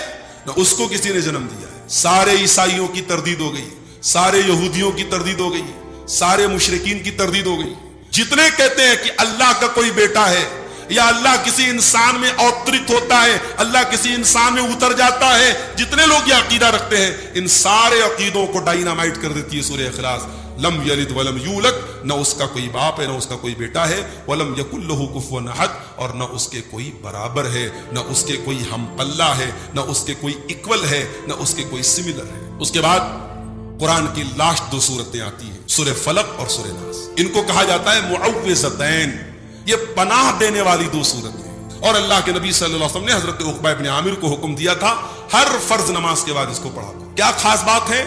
نہ اس کو کسی نے جنم دیا ہے. سارے عیسائیوں کی تردید ہو گئی, سارے یہودیوں کی تردید ہو گئی, سارے مشرکین کی تردید ہو گئی. جتنے کہتے ہیں کہ اللہ کا کوئی بیٹا ہے, یا اللہ کسی انسان میں اوترت ہوتا ہے, اللہ کسی انسان میں اتر جاتا ہے, جتنے لوگ یہ عقیدہ رکھتے ہیں, ان سارے عقیدوں کو ڈائنامائٹ کر دیتی ہے سورہ اخلاص. لم یلد ولم یولد, نہ اس کا کوئی باپ ہے, نہ اس کا کوئی بیٹا ہے. ولم یکن لہ کفوا احد, اور نہ اس کے کوئی برابر ہے, نہ اس کے کوئی ہم پلہ ہے, نہ اس کے کوئی اکول ہے, نہ اس کے کوئی سملر ہے. اس کے بعد قرآن کی لاسٹ 2 سورتیں آتی ہیں, سورہ فلق اور سورہ ناس. ان کو کہا جاتا ہے معوذتین. یہ پناہ دینے والی 2 سورتیں. اور اللہ کے نبی صلی اللہ علیہ وسلم نے حضرت عقبہ ابن عامر کو حکم دیا تھا ہر فرض نماز کے بعد اس کو پڑھا تھا. کیا خاص بات ہے؟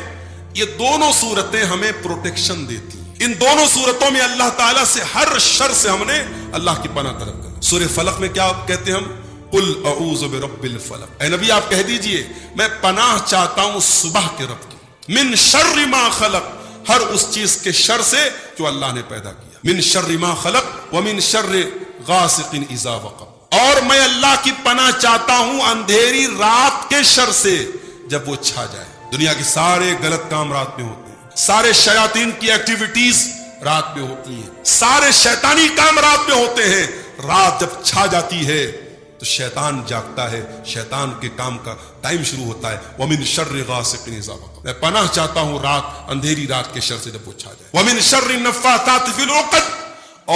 یہ دونوں سورتیں ہمیں پروٹیکشن دیتی ہیں. ان دونوں سورتوں میں اللہ تعالیٰ سے ہر شر سے ہم نے اللہ کی پناہ طلب کرنا. سورہ فلق میں کیا کہتے ہیں ہم؟ قل اعوذ برب الفلق. اے نبی آپ کہہ دیجئے میں پناہ چاہتا ہوں صبح کے رب کی, من شر ما خلق, ہر اس چیز کے شر سے جو اللہ نے پیدا کیا. من شر ما خلق ومن شر غاسق اذا وقب. اور میں اللہ کی پناہ چاہتا ہوں اندھیری رات کے شر سے جب وہ چھا جائے. دنیا کے سارے غلط کام رات میں ہوتے ہیں, سارے شیاطین کی ایکٹیویٹیز رات میں ہوتی ہیں, سارے شیطانی کام رات میں ہوتے ہیں. رات جب چھا جاتی ہے تو شیطان جاگتا ہے, شیطان کے کام کا ٹائم شروع ہوتا ہے. ومن شر غاسق اذا وقب, میں پناہ چاہتا ہوں رات, اندھیری رات کے شر سے جب وہ چھا جائے. ومن شر النفاثات فی العقد,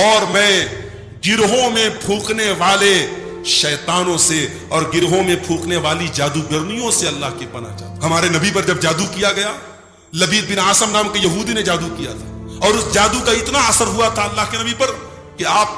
اور میں گرہوں میں پھونکنے والے شیطانوں سے اور گرہوں میں پھونکنے والی جادوگرنیوں سے اللہ کی پناہ چاہتا ہوں. ہمارے نبی پر جب جادو کیا گیا, لبید بن عاصم نام کے یہودی نے جادو کیا تھا, اور اس جادو کا اتنا اثر ہوا تھا اللہ کے نبی پر کہ آپ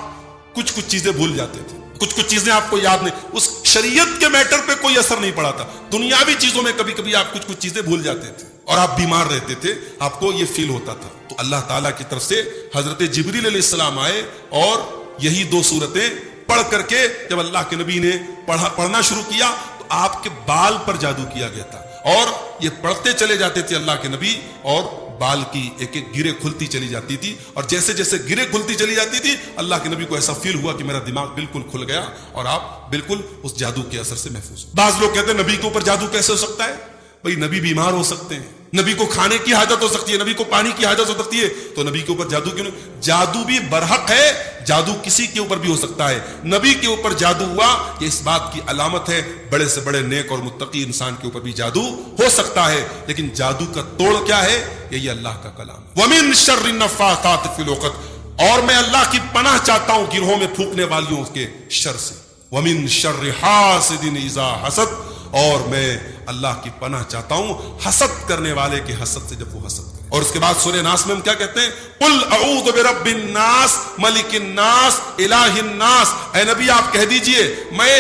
کچھ چیزیں بھول جاتے تھے, کچھ چیزیں آپ کو یاد نہیں. اس شریعت کے میٹر پہ کوئی اثر نہیں پڑا تھا, دنیاوی چیزوں میں کبھی کبھی آپ کچھ چیزیں بھول جاتے تھے اور آپ بیمار رہتے تھے, آپ کو یہ فیل ہوتا تھا. تو اللہ تعالیٰ کی طرف سے حضرت جبریل علیہ السلام آئے اور یہی 2 سورتیں پڑھ کر کے جب اللہ کے نبی نے پڑھنا شروع کیا تو آپ کے بال پر جادو کیا گیا تھا, اور یہ پڑھتے چلے جاتے تھے اللہ کے نبی, اور بال کی ایک ایک گرے کھلتی چلی جاتی تھی, اور جیسے جیسے گرے کھلتی چلی جاتی تھی اللہ کے نبی کو ایسا فیل ہوا کہ میرا دماغ بالکل کھل گیا اور آپ بالکل اس جادو کے اثر سے محفوظ. بعض لوگ کہتے ہیں نبی کے اوپر جادو کیسے ہو سکتا ہے؟ بھئی نبی بیمار ہو سکتے ہیں, نبی کو کھانے کی حاجت ہو سکتی ہے, نبی کو پانی کی حاجت ہو سکتی ہے, تو نبی کے اوپر جادو کیوں نہیں؟ جادو بھی برحق ہے, جادو کسی کے اوپر بھی ہو سکتا ہے. نبی کے اوپر جادو ہوا یہ اس بات کی علامت ہے بڑے سے بڑے نیک اور متقی انسان کے اوپر بھی جادو ہو سکتا ہے, لیکن جادو کا توڑ کیا ہے؟ یہی اللہ کا کلام ہے. وَمِن شَرِّ النَّفَّاثَاتِ فِي الْعُقَدِ, اور میں اللہ کی پناہ چاہتا ہوں گروہوں میں پھونکنے والیوں کے شر سے. وَمِن شَرِّ حَاسِدٍ إِذَا حَسَدَ, اور میں اللہ کی پناہ چاہتا ہوں حسد کرنے والے کے حسد سے جب وہ حسد کرے. اور اس کے بعد سورہ ناس میں ہم کیا کہتے ہیں؟ قل اعوذ برب الناس ملک الناس الہ الناس. اے نبی آپ کہہ دیجئے میں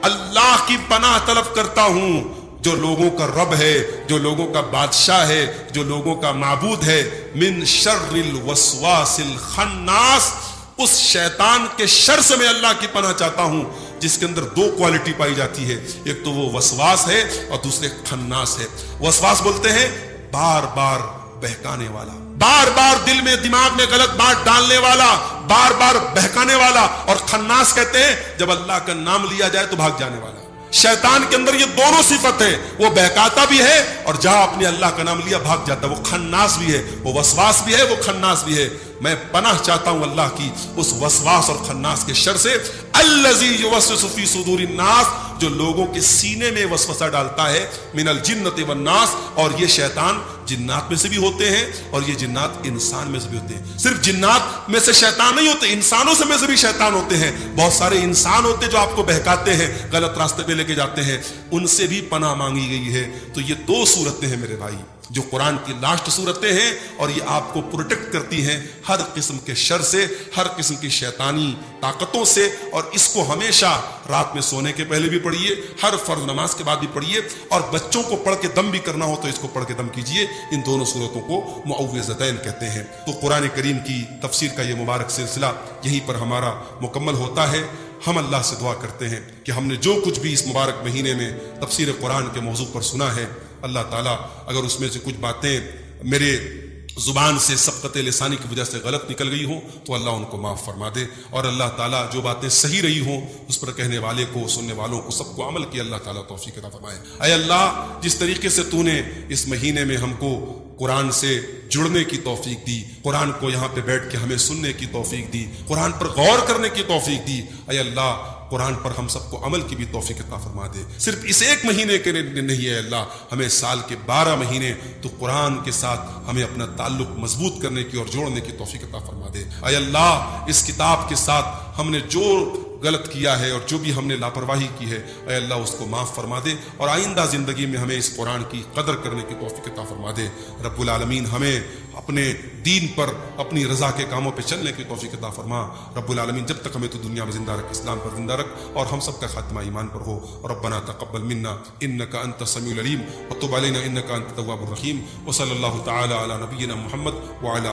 اللہ کی پناہ طلب کرتا ہوں جو لوگوں کا رب ہے, جو لوگوں کا بادشاہ ہے, جو لوگوں کا معبود ہے. من شر الوسواس الخناس, اس شیطان کے شر سے میں اللہ کی پناہ چاہتا ہوں جس کے اندر 2 کوالٹی پائی جاتی ہے, ایک تو وہ وسواس ہے اور دوسرے خناس ہے. وسواس بولتے ہیں بار بار بہکانے والا, بار بار دل میں دماغ میں غلط بات ڈالنے والا, بار بار بہکانے والا. اور خناس کہتے ہیں جب اللہ کا نام لیا جائے تو بھاگ جانے والا. شیطان کے اندر یہ دونوں صفت ہے, وہ بہکاتا بھی ہے اور جہاں اپنے اللہ کا نام لیا بھاگ جاتا ہے. وہ خناس بھی ہے, وہ وسواس بھی ہے, وہ خناس بھی ہے. میں پناہ چاہتا ہوں اللہ کی اس وسواس اور خناس کے شر سے. الذی یوسوس فی صدور الناس, جو لوگوں کے سینے میں وسوسہ ڈالتا ہے, من الجنۃ والناس, اور یہ شیطان جنات میں سے بھی ہوتے ہیں اور یہ جنات انسان میں سے بھی ہوتے ہیں. صرف جنات میں سے شیطان نہیں ہوتے, انسانوں سے میں سے بھی شیطان ہوتے ہیں. بہت سارے انسان ہوتے جو آپ کو بہکاتے ہیں, غلط راستے پہ لے کے جاتے ہیں, ان سے بھی پناہ مانگی گئی ہے. تو یہ 2 صورتیں ہیں میرے بھائی جو قرآن کی لاسٹ صورتیں ہیں, اور یہ آپ کو پروٹیکٹ کرتی ہیں ہر قسم کے شر سے, ہر قسم کی شیطانی طاقتوں سے. اور اس کو ہمیشہ رات میں سونے کے پہلے بھی پڑھیے, ہر فرض نماز کے بعد بھی پڑھیے, اور بچوں کو پڑھ کے دم بھی کرنا ہو تو اس کو پڑھ کے دم کیجیے. ان دونوں صورتوں کو معوذتین کہتے ہیں. تو قرآن کریم کی تفسیر کا یہ مبارک سلسلہ یہیں پر ہمارا مکمل ہوتا ہے. ہم اللہ سے دعا کرتے ہیں کہ ہم نے جو کچھ بھی اس مبارک مہینے میں تفسیر قرآن کے موضوع پر سنا ہے, اللہ تعالیٰ اگر اس میں سے کچھ باتیں میرے زبان سے سبقت لسانی کی وجہ سے غلط نکل گئی ہوں تو اللہ ان کو معاف فرما دے, اور اللہ تعالیٰ جو باتیں صحیح رہی ہوں اس پر کہنے والے کو, سننے والوں کو, سب کو عمل کی اللہ تعالیٰ توفیق عطا فرمائے. اے اللہ, جس طریقے سے تو نے اس مہینے میں ہم کو قرآن سے جڑنے کی توفیق دی, قرآن کو یہاں پہ بیٹھ کے ہمیں سننے کی توفیق دی, قرآن پر غور کرنے کی توفیق دی, اے اللہ قرآن پر ہم سب کو عمل کی بھی توفیق عطا فرما دے. صرف اس ایک مہینے کے نہیں ہے اللہ, ہمیں سال کے 12 مہینے تو قرآن کے ساتھ ہمیں اپنا تعلق مضبوط کرنے کی اور جوڑنے کی توفیق عطا فرما دے. اے اللہ, اس کتاب کے ساتھ ہم نے جو غلط کیا ہے اور جو بھی ہم نے لاپرواہی کی ہے, اے اللہ اس کو معاف فرما دے, اور آئندہ زندگی میں ہمیں اس قرآن کی قدر کرنے کی توفیق عطا فرما دے. رب العالمین ہمیں اپنے دین پر اپنی رضا کے کاموں پہ چلنے کی توفیق عطا فرما. رب العالمین جب تک ہمیں تو دنیا میں زندہ رکھ, اسلام پر زندہ رکھ, اور ہم سب کا خاتمہ ایمان پر ہو. ربنا تقبل منا انک انت السمیع العلیم وتب علینا انک انت التواب الرحیم. وصلی اللہ تعالی علی نبینا محمد وعلی